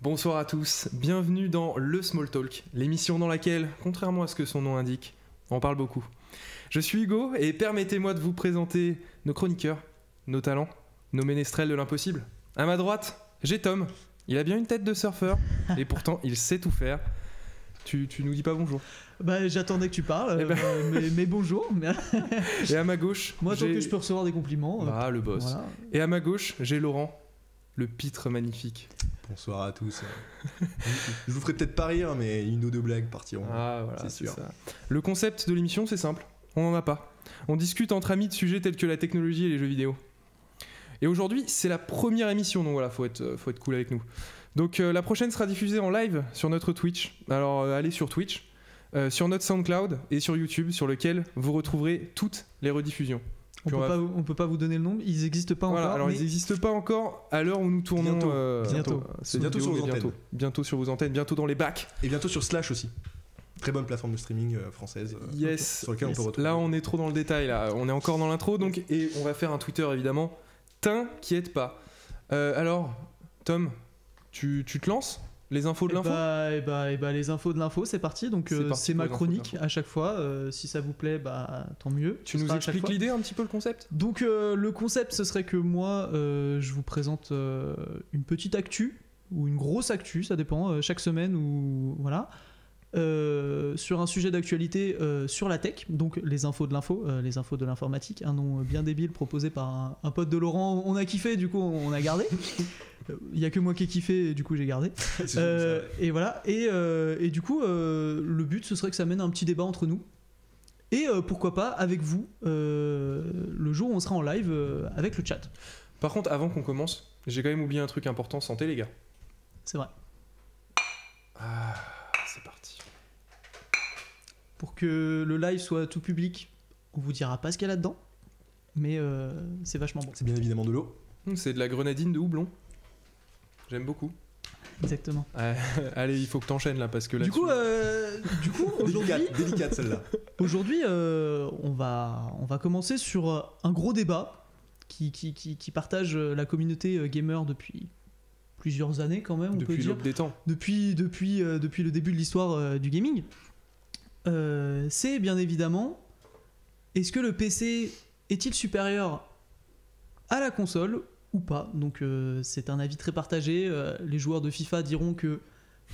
Bonsoir à tous, bienvenue dans le Small Talk, l'émission dans laquelle, contrairement à ce que son nom indique, on parle beaucoup. Je suis Hugo et permettez-moi de vous présenter nos chroniqueurs, nos talents, nos ménestrels de l'impossible. À ma droite, j'ai Tom, il a bien une tête de surfeur et pourtant il sait tout faire. Tu nous dis pas bonjour? Bah j'attendais que tu parles, mais bonjour. Et à ma gauche, moi tant que je peux recevoir des compliments. Bah le boss. Voilà. Et à ma gauche, j'ai Laurent, le pitre magnifique. Bonsoir à tous. Je vous ferai peut-être pas rire, mais une ou deux blagues partiront. Ah voilà, c'est sûr. Ça. Le concept de l'émission, c'est simple, on n'en a pas. On discute entre amis de sujets tels que la technologie et les jeux vidéo. Et aujourd'hui, c'est la première émission, donc voilà, faut être cool avec nous. Donc la prochaine sera diffusée en live sur notre Twitch. Alors allez sur Twitch, sur notre SoundCloud et sur YouTube, sur lequel vous retrouverez toutes les rediffusions. On peut pas vous donner le nom, ils n'existent pas encore. Alors ils n'existent pas encore à l'heure où nous tournons. Bientôt. C'est bientôt sur vos antennes. Bientôt sur vos antennes, bientôt dans les bacs. Et bientôt sur Slash aussi. Très bonne plateforme de streaming française. Yes. Sur laquelle on peut retrouver. Là on est trop dans le détail, là. On est encore dans l'intro, donc et on va faire un Twitter évidemment. T'inquiète pas. Alors, Tom, tu te lances? Les infos de l'info? Les infos de l'info, c'est parti. Donc c'est ma chronique à chaque fois. Si ça vous plaît, tant mieux. Tu nous expliques l'idée, un petit peu le concept? Donc le concept, ce serait que moi, je vous présente une petite actu ou une grosse actu, ça dépend, chaque semaine ou voilà. Sur un sujet d'actualité sur la tech, donc les infos de l'info, les infos de l'informatique, un nom bien débile proposé par un pote de Laurent. On a kiffé, du coup on a gardé. Il y a que moi qui ai kiffé, et du coup j'ai gardé. Et voilà. Et du coup le but ce serait que ça mène un petit débat entre nous. Et pourquoi pas avec vous le jour où on sera en live avec le chat. Par contre, avant qu'on commence, j'ai quand même oublié un truc important, santé les gars. C'est vrai. Ah, c'est parti. Pour que le live soit tout public, on vous dira pas ce qu'il y a là-dedans, mais c'est vachement bon. C'est bien évidemment de l'eau. C'est de la grenadine de houblon. J'aime beaucoup. Exactement. Allez, il faut que t'enchaînes là parce que là. Du coup, aujourd'hui, délicate celle-là. Aujourd'hui, on va commencer sur un gros débat qui partage la communauté gamer depuis plusieurs années quand même. Depuis l'aube des temps. Depuis le début de l'histoire du gaming. C'est bien évidemment, est-ce que le PC est-il supérieur à la console ou pas? Donc c'est un avis très partagé. Les joueurs de FIFA diront que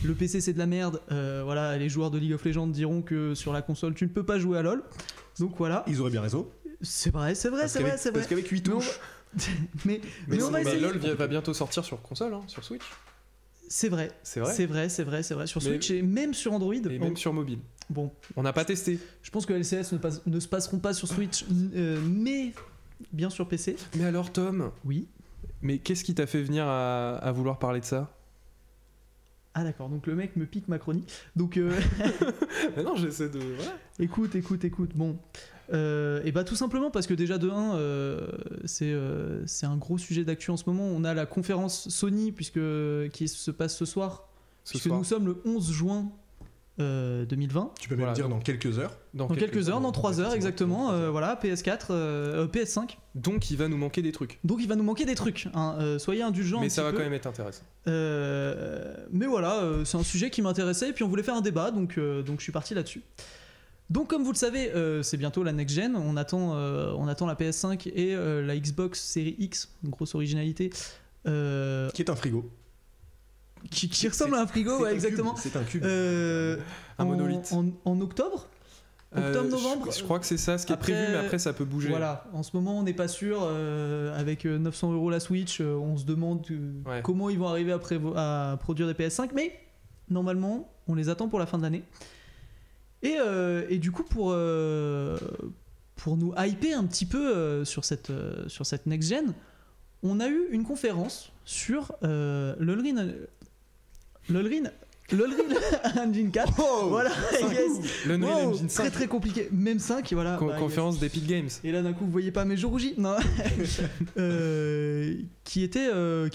le PC c'est de la merde. Voilà, les joueurs de League of Legends diront que sur la console tu ne peux pas jouer à LoL. Donc voilà. Ils auraient bien raison. C'est vrai. Parce qu'avec 8 touches. mais on va essayer. LoL va bientôt sortir sur console, sur Switch. C'est vrai. Sur Switch et même sur Android. Et même sur mobile. Bon. On n'a pas testé. Je pense que LCS ne se passeront pas sur Switch, mais bien sur PC. Mais alors Tom. Oui. Mais qu'est-ce qui t'a fait venir à vouloir parler de ça? Ah d'accord, donc le mec me pique ma chronique. Donc mais non, j'essaie de... Voilà. Écoute. Bon. Et tout simplement parce que déjà de 1, c'est un gros sujet d'actu en ce moment. On a la conférence Sony qui se passe ce soir. Nous sommes le 11 juin 2020. Tu peux même dire dans quelques heures. Dans 3 heures exactement. Voilà, PS4, PS5. Donc il va nous manquer des trucs. Soyez indulgents. Mais ça va quand même être intéressant. Mais voilà, c'est un sujet qui m'intéressait et puis on voulait faire un débat, donc je suis parti là-dessus. Donc comme vous le savez, c'est bientôt la next gen. On attend la PS5 et la Xbox Series X, une grosse originalité. Qui est un frigo. Qui ressemble à un frigo, ouais, exactement. C'est un cube. Un monolithe. En octobre, novembre. Je crois que c'est ça ce qui est prévu, mais après ça peut bouger. Voilà, en ce moment on n'est pas sûr. Avec 900 € la Switch, on se demande comment ils vont arriver à produire des PS5, mais normalement on les attend pour la fin de l'année. Et du coup pour nous hyper un petit peu sur cette next gen, on a eu une conférence sur l'Unreal Engine 4. Oh, voilà, yes. L'Unreal Engine 5. Très compliqué, même 5, voilà. Conférence d'Epic Games. Et là d'un coup vous voyez pas, mais je rougis. Non. Qui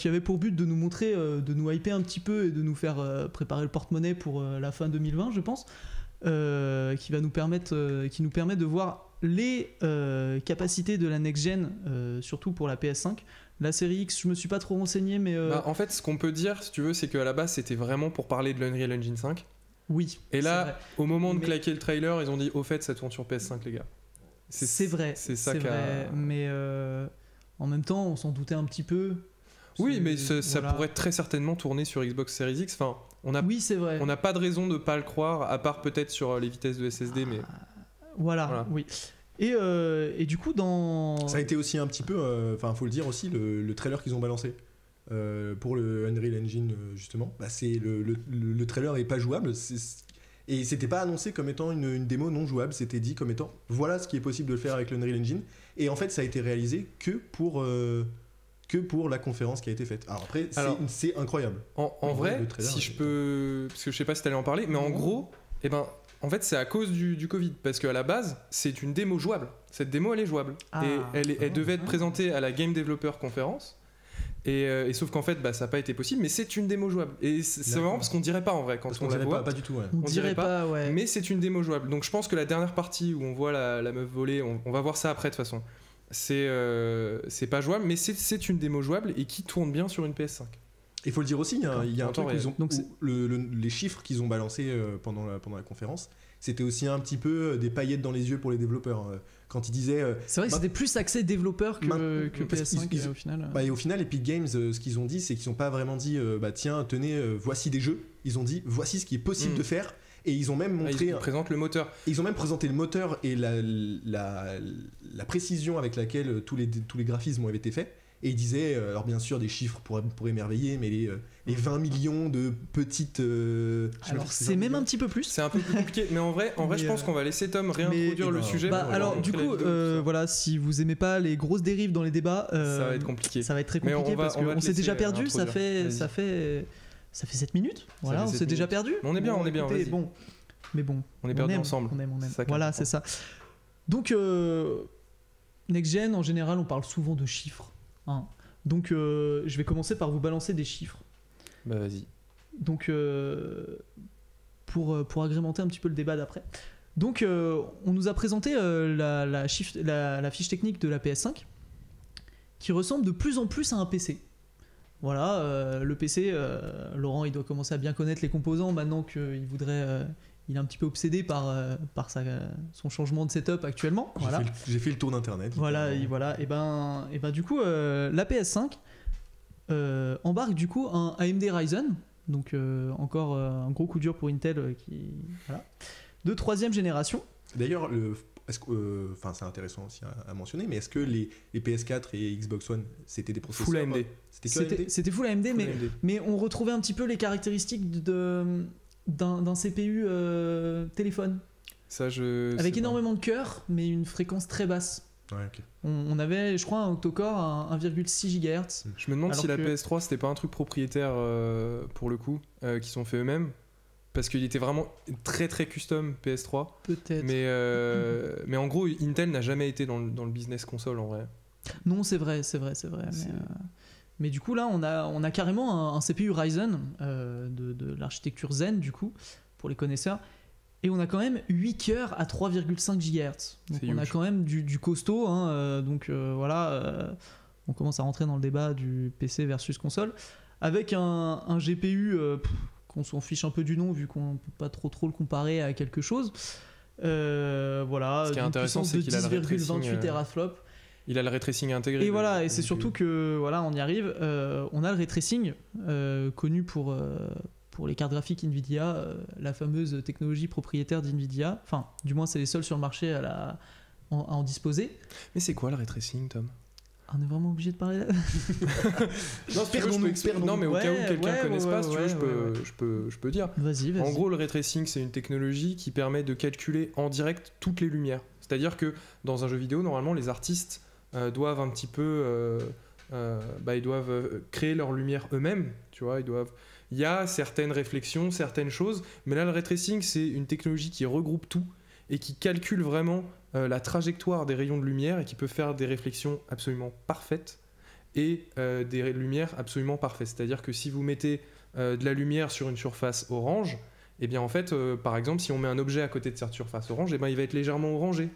avait pour but de nous montrer, de nous hyper un petit peu et de nous faire préparer le porte-monnaie pour la fin 2020, je pense. Qui nous permet de voir les capacités de la next-gen, surtout pour la PS5. La série X, je me suis pas trop renseigné, mais En fait, ce qu'on peut dire, si tu veux, c'est qu'à la base, c'était vraiment pour parler de l'Unreal Engine 5. oui. Et c'est là, vrai. au moment de Mais- claquer le trailer, ils ont dit au fait, ça tourne sur PS5, les gars. c'est vrai. C'est ça c'est qu'a- vrai. Mais en même temps, on s'en doutait un petit peu. Oui, C'est- mais ça voilà. pourrait très certainement tourner sur Xbox Series X. Enfin, on n'a Oui, c'est vrai. pas de raison de pas le croire, à part peut-être sur les vitesses de SSD, mais Voilà, oui. Et du coup, dans. Ça a été aussi un petit peu, enfin, faut le dire aussi, le trailer qu'ils ont balancé pour le Unreal Engine, justement. Bah, c'est le trailer est pas jouable. Et c'était pas annoncé comme étant une démo non jouable, c'était dit comme étant voilà ce qui est possible de le faire avec l'Unreal Engine. Et en fait, ça a été réalisé que pour la conférence qui a été faite. Alors après, c'est incroyable. en Oui, vrai, le trailer si est je peux, parce que je sais pas si t'allais en parler, mais en gros, eh ben, en fait, c'est à cause du Covid, parce qu'à la base, c'est une démo jouable. Cette démo, elle est jouable, Ah. et elle devait être présentée à la Game Developer Conference. Et sauf qu'en fait, bah, ça n'a pas été possible, mais c'est une démo jouable. Et c'est D'accord. marrant parce qu'on dirait pas en vrai quand Parce on qu'on la dirait voit. pas du tout. Ouais. On on dirait dirait pas, ouais. Mais c'est une démo jouable. Donc je pense que la dernière partie où on voit la meuf voler, on va voir ça après de toute façon. C'est pas jouable, mais c'est une démo jouable et qui tourne bien sur une PS5. Il faut le dire aussi, il y a un En temps truc où ils ont, Donc où les chiffres qu'ils ont balancés pendant la conférence, c'était aussi un petit peu des paillettes dans les yeux pour les développeurs. Quand ils disaient C'est vrai que bah- c'était plus axé développeur que parce PS5 qu'ils- au final. bah, et au final, Epic Games, ce qu'ils ont dit, c'est qu'ils n'ont pas vraiment dit bah tiens, tenez, voici des jeux. Ils ont dit voici ce qui est possible de faire. Et ils ont même montré, Ils présentent le moteur. ils ont même présenté le moteur et la précision avec laquelle tous les graphismes ont été faits. Et ils disaient, alors bien sûr, des chiffres pour émerveiller, mais les 20 millions de petites. je sais pas Alors si c'est 20 même millions. un petit peu plus. C'est un peu plus compliqué, mais en vrai, Mais, je pense qu'on va laisser Tom réintroduire mais- le sujet. Bah, pour alors montrer du la coup, vidéo, tout ça. voilà, si vous aimez pas les grosses dérives dans les débats, Ça va être compliqué. ça va être très Mais on compliqué va- parce on va qu'on te s'est déjà laisser, perdu. Ça introduire. fait 7 minutes. Voilà, fait on 7 s'est déjà minutes. perdu. On est bien, Bon, on est bien, écoutez, vas-y. bon, mais bon, On est perdus aime, ensemble. On aime. C'est ça qui est Voilà, important. c'est ça. Donc next gen, en général, on parle souvent de chiffres. Hein. Donc je vais commencer par vous balancer des chiffres. Bah vas-y. Donc, pour agrémenter un petit peu le débat d'après. Donc, on nous a présenté la fiche technique de la PS5 qui ressemble de plus en plus à un PC. Voilà, le PC, Laurent, il doit commencer à bien connaître les composants maintenant qu'il voudrait. Il est un petit peu obsédé par son changement de setup actuellement. Voilà. J'ai fait le tour d'internet. Voilà, et ben du coup, la PS5 embarque du coup un AMD Ryzen, donc encore un gros coup dur pour Intel voilà, de 3ème génération. D'ailleurs, enfin c'est intéressant aussi à mentionner, mais est-ce que les PS4 et Xbox One c'était des processeurs Full AMD. C'était que AMD. C'était full AMD, Full AMD. mais on retrouvait un petit peu les caractéristiques d'un CPU téléphone, Ça, je. avec sais pas. énormément de cœur, mais une fréquence très basse. Ouais, ok. On avait, je crois, un octa-core à 1,6 GHz. Je me demande Alors si la que- PS3 c'était pas un truc propriétaire pour le coup, qu'ils sont fait eux-mêmes. Parce qu'il était vraiment très très custom PS3. Peut-être. Mais en gros, Intel n'a jamais été dans le business console en vrai. Non, c'est vrai. C'est- Mais du coup, là, on a carrément un CPU Ryzen de l'architecture Zen, du coup, pour les connaisseurs. Et on a quand même 8 cœurs à 3,5 GHz. Donc C'est on a huge. quand même du costaud. Hein, donc voilà, on commence à rentrer dans le débat du PC versus console. Avec un GPU qu'on s'en fiche un peu du nom, vu qu'on ne peut pas trop le comparer à quelque chose. Voilà, Ce qui est d'une intéressant, puissance c'est de qu'il a le ray tracing, 10,28 teraflops. Il a le ray tracing intégré. Et voilà, et le c'est surtout GPU. que voilà, on y arrive. On a le ray tracing connu pour les cartes graphiques Nvidia, la fameuse technologie propriétaire d'Nvidia. Enfin, du moins, c'est les seuls sur le marché à en disposer. Mais c'est quoi le ray tracing, Tom? On est vraiment obligé de parler là. Non, si tu veux, je peux expliquer. Non, mais au cas où quelqu'un ouais, connaisse pas, si tu veux, ouais. je peux dire. Vas-y. En gros, le ray tracing, c'est une technologie qui permet de calculer en direct toutes les lumières. C'est-à-dire que dans un jeu vidéo, normalement, les artistes doivent un petit peu, ils doivent créer leur lumière eux-mêmes. Tu vois, il y a certaines réflexions, certaines choses, mais là, le ray tracing, c'est une technologie qui regroupe tout et qui calcule vraiment la trajectoire des rayons de lumière et qui peut faire des réflexions absolument parfaites et des lumières absolument parfaites. C'est-à-dire que si vous mettez de la lumière sur une surface orange, et bien en fait, par exemple, si on met un objet à côté de cette surface orange, et ben il va être légèrement orangé.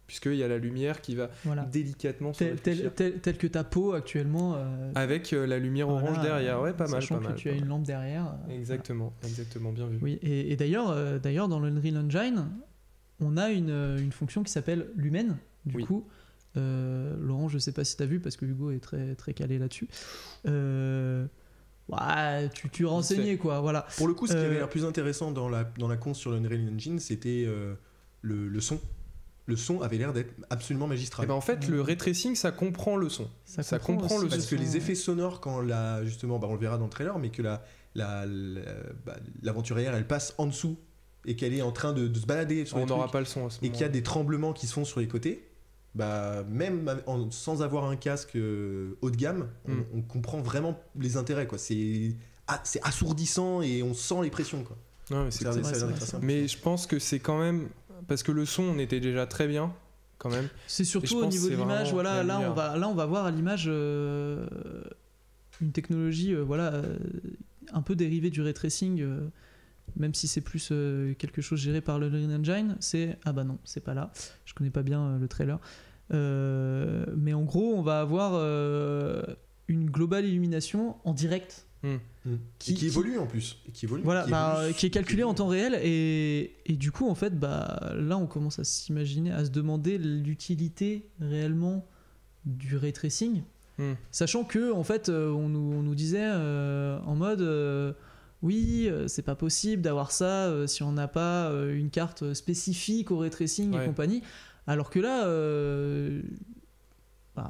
puisqu'il y a la lumière qui va Voilà. délicatement se Tel réfléchir. que ta peau actuellement. Avec la lumière voilà, orange derrière, ouais, pas mal, sachant pas mal. que tu pas as une mal. lampe derrière. Exactement, bien vu. Oui, et d'ailleurs, dans l'Unreal Engine, on a une fonction qui s'appelle Lumen. Du Oui. coup, Laurent, je sais pas si tu as vu, parce que Hugo est très, très calé là-dessus. Ouais, tu renseignais, quoi. Voilà. Pour le coup, ce qui avait l'air plus intéressant dans la conf sur l'Unreal Engine, c'était le son. Le son avait l'air d'être absolument magistral. Et ben en fait, le ray tracing, ça comprend le son. Ça comprend aussi le Parce son. que les effets sonores, quand justement, on le verra dans le trailer, mais que l'aventurière, elle passe en dessous et qu'elle est en train de se balader sur les On n'aura trucs, pas le son à ce et qu'il y a moment-là. des tremblements qui se font sur les côtés, même sans avoir un casque haut de gamme, on comprend vraiment les intérêts, quoi. C'est assourdissant et on sent les pressions, quoi. Non, mais c'est Ça a cool. l'air c'est d'être vrai, assez c'est impressionnant. Mais je pense que c'est quand même parce que le son, on était déjà très bien quand même. C'est Et je surtout au pense niveau que de c'est l'image. vraiment Voilà, la là lumière. on va voir à l'image une technologie un peu dérivée du ray tracing, même si c'est plus quelque chose géré par le Unreal Engine. Ah bah non, c'est pas là. Je connais pas bien le trailer. Mais en gros, on va avoir une globale illumination en direct. Qui évolue en plus. Et qui évolue. Voilà, qui est calculé en temps réel et du coup en fait là on commence à s'imaginer, à se demander l'utilité réellement du ray tracing, sachant que en fait on nous disait en mode oui c'est pas possible d'avoir ça si on n'a pas une carte spécifique au ray tracing et compagnie, alors que là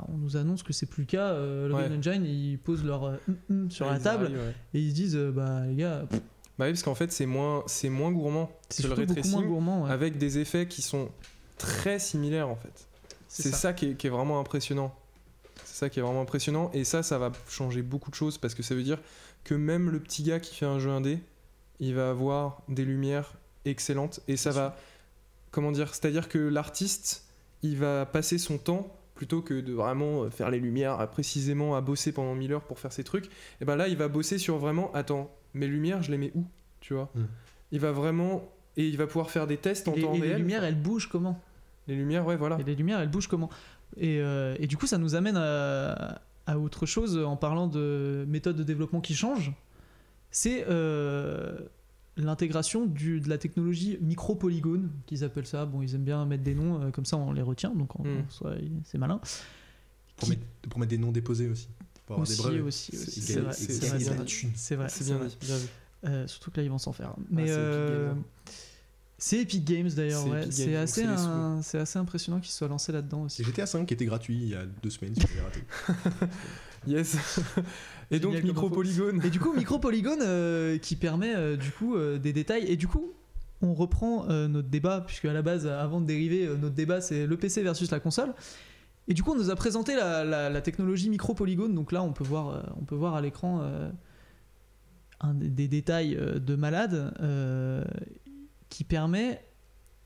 on nous annonce que c'est plus le cas. Le Unreal Engine, ils posent leur sur la table et ils se disent les gars. Bah oui, parce qu'en fait c'est moins gourmand C'est que le surtout ray beaucoup moins tracing, gourmand. avec des effets qui sont très similaires en fait. C'est ça qui est vraiment impressionnant. C'est ça qui est vraiment impressionnant, et ça va changer beaucoup de choses, parce que ça veut dire que même le petit gars qui fait un jeu indé, il va avoir des lumières excellentes, et ça va, comment dire, c'est-à-dire que l'artiste, il va passer son temps, plutôt que de vraiment faire les lumières précisément, à bosser pendant 1000 heures pour faire ses trucs, et ben là il va bosser sur vraiment, attends, mes lumières je les mets où, tu vois. Il va vraiment, et il va pouvoir faire des tests en temps réel. Les lumières elles bougent comment? Les lumières, ouais, voilà. Et les lumières elles bougent comment? Et du coup ça nous amène à autre chose, en parlant de méthodes de développement qui changent. C'est l'intégration de la technologie micro-polygone, qu'ils appellent ça. Bon, ils aiment bien mettre des noms, comme ça on les retient, donc en soi, c'est malin. Pour mettre des noms déposés aussi. Pour avoir des brevets. Aussi, C'est vrai, c'est c'est vrai, gagner c'est de la vrai. thune. C'est vrai, C'est bien dit, bien vu. surtout que là ils vont s'en faire. Mais c'est Epic Games. c'est Epic Games d'ailleurs, C'est ouais. Epic C'est Games, donc c'est les c'est assez impressionnant qu'ils se soient lancés là-dedans aussi. C'est GTA 5 qui était gratuit il y a 2 semaines, si vous l'avez raté. Yes. Et donc Génial comme micro-polygone. Et du coup, micro-polygone qui permet du coup des détails. Et du coup, on reprend notre débat, puisque à la base, avant de dériver, notre débat c'est le PC versus la console. Et du coup, on nous a présenté la technologie micro-polygone. Donc là, on peut voir à l'écran des détails de malade qui permet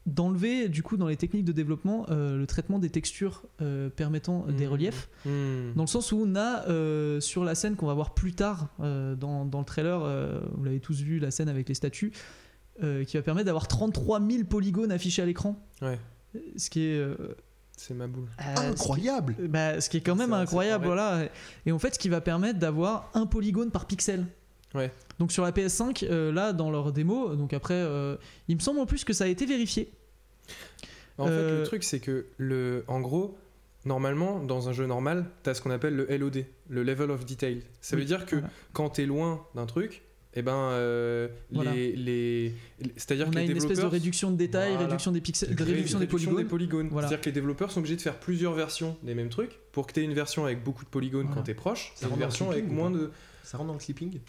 d'enlever du coup dans les techniques de développement le traitement des textures permettant des reliefs, dans le sens où on a sur la scène qu'on va voir plus tard dans le trailer, vous l'avez tous vu, la scène avec les statues, qui va permettre d'avoir 33 000 polygones affichés à l'écran, ce qui est c'est ma boule. Incroyable. ce qui est quand même incroyable, voilà. Et en fait ce qui va permettre d'avoir un polygone par pixel. Donc sur la PS5, là dans leur démo, donc après il me semble en plus que ça a été vérifié. En fait, le truc, c'est que, en gros, normalement, dans un jeu normal, tu as ce qu'on appelle le LOD, le Level of Detail. Ça veut dire que quand tu es loin d'un truc, eh ben, c'est-à-dire on que a les une espèce de développeurs... réduction de détails, réduction des pixels, réduction des polygones. Voilà. C'est-à-dire que les développeurs sont obligés de faire plusieurs versions des mêmes trucs. Pour que tu aies une version avec beaucoup de polygones quand tu es proche, Ça et une rend dans version le avec clipping moins ou de... Ça rentre dans le clipping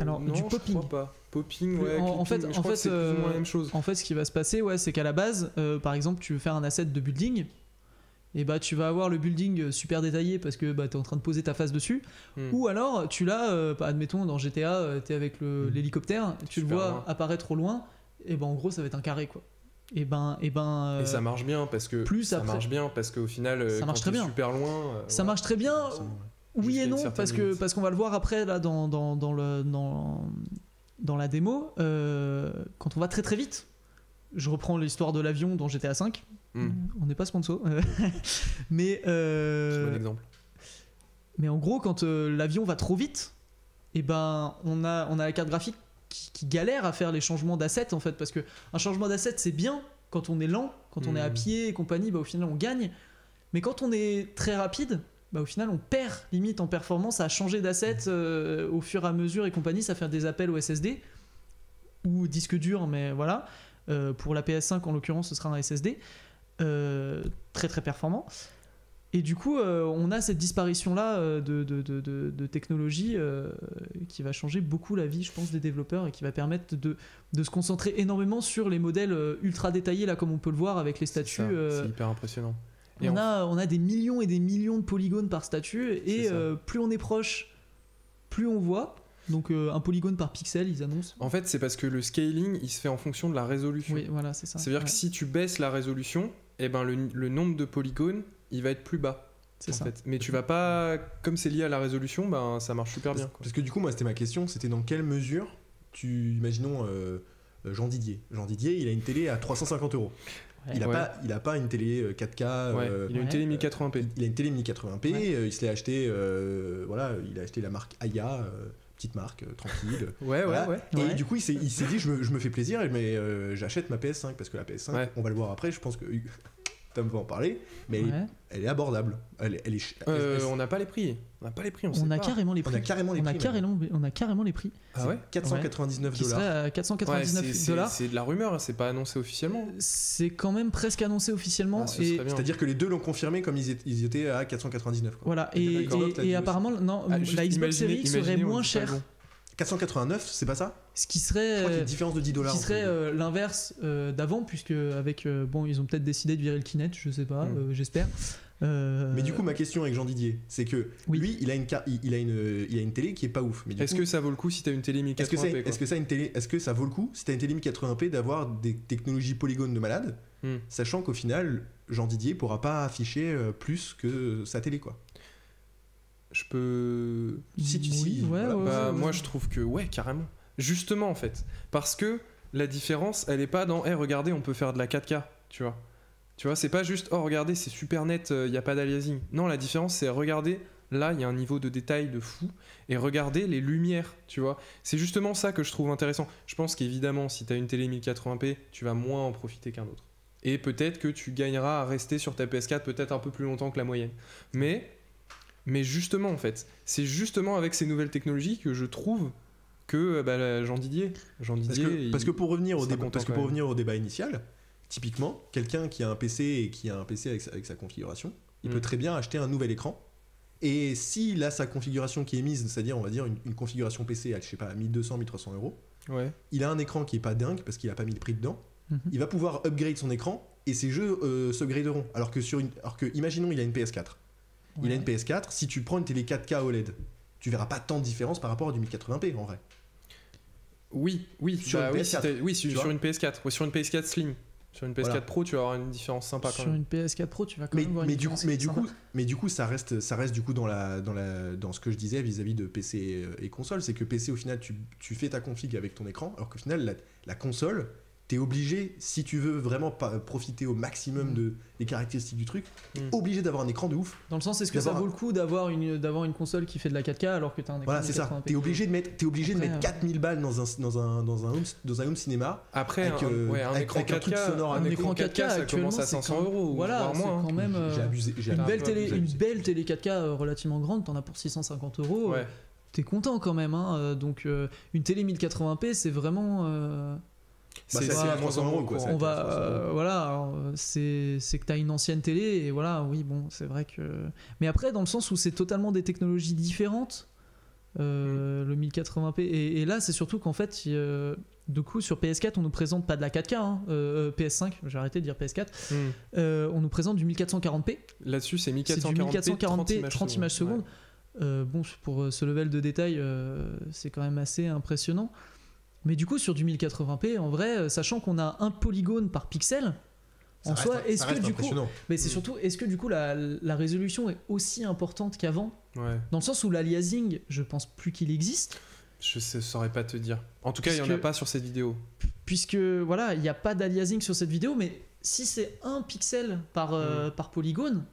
Alors, non, du popping. Je crois pas. Popping, ouais. En fait, je crois que c'est plus ou moins la même chose. En fait, ce qui va se passer, c'est qu'à la base, par exemple, tu veux faire un asset de building, et tu vas avoir le building super détaillé parce que tu es en train de poser ta face dessus, ou alors tu l'as, admettons dans GTA, tu es avec l'hélicoptère, tu le vois loin apparaître au loin, et en gros ça va être un carré, quoi. Et ça marche bien parce que marche bien parce qu'au final ça marche très bien. Super loin, ça marche très bien. Oui et non, parce qu'on va le voir après là dans la démo, quand on va très très vite, je reprends l'histoire de l'avion dans GTA V. On n'est pas sponsor. Mais, C'est un bon exemple. mais en gros, quand l'avion va trop vite, et ben, on a la carte graphique qui galère à faire les changements d'assets en fait, parce que un changement d'assets c'est bien quand on est lent, quand on est à pied et compagnie, bah, au final on gagne. Mais quand on est très rapide, bah, au final on perd limite en performance à changer d'assets au fur et à mesure et compagnie, ça fait des appels au SSD ou disque dur, mais voilà. Pour la PS5 en l'occurrence ce sera un SSD très très performant. Et du coup, on a cette disparition-là de technologie qui va changer beaucoup la vie, je pense, des développeurs et qui va permettre de se concentrer énormément sur les modèles ultra détaillés, là, comme on peut le voir avec les statues. C'est hyper impressionnant. Et on a des millions et des millions de polygones par statue et plus on est proche, plus on voit. Donc un polygone par pixel, ils annoncent. En fait, c'est parce que le scaling, il se fait en fonction de la résolution. Oui, voilà, c'est ça. C'est-à-dire que si tu baisses la résolution, eh ben le nombre de polygones, il va être plus bas. C'est ça. Fait. Mais tu vas pas, comme c'est lié à la résolution, ben ça marche super bien. Quoi. Parce que du coup, moi, c'était ma question, c'était dans quelle mesure imaginons Jean Didier. Jean Didier, il a une télé à 350 €. Ouais. Il a pas une télé 4K. Il a une télé 1080p. Il a une télé 1080p. Il se l'est acheté. Voilà, il a acheté la marque Aya, petite marque tranquille. Voilà. Et du coup, il s'est dit, je me fais plaisir, mais j'achète ma PS5 parce que la PS5, on va le voir après. Je pense que Tom va en parler, mais elle est abordable. On n'a pas les prix. On a carrément les prix. On a carrément les prix. Ah ouais. $499. Qui serait à $499. C'est de la rumeur, c'est pas annoncé officiellement. C'est quand même presque annoncé officiellement. C'est-à-dire que les deux l'ont confirmé comme ils étaient à 499. Quoi. Voilà. Et apparemment, non, la Xbox Series X serait moins chère. 489, c'est pas ça? Ce qui serait, je crois qu'il y a une différence de $10. Ce qui serait l'inverse d'avant, puisque avec bon, ils ont peut-être décidé de virer le Kinect, je sais pas, j'espère. Mais du coup, ma question avec Jean Didier, c'est que lui, il a une télé qui est pas ouf. Est-ce que ça vaut le coup si t'as une télé 1080p? Est-ce que ça vaut le coup si t'as une télé 1080p d'avoir des technologies polygones de malade, sachant qu'au final, Jean Didier pourra pas afficher plus que sa télé, quoi. Je peux. Moi, je trouve que carrément. Justement, en fait, parce que la différence, elle est pas dans regardez, on peut faire de la 4K, tu vois, c'est pas juste regardez, c'est super net, il y a pas d'aliasing. Non, la différence, c'est regardez, là, il y a un niveau de détail de fou, et regardez les lumières, tu vois. C'est justement ça que je trouve intéressant. Je pense qu'évidemment, si t'as une télé 1080p, tu vas moins en profiter qu'un autre. Et peut-être que tu gagneras à rester sur ta PS4 peut-être un peu plus longtemps que la moyenne. Mais justement, en fait, c'est justement avec ces nouvelles technologies que je trouve que Jean Didier parce que pour revenir au débat initial, typiquement, quelqu'un qui a un PC avec sa configuration, il peut très bien acheter un nouvel écran. Et s'il a sa configuration qui est mise, c'est-à-dire on va dire une configuration PC à, je sais pas, 1200-1300 €, il a un écran qui est pas dingue parce qu'il a pas mis le prix dedans. Il va pouvoir upgrade son écran et ses jeux se graderont. Alors que imaginons il a une PS4. Il a une PS4, si tu prends une télé 4K OLED, tu verras pas tant de différence par rapport à du 1080p en vrai. Oui, sur une PS4. Sur une PS4, sur une PS4 Slim. Sur une PS4 Pro, tu vas avoir une différence sympa quand même. Sur une PS4 Pro, tu vas quand même voir une différence. Mais du coup, ça reste du coup dans ce que je disais vis-à-vis de PC et console, c'est que PC au final tu fais ta config avec ton écran, alors qu'au final la console, t'es obligé, si tu veux vraiment profiter au maximum des caractéristiques du truc, t'es obligé d'avoir un écran de ouf. Dans le sens, est-ce que ça vaut le coup d'avoir une console qui fait de la 4K alors que t'as un écran? Voilà, c'est ça. T'es obligé de mettre 4000 balles dans un home cinéma. Après, un écran 4K, un écran 4K, ça commence à 500 €. Voilà, c'est quand même. J'ai abusé. Une belle télé 4K relativement grande, t'en as pour 650 €. T'es content quand même, hein. Donc une télé 1080p, c'est vraiment. C'est à 300 € quoi. C'est que t'as une ancienne télé et voilà, oui, bon, c'est vrai que. Mais après, dans le sens où c'est totalement des technologies différentes, le 1080p. Et là, c'est surtout qu'en fait, du coup, sur PS4, on nous présente pas de la 4K, hein, PS5, j'ai arrêté de dire PS4, on nous présente du 1440p. Là-dessus, c'est 1440p, 30 images secondes. Bon, pour ce level de détail, c'est quand même assez impressionnant. Mais du coup, sur du 1080p, en vrai, sachant qu'on a un polygone par pixel, en soi, est-ce que du coup, mais c'est surtout, est-ce que du coup la résolution est aussi importante qu'avant, dans le sens où l'aliasing, je pense plus qu'il existe. Je saurais pas te dire. En tout cas, il y en a pas sur cette vidéo. Puisque voilà, il n'y a pas d'aliasing sur cette vidéo, mais si c'est 1 pixel par polygone,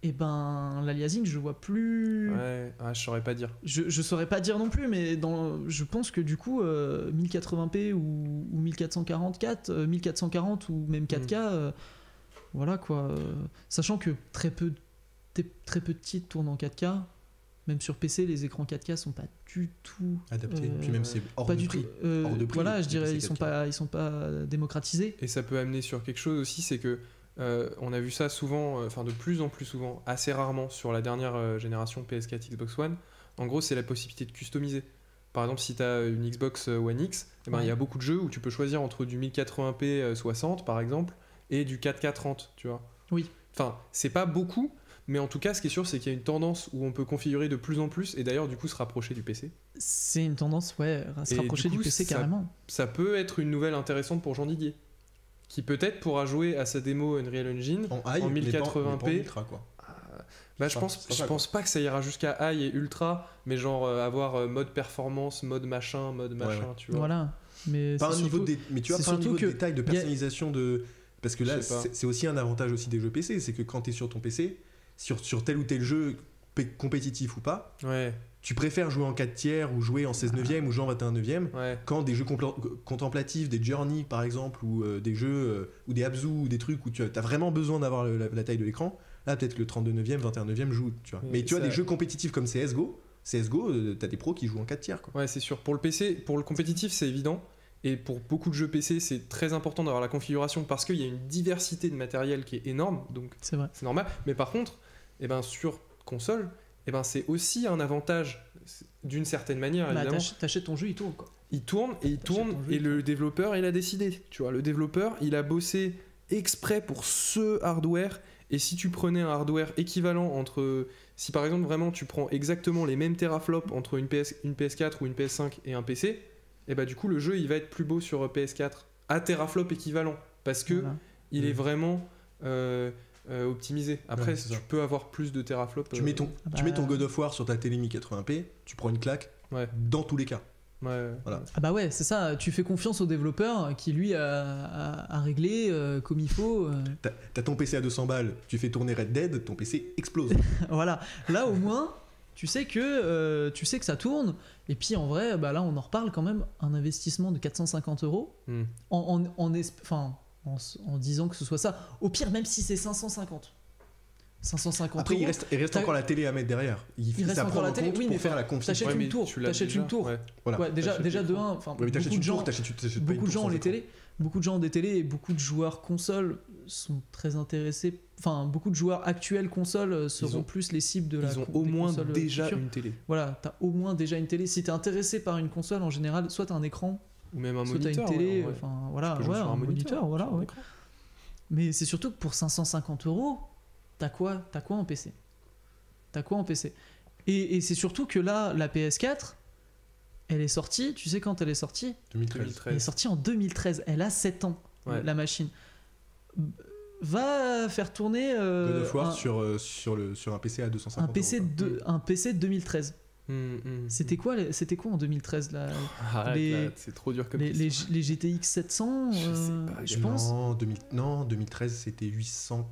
et ben l'aliasing je vois plus. Ouais, je saurais pas dire. Je saurais pas dire non plus, mais je pense que du coup 1080p ou 1440 ou même 4K, voilà quoi. Sachant que très peu de titres tournent en 4K. Même sur PC, les écrans 4K sont pas du tout adaptés. Puis même c'est hors de prix. Hors de prix. Voilà, je dirais ils sont pas démocratisés. Et ça peut amener sur quelque chose aussi, c'est que on a vu ça souvent, enfin de plus en plus souvent, assez rarement sur la dernière génération PS4, Xbox One. En gros, c'est la possibilité de customiser. Par exemple, si tu as une Xbox One X, il y a beaucoup de jeux où tu peux choisir entre du 1080p 60 par exemple et du 4K 30, tu vois. Oui. Enfin, c'est pas beaucoup. Mais en tout cas, ce qui est sûr, c'est qu'il y a une tendance où on peut configurer de plus en plus et d'ailleurs, du coup, se rapprocher du PC. C'est une tendance, ouais, à se rapprocher du PC carrément. Ça peut être une nouvelle intéressante pour Jean Didier, qui peut-être pourra jouer à sa démo Unreal Engine en 1080p. Ultra, quoi. Je pense pas que ça ira jusqu'à high et ultra, mais genre avoir mode performance, mode machin, tu vois. Voilà. Mais pas un niveau de détail, de personnalisation de. Parce que là, c'est aussi un avantage aussi des jeux PC, c'est que quand tu es sur ton PC, sur tel ou tel jeu, compétitif ou pas, tu préfères jouer en 4 tiers ou jouer en 16 neuvième ou jouer en 21 neuvième, quand des jeux contemplatifs, des Journey par exemple, ou des jeux, ou des Abzu, ou des trucs où tu as vraiment besoin d'avoir la taille de l'écran, là peut-être que le 32 neuvième, 21 neuvième joue, tu vois. Mais tu vois, des jeux compétitifs comme CSGO, t'as des pros qui jouent en 4 tiers, quoi. Ouais, c'est sûr. Pour le PC, pour le compétitif, c'est évident. Et pour beaucoup de jeux PC, c'est très important d'avoir la configuration parce qu'il y a une diversité de matériel qui est énorme, donc c'est normal. Mais par contre, sur console, c'est aussi un avantage d'une certaine manière, évidemment. T'achètes ton jeu, il tourne, quoi. Il tourne, et le développeur, il a décidé. Tu vois, le développeur, il a bossé exprès pour ce hardware. Et si tu prenais un hardware équivalent entre... Si par exemple, vraiment, tu prends exactement les mêmes teraflops entre une PS4 ou une PS5 et un PC... Et du coup le jeu il va être plus beau sur PS4 à teraflop équivalent parce que il est vraiment optimisé. Après tu peux avoir plus de teraflops. Tu mets ton God of War sur ta télé 1080p, tu prends une claque dans tous les cas. Voilà. Ah bah ouais, c'est ça, tu fais confiance au développeur qui lui a réglé comme il faut. T'as ton PC à 200 balles, tu fais tourner Red Dead, ton PC explose. Voilà, là au moins tu sais que ça tourne, et puis en vrai là on en reparle quand même, un investissement de 450 € en disant que ce soit ça, au pire même si c'est 550. Après il reste encore la télé à mettre derrière, il reste encore la télé pour faire la config. T'achètes une tour, voilà. déjà de 1, beaucoup de gens ont les télés, beaucoup de gens ont des télés, et beaucoup de joueurs consoles sont très intéressés, beaucoup de joueurs actuels consoles seront plus les cibles de la ils ont au moins déjà une télé. Voilà, t'as au moins déjà une télé. Si t'es intéressé par une console, en général, soit t'as un écran, ou même un soit moniteur, t'as une télé, un moniteur, voilà. Mais c'est surtout que pour 550 €, t'as quoi en PC? Et c'est surtout que là, la PS4, elle est sortie, tu sais quand elle est sortie? 2013. Elle est sortie en 2013, elle a 7 ans, la machine. Va faire tourner God of War sur un PC à 250 un PC de 2013. C'était quoi en 2013 là, c'est trop dur comme les GTX 700, je pense. Non, 2013 c'était 800.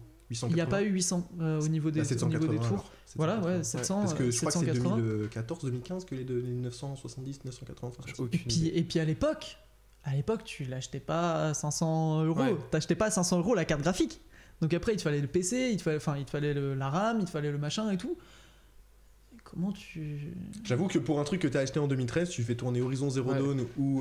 Il n'y a pas eu 800 au niveau des tours. Alors, voilà, 700. Parce que je crois que c'est 2014-2015 que les 970, 980. Et puis à l'époque, tu l'achetais pas 500 €. T'achetais pas à 500 € la carte graphique. Donc après, il te fallait le PC, il te fallait la RAM, il te fallait le machin et tout. Comment tu... J'avoue que pour un truc que t'as acheté en 2013, tu fais tourner Horizon Zero Dawn ou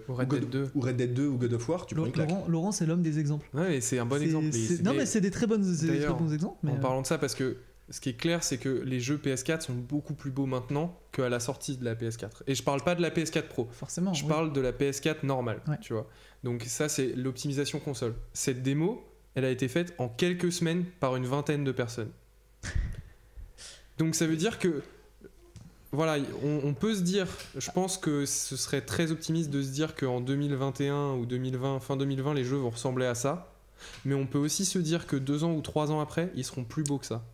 Red Dead 2 ou God of War, tu prends une claque. Laurent, c'est l'homme des exemples. Ouais, c'est un bon exemple. Mais c'est des très bons exemples. En parlant de ça, parce que ce qui est clair, c'est que les jeux PS4 sont beaucoup plus beaux maintenant qu'à la sortie de la PS4. Et je parle pas de la PS4 Pro. Forcément. Je parle de la PS4 normale, tu vois. Donc ça, c'est l'optimisation console. Cette démo, elle a été faite en quelques semaines par une vingtaine de personnes. Donc ça veut dire que voilà, on peut se dire, je pense que ce serait très optimiste de se dire qu'en 2021 ou 2020, fin 2020, les jeux vont ressembler à ça. Mais on peut aussi se dire que 2 ans ou 3 ans après, ils seront plus beaux que ça.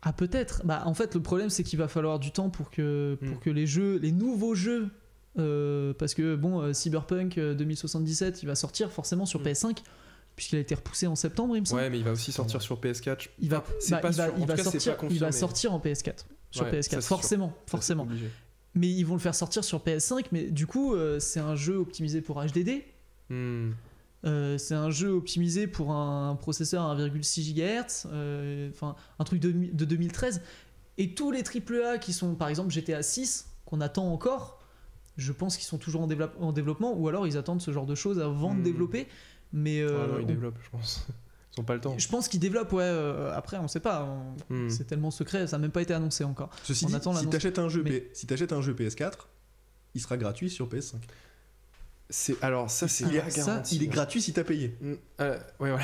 Ah peut-être. En fait le problème c'est qu'il va falloir du temps pour que les nouveaux jeux parce que bon, Cyberpunk 2077, il va sortir forcément sur PS5 puisqu'il a été repoussé en septembre, il me semble. Ouais, mais il va aussi sortir sur PS4. Il va, c'est pas sûr. En tout cas, c'est pas il va confirmé. sortir en PS4. Sur Ouais, PS4, ça, c'est forcément, sûr. Ça, forcément. c'est obligé. Mais ils vont le faire sortir sur PS5, mais du coup, c'est un jeu optimisé pour HDD. C'est un jeu optimisé pour un processeur à 1,6 GHz, enfin un truc de 2013. Et tous les AAA qui sont, par exemple GTA 6, qu'on attend encore, je pense qu'ils sont toujours en développement, ou alors ils attendent ce genre de choses avant de développer. Mais Ah non, ils développent, je pense. Ils ont pas le temps. je pense qu'ils développent, ouais. Après, on sait pas. C'est tellement secret, ça n'a même pas été annoncé encore. Ceci On dit, attend si l'annonce. t'achètes un jeu, Mais- si t'achètes un jeu PS4, il sera gratuit sur PS5. Alors ça, c'est Alors, pas ça, garanti. Il est gratuit si t'as payé. Ouais, voilà.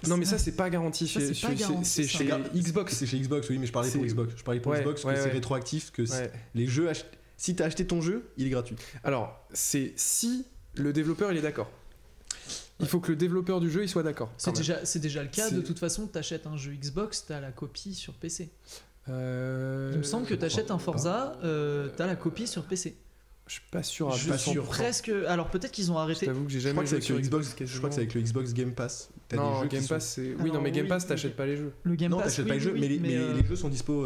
Non, mais ça, c'est pas garanti. Ça, chez- c'est pas chez- garanti, c'est ça. chez Xbox. C'est chez Xbox, oui, mais je parlais pour C'est- Xbox. Je parlais pour Ouais, Xbox ouais, que c'est ouais. rétroactif, que Ouais. les jeux, si t'as acheté ton jeu, il est gratuit. Alors, c'est si le développeur il est d'accord. Il faut que le développeur du jeu il soit d'accord. C'est quand même. déjà le cas. C'est- De toute façon, t'achètes un jeu Xbox, t'as la copie sur PC. Il Il me semble que t'achètes un Forza, t'as la copie sur PC. Je suis pas sûr. à Je suis pas 200%. sûr. Presque. Alors peut-être qu'ils ont Je arrêté. t'avoue que j'ai Je jamais crois que c'est joué avec le sur Xbox. Je crois que c'est avec le Xbox Game Pass. T'as Non, des jeux Game qui Pass, c'est. Oui, non, Alors, mais Game oui, Pass, oui, t'achètes oui. pas les jeux. Le Game Non, Pass, t'achètes oui, pas les jeux, oui, mais les jeux sont dispo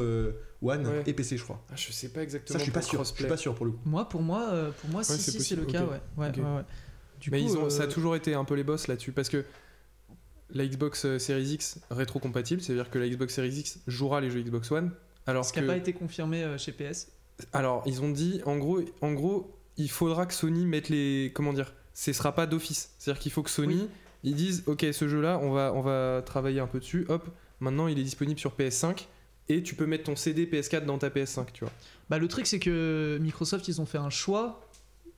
One Ouais. et PC, je crois. Ah, je sais pas exactement. Ça, je suis pas pour sûr. Je crossplay. suis pas sûr pour le coup. Pour moi, Ouais, si, c'est c'est possible, le cas, ok. ouais. Ok. Ouais. Du Mais coup, ça a toujours été un peu les boss là-dessus parce que la Xbox Series X rétro-compatible, c'est-à-dire que la Xbox Series X jouera les jeux Xbox One. Alors ce qui n'a pas été confirmé chez PS. Alors, ils ont dit, en gros, il faudra que Sony mette les... Comment dire ? Ce sera pas d'office. C'est-à-dire qu'il faut que Sony, Oui. ils disent, ok, ce jeu-là, on va travailler un peu dessus. Hop, maintenant, il est disponible sur PS5. Et tu peux mettre ton CD PS4 dans ta PS5, tu vois. Bah, le truc, c'est que Microsoft, ils ont fait un choix,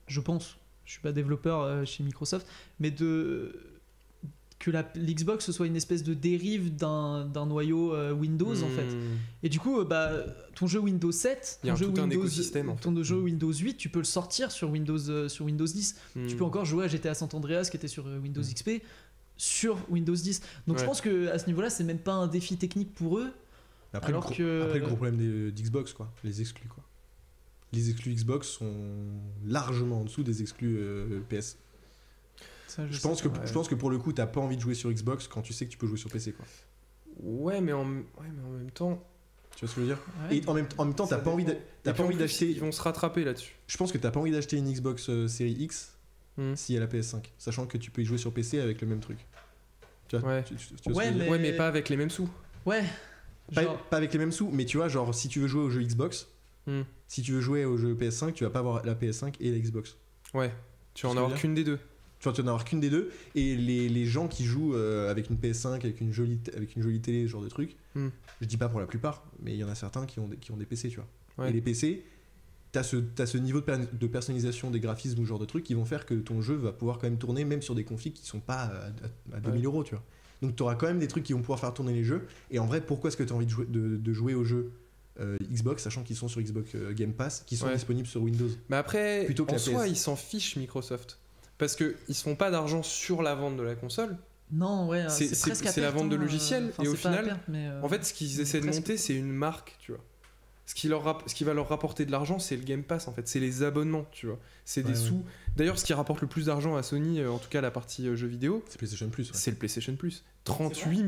je pense, je suis pas développeur chez Microsoft, mais que l'Xbox soit une espèce de dérive d'un noyau Windows en fait. Et du coup, ton jeu Windows 7, Il y a ton jeu tout un Windows, écosystème, en fait. ton jeu Windows 8, tu peux le sortir sur Windows 10. Tu peux encore jouer à GTA San Andreas qui était sur Windows XP sur Windows 10. Donc je Ouais. pense que à ce niveau-là, c'est même pas un défi technique pour eux. Après, Alors que- après, le gros problème d'Xbox, quoi. Les exclus, quoi. Les exclus Xbox sont largement en dessous des exclus PS. Ça, Je sais pense pas. que pour le coup, t'as pas envie de jouer sur Xbox quand tu sais que tu peux jouer sur PC, quoi. Ouais, mais en même temps... Tu vois ce que je veux dire? Ouais. Et en même temps, ça t'as pas envie dépend. t'as Et pas puis, en envie plus, d'acheter. Ils vont se rattraper là-dessus. Je pense que t'as pas envie d'acheter une Xbox Series X s'il y a la PS5, sachant que tu peux y jouer sur PC avec le même truc. Tu vois, Ouais. tu vois ce que Ouais, je veux dire? mais- Ouais, mais pas avec les mêmes sous. Ouais. Genre- Pas avec les mêmes sous, mais tu vois, genre si tu veux jouer au jeu Xbox, si tu veux jouer au jeu PS5, tu vas pas avoir la PS5 et la Xbox. Ouais. Tu vas en Ce que je veux avoir dire. qu'une des deux. Tu vas en avoir qu'une des deux, et les gens qui jouent avec une PS5, avec une jolie télé, ce genre de truc, je dis pas pour la plupart, mais il y en a certains qui ont des PC, tu vois. Ouais. Et les PC, t'as ce niveau de personnalisation des graphismes ou ce genre de trucs qui vont faire que ton jeu va pouvoir quand même tourner même sur des configs qui sont pas à 2000 euros, tu vois. Donc tu auras quand même des trucs qui vont pouvoir faire tourner les jeux. Et en vrai, pourquoi est-ce que tu as envie de jouer aux jeux Xbox, sachant qu'ils sont sur Xbox Game Pass, qui sont Ouais. disponibles sur Windows? Mais après, Plutôt que en la soi, PS. ils s'en fichent Microsoft. Parce qu'ils ne se font pas d'argent sur la vente de la console. Non, ouais, C'est- c'est presque à c'est la perte, vente de hein, logiciels, et au c'est pas à final, perte, mais, En fait, ce qu'ils essaient de presque. monter, c'est une marque, tu vois. Ce qui va leur rapporter de l'argent, c'est le Game Pass, en fait. C'est les abonnements, tu vois. C'est des Ouais, ouais. sous. D'ailleurs, ce qui rapporte le plus d'argent à Sony, en tout cas la partie jeux vidéo, C'est PlayStation Plus. Ouais. c'est le PlayStation Plus. 38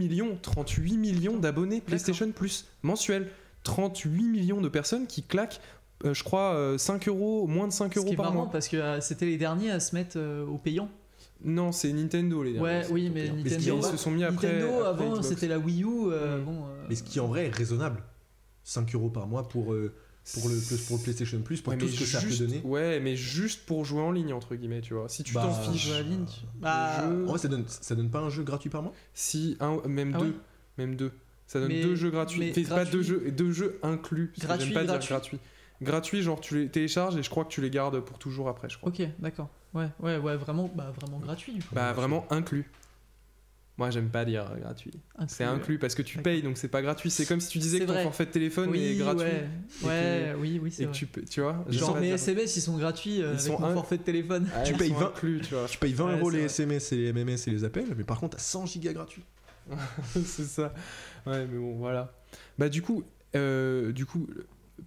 millions d'abonnés PlayStation Plus mensuels. 38 millions de personnes qui claquent, je crois, 5 euros, moins de 5 Ce qui euros est par marrant mois. parce que c'était les derniers à se mettre au payant. Non, c'est Nintendo, les Ouais, derniers. oui, mais Ils Nintendo, se sont mis après. Nintendo après avant Xbox. c'était la Wii U. Mm. Mais ce qui en vrai est raisonnable. 5 euros par mois pour le PlayStation Plus, pour Ouais, tout mais ce que ça peut juste- donner. Ouais, mais juste pour jouer en ligne, entre guillemets, tu vois. Si tu Bah, t'en Jeux fiches, à ligne. Bah, jeu- En vrai, ça donne pas un jeu gratuit par mois? si même Ah deux, oui. même deux, ça donne Mais- 2 jeux gratuits. mais Enfin, pas gratuit- deux jeux inclus. parce que Gratuit, j'aime pas gratuit. dire gratuit. Gratuit, genre tu les télécharges et je crois que tu les gardes pour toujours après, je crois. ok, d'accord. Ouais, vraiment gratuit du coup. Bah vraiment inclus. Moi j'aime pas dire gratuit. C'est inclus parce que tu D'accord. payes donc c'est pas gratuit. C'est comme si tu disais C'est que ton vrai. forfait de téléphone Oui, est gratuit. Ouais, oui, c'est Et vrai. que tu vois. j'aime Genre pas mes dire- SMS ils sont gratuits avec sont mon un- forfait de téléphone. Ah, Tu ils payes sont 20 inclus, tu vois. Tu payes 20 Ouais, euros c'est les vrai. SMS et les MMS et les appels, mais par contre, t'as 100 gigas gratuits. C'est ça. Ouais, mais bon, voilà. Bah du coup,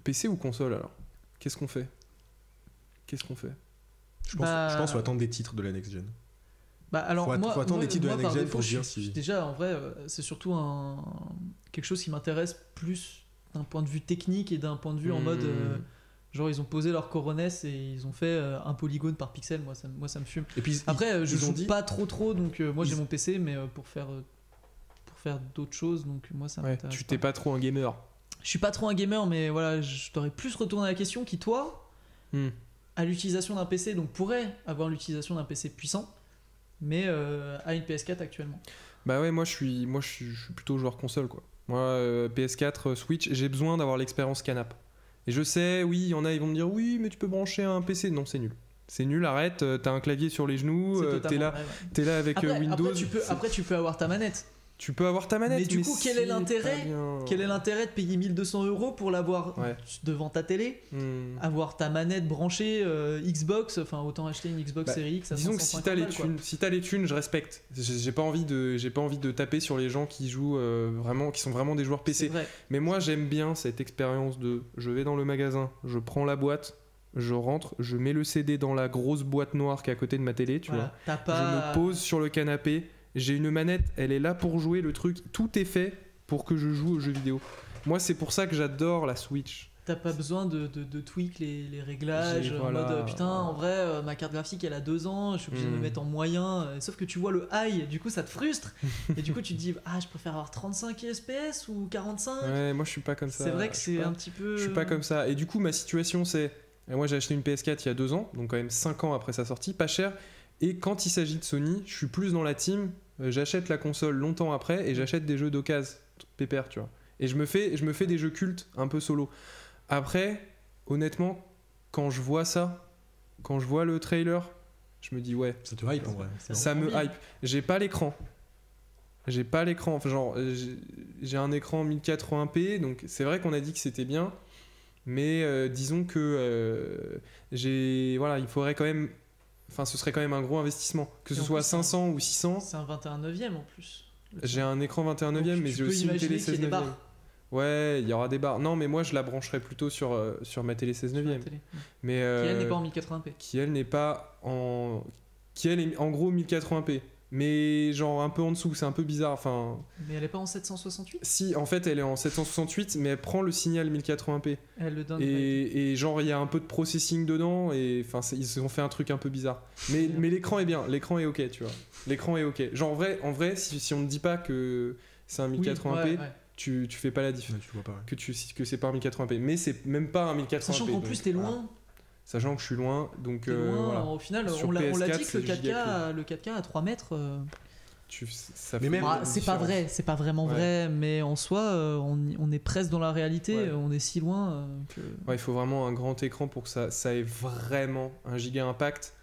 PC ou console alors Qu'est-ce qu'on fait Je pense qu'il faut attendre des titres de la next gen. Alors faut attendre des titres de la next gen pour dire si. Déjà, en vrai, c'est surtout quelque chose qui m'intéresse plus d'un point de vue technique et d'un point de vue en mode. Genre, ils ont posé leur Coronets et ils ont fait un polygone par pixel. Moi, ça me fume. Et puis, après, je joue pas trop, donc moi j'ai mon PC, mais pour faire d'autres choses, donc moi ça m'intéresse. Tu t'es pas trop un gamer. Je suis pas trop un gamer, mais voilà, je t'aurais plus retourné la question qui, toi, a l'utilisation d'un PC, donc pourrait avoir l'utilisation d'un PC puissant, mais a une PS4 actuellement. Bah ouais, moi je suis plutôt joueur console, quoi. Moi, PS4, Switch, j'ai besoin d'avoir l'expérience canap'. Et je sais, oui, il y en a, ils vont me dire, oui, mais tu peux brancher un PC. Non, c'est nul. C'est nul, arrête, t'as un clavier sur les genoux, t'es là avec Windows. Après, tu peux avoir ta manette. Tu peux avoir ta manette, mais du coup, quel est l'intérêt de payer 1200 € pour l'avoir devant ta télé, avoir ta manette branchée Xbox, enfin autant acheter une Xbox Series X à 550 disons que si t'as les thunes, je respecte. J'ai pas envie de taper sur les gens qui jouent qui sont vraiment des joueurs PC. Mais moi, j'aime bien cette expérience de je vais dans le magasin, je prends la boîte, je rentre, je mets le CD dans la grosse boîte noire qui est à côté de ma télé, tu vois. Je me pose sur le canapé. J'ai une manette, elle est là pour jouer, le truc, tout est fait pour que je joue aux jeux vidéo. Moi, c'est pour ça que j'adore la Switch. T'as pas besoin de tweak les réglages en mode putain, en vrai, ma carte graphique elle a 2 ans, je suis obligé de me mettre en moyen. Sauf que tu vois le high, du coup ça te frustre. Et du coup tu te dis, je préfère avoir 35 FPS ou 45. Ouais, moi je suis pas comme ça. C'est vrai que c'est un petit peu. Je suis pas comme ça. Et du coup, ma situation c'est. Moi j'ai acheté une PS4 il y a 2 ans, donc quand même 5 ans après sa sortie, pas cher. Et quand il s'agit de Sony, je suis plus dans la team. J'achète la console longtemps après et j'achète des jeux d'occasion, pépère, tu vois. Et je me fais des jeux cultes un peu solo. Après, honnêtement, quand je vois ça, quand je vois le trailer, je me dis ouais. Ça te hype en vrai. Ça me hype. J'ai pas l'écran. Enfin, genre, j'ai un écran 1080p, donc c'est vrai qu'on a dit que c'était bien. Mais disons que il faudrait quand même. Enfin, ce serait quand même un gros investissement. Que ce soit 500 ou 600. C'est un 21/9 en plus. J'ai un écran 21/9, mais j'ai aussi une télé 16/9. Ouais, il y aura des barres. Non, mais moi je la brancherai plutôt sur ma télé 16/9. Mais, qui elle n'est pas en 1080p. Qui elle n'est pas en. Qui elle est en gros 1080p. Mais genre un peu en dessous, c'est un peu bizarre. Enfin, mais elle est pas en 768 ? Si, en fait elle est en 768, mais elle prend le signal 1080p. Elle le donne. Et genre il y a un peu de processing dedans, et enfin ils ont fait un truc un peu bizarre. Mais l'écran est bien, l'écran est ok, tu vois. L'écran est ok. Genre en vrai si on ne dit pas que c'est un 1080p, tu fais pas la diff. Tu vois pas, que c'est pas un 1080p. Mais c'est même pas un 1080p. Sachant qu'en plus t'es loin. Sachant que je suis loin, donc loin, au final, on l'a dit que le 4K à 3 mètres. C'est pas vrai, c'est pas vraiment vrai, mais en soi, on est presque dans la réalité, on est si loin que. Il faut vraiment un grand écran pour que ça ait vraiment un giga impact.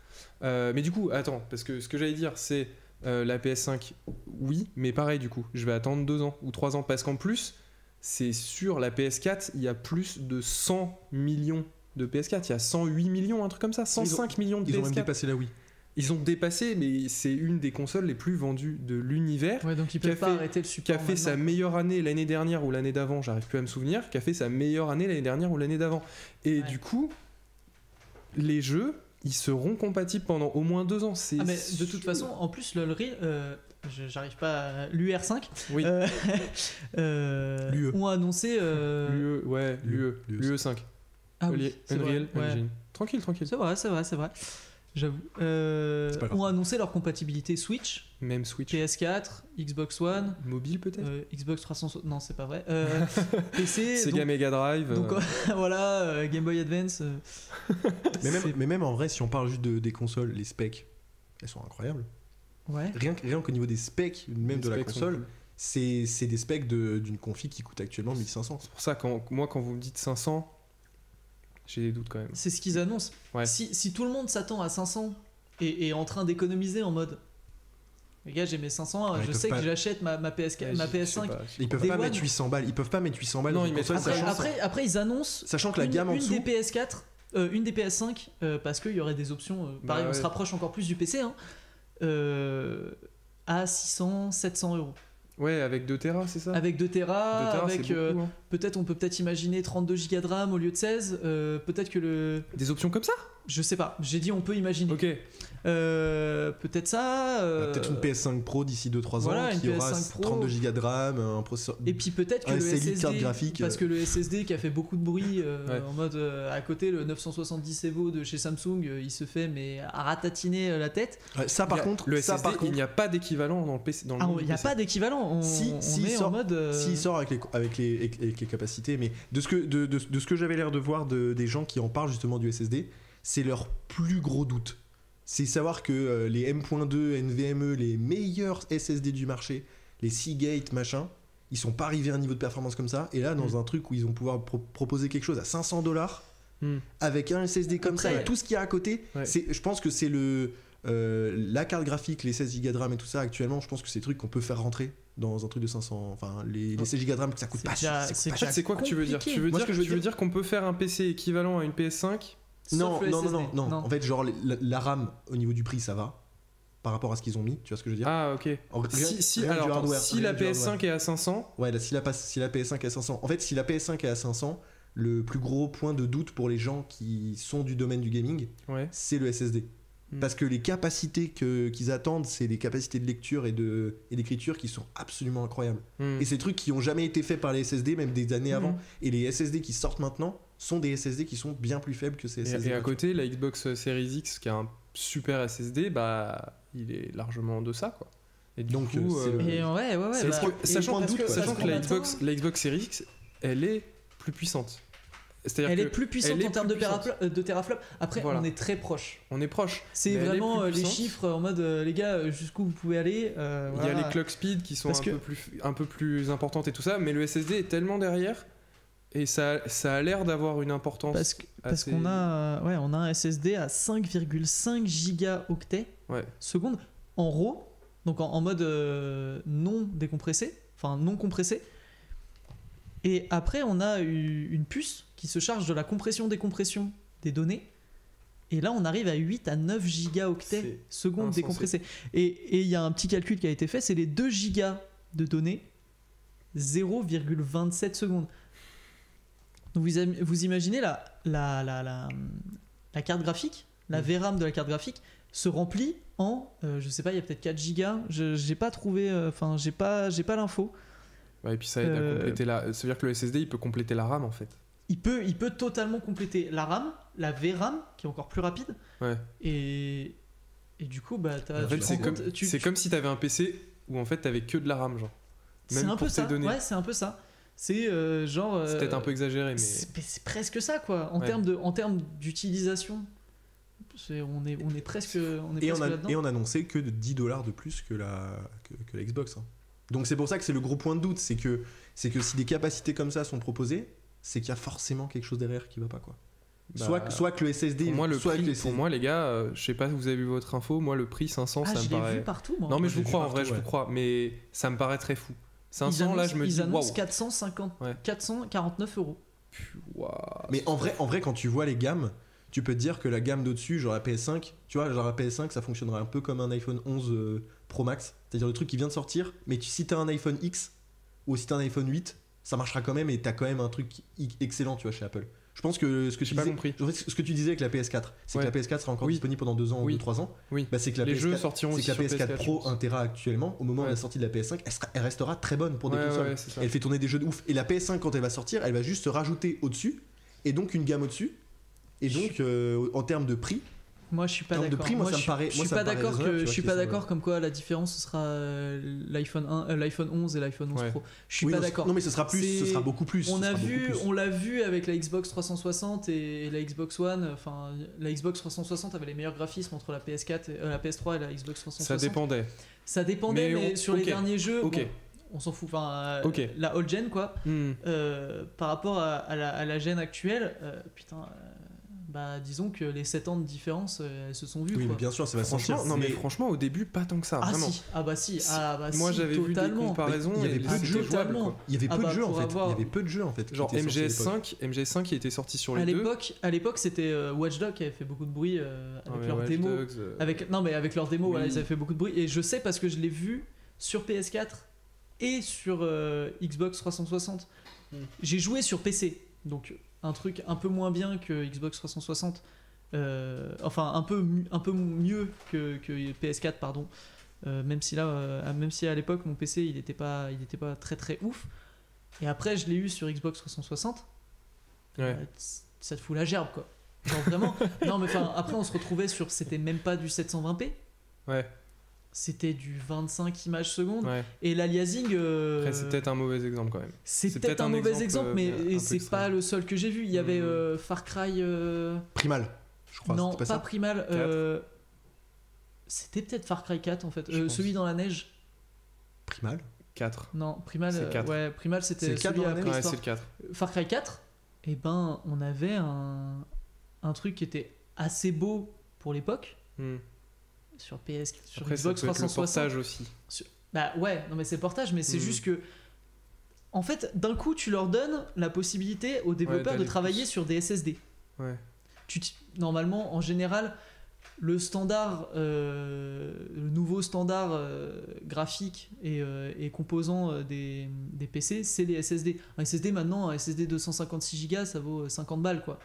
Mais du coup, attends, parce que ce que j'allais dire, c'est la PS5, oui, mais pareil, du coup, je vais attendre 2 ans ou 3 ans, parce qu'en plus, c'est sur la PS4, il y a plus de 100 millions de PS4, il y a 108 millions, un truc comme ça, 105 millions de PS4. Ils ont même dépassé la Wii. Ils ont dépassé, mais c'est une des consoles les plus vendues de l'univers. Ouais, donc ils peuvent pas arrêter le support. Qui a fait sa meilleure année l'année dernière ou l'année d'avant, j'arrive plus à me souvenir, qui a fait sa meilleure année l'année dernière ou l'année d'avant. Et du coup, les jeux, ils seront compatibles pendant au moins 2 ans. Mais de toute façon, en plus, j'arrive pas à l'UR5. Oui. Ont annoncé. L'UE5. Ah oui, Unreal Engine. Tranquille. C'est vrai. J'avoue. Ont annoncé leur compatibilité Switch. Même Switch. PS4, Xbox One. Mobile peut-être Xbox 360. Non, c'est pas vrai. PC. Sega Mega Drive. Donc voilà, Game Boy Advance. Mais même en vrai, si on parle juste des consoles, les specs, elles sont incroyables. Ouais. Rien qu'au niveau des specs, même de la console, c'est des specs d'une config qui coûte actuellement 1500. C'est pour ça, quand vous me dites 500. J'ai des doutes quand même. C'est ce qu'ils annoncent. Ouais. Si tout le monde s'attend à 500 et est en train d'économiser en mode les gars, j'ai mes 500, je sais que j'achète ma PS4, ma PS5. Ils peuvent pas mettre 800 balles. Ils peuvent pas mettre 800 balles. Non, après ils annoncent. Sachant que la gamme en dessous. Une des PS4, une des PS5, parce qu'il y aurait des options. Pareil, on se rapproche encore plus du PC. À 600, 700 €. Ouais, avec 2 Tera, c'est ça ? Avec 2 Tera, avec beaucoup, on peut peut-être imaginer 32 Go de RAM au lieu de 16. Peut-être que Des options comme ça ? Je sais pas, j'ai dit on peut imaginer. Ok. Peut-être ça. Peut-être une PS5 Pro d'ici 2-3 voilà, ans une qui aura PS5 Pro. 32 Go de RAM, un processeur. Et puis peut-être que un le SLI SSD, carte graphique, parce que le SSD qui a fait beaucoup de bruit Ouais. en mode à côté le 970 Evo de chez Samsung, il se fait mais à ratatiner la tête. Ouais, ça par Il y a- contre, le ça, SSD, par il contre, n'y a pas d'équivalent dans le PC. Dans le Ah, monde il du n'y a PC. pas d'équivalent. On Si, est sort- en mode. s'il sort avec les capacités, mais de ce que j'avais l'air de voir des gens qui en parlent justement du SSD, c'est leur plus gros doute. C'est savoir que les M.2, NVMe, les meilleurs SSD du marché, les Seagate, machin, ils sont pas arrivés à un niveau de performance comme ça. Et là, dans un truc où ils vont pouvoir proposer quelque chose à $500 avec un SSD comme ça Après, et tout ce qu'il y a à côté, Ouais. je pense que c'est la carte graphique, les 16 Go de RAM et tout ça actuellement, je pense que c'est des trucs qu'on peut faire rentrer dans un truc de 500. Enfin, les 16 Go de RAM, ça coûte C'est pas déjà- cher. c'est En fait, c'est quoi que tu veux dire? compliqué. Tu veux Moi, dire ce que je veux tu veux dire qu'on peut faire un PC équivalent à une PS5? Non, Sauf le non, SSD. non, non, En fait, genre, la RAM, au niveau du prix, ça va. Par rapport à ce qu'ils ont mis, tu vois ce que je veux dire? Ah, ok. En vrai, Si rien du alors, hardware, si rien la du hardware. PS5 est à 500, Ouais, là, si la PS5 est à 500. En fait, si la PS5 est à 500, le plus gros point de doute pour les gens qui sont du domaine du gaming, ouais. c'est le SSD. Parce que les capacités qu'ils attendent, c'est des capacités de lecture et d'écriture qui sont absolument incroyables. Hmm. Et c'est des trucs qui ont jamais été faits par les SSD, même des années avant. Mhm. Et les SSD qui sortent maintenant sont des SSD qui sont bien plus faibles que ces SSD. Et à côté, la Xbox Series X qui a un super SSD, bah, il est largement en deçà, quoi. Et du Donc, coup, c'est le- Et ouais. parce bah, que- et sachant point de doute, quoi. sachant parce que la qu'on attend- Xbox Series X, elle est plus puissante. C'est-à-dire Elle est que plus puissante elle est en termes plus de, puissante. de teraflop. Après, Voilà. on est très proche. on est proche. C'est Mais elle est vraiment plus les puissante. chiffres en mode les gars, jusqu'où vous pouvez aller. Il y a voilà. les clock speed qui sont Parce un peu plus importantes et tout ça, mais le SSD est tellement derrière et ça a l'air d'avoir une importance. Parce assez- qu'on a, on a un SSD à 5,5 gigaoctets Ouais. seconde en RAW, donc en mode non décompressé, enfin non compressé. Et après, on a une puce qui se charge de la compression-décompression des données. Et là, on arrive à 8 à 9 gigaoctets C'est secondes insensé. décompressées. Et il y a un petit calcul qui a été fait, c'est les 2 gigas de données, 0,27 secondes. Donc vous imaginez la carte graphique, la VRAM de la carte graphique se remplit en, je sais pas, il y a peut-être 4 gigas. J'ai pas trouvé, enfin, j'ai pas l'info. Ouais, et puis ça aide à compléter la. Ça veut dire que le SSD il peut compléter la RAM en fait. Il peut totalement compléter la RAM, la VRAM qui est encore plus rapide. Ouais. Et du coup, bah, En fait, c'est comme si t'avais un PC où en fait t'avais que de la RAM, genre. C'est Même un pour peu tes ça. données. Ouais, c'est un peu ça. C'est genre. C'est peut-être un peu exagéré, mais. C'est presque ça, quoi. Ouais. En termes d'utilisation, on est presque là-dedans. Et on annonçait que de $10 de plus que la Xbox. Hein. Donc c'est pour ça que c'est le gros point de doute, c'est que si des capacités comme ça sont proposées, c'est qu'il y a forcément quelque chose derrière qui va pas, quoi. Bah, Soit que le SSD. Pour moi, le soit prix, que le pour SSD moi, les gars, je sais pas si vous avez vu votre info, moi le prix 500, Ah, ça je me l'ai paraît. vu partout, moi. Non, mais Moi, je j'ai vous vu crois en partout, vrai, je ouais. vous crois, mais ça me paraît très fou. 500, là, je me dis, Ils annoncent waouh. 450, Ouais. 449 euros. Waouh. Mais en vrai, quand tu vois les gammes, tu peux te dire que la gamme d'au-dessus, genre la PS5, tu vois, genre la PS5, ça fonctionnera un peu comme un iPhone 11 Pro Max. C'est-à-dire le truc qui vient de sortir, mais si t'as un iPhone X ou si t'as un iPhone 8, ça marchera quand même et t'as quand même un truc excellent, tu vois, chez Apple. Je pense que ce que tu J'ai pas disais, compris. en fait, ce que tu disais avec la PS4, c'est Ouais. que la PS4 sera encore Oui. disponible pendant 2 ans Oui. ou 3 ans. Oui. Bah, c'est que la Les PS4, jeux sortiront c'est aussi que la sur PS4 PS4, Pro je pense. 1 Tera actuellement, au moment de Ouais. la sortie de la PS5, elle restera très bonne pour des Ouais, consoles. ouais, c'est ça. Elle fait tourner des jeux de ouf. Et la PS5, quand elle va sortir, elle va juste se rajouter au-dessus, et donc une gamme au-dessus. Et donc, en termes de prix, Moi, je suis pas En termes de d'accord. prix, moi, ça me paraît- je moi, suis ça pas me paraît d'accord raisonnable, tu je vois, suis qu'ils pas sont, d'accord comme quoi la différence ce sera l'iPhone 11 et l'iPhone 11 Ouais. Pro. Je suis oui, pas non, d'accord. Non, mais ce sera plus, ce C'est- sera beaucoup plus. On ce a sera beaucoup vu, plus. on l'a vu avec la Xbox 360 et la Xbox One. Enfin, la Xbox 360 avait les meilleurs graphismes entre la PS4, la PS3 et la Xbox 360. Ça dépendait. Ça dépendait, mais, sur les ok. derniers jeux, Ok. bon, on s'en fout. Enfin, Ok. la old gen quoi. Hmm. Par rapport à la gen actuelle, bah disons que les 7 ans de différence, elles se sont vues. Oui, quoi. mais bien sûr, ça va se sentir. Franchement, non, mais franchement, au début, pas tant que ça, Ah vraiment. si, ah bah si, Si. ah bah Moi, si, j'avais vu des totalement. comparaisons Il y avait et peu de c'était jeux jouable, totalement. quoi. Il y avait Ah peu bah, de jeux en pour fait. avoir- Il y avait peu de jeux en fait. Genre qui étaient sortis à l'époque. MGS5 qui était sorti sur À les deux. l'époque, c'était Watch Dogs qui avait fait beaucoup de bruit Ah, avec mais leurs Watch démos. Dogs, Avec leurs démos, Oui. voilà, ils avaient fait beaucoup de bruit. Et je sais parce que je l'ai vu sur PS4 et sur Xbox 360. J'ai joué sur PC, donc un truc un peu moins bien que Xbox 360. Enfin, un peu mieux que PS4, pardon. Même si à l'époque, mon PC, il était pas très très ouf. Et après, je l'ai eu sur Xbox 360. Ouais. Ça te fout la gerbe, quoi. Genre vraiment. Non, mais enfin, après, on se retrouvait sur. C'était même pas du 720p. Ouais. C'était du 25 images secondes. Ouais. Et l'aliasing. Après, c'est peut-être un mauvais exemple quand même. C'est peut-être un mauvais exemple, mais un c'est peu pas le seul que j'ai vu. Il y avait Far Cry. Primal, je crois. Non, c'était pas ça Primal. C'était peut-être Far Cry 4 en fait. Je pense. Celui dans la neige. Primal 4. Non, Primal. C'est 4. Ouais, Primal c'était C'est le 4 celui dans la après neige Ouais, l'histoire. c'est le 4. Far Cry 4, et ben on avait un truc qui était assez beau pour l'époque sur PS, sur Après, Xbox ça peut être le 360. portage aussi. Bah ouais, non mais c'est portage, mais c'est juste que en fait, d'un coup, tu leur donnes la possibilité aux développeurs de d'aller travailler plus. sur des SSD. Ouais. Normalement, en général, le standard, le nouveau standard graphique et composant des PC, c'est les SSD. Un SSD maintenant, un SSD 256 Go, ça vaut 50 balles quoi.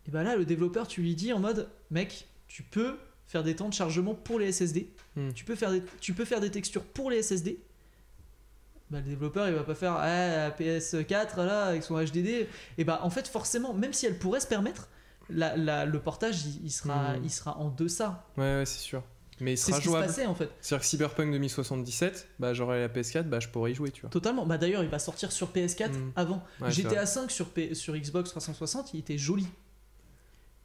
Et bah là, le développeur, tu lui dis en mode, mec, tu peux faire des temps de chargement pour les SSD. Tu peux faire des textures pour les SSD. Bah, le développeur, il va pas faire la PS4 là avec son HDD. Et bah en fait, forcément, même si elle pourrait se permettre, le portage il sera en deçà. Ouais, c'est sûr. Mais il C'est sera ce qui se jouable. passait en fait. C'est-à-dire que Cyberpunk 2077, bah, j'aurais la PS4, bah, je pourrais y jouer, tu vois. Totalement. Bah d'ailleurs, il va sortir sur PS4 avant. Ouais, c'est GTA 5 sur Xbox 360, il était joli.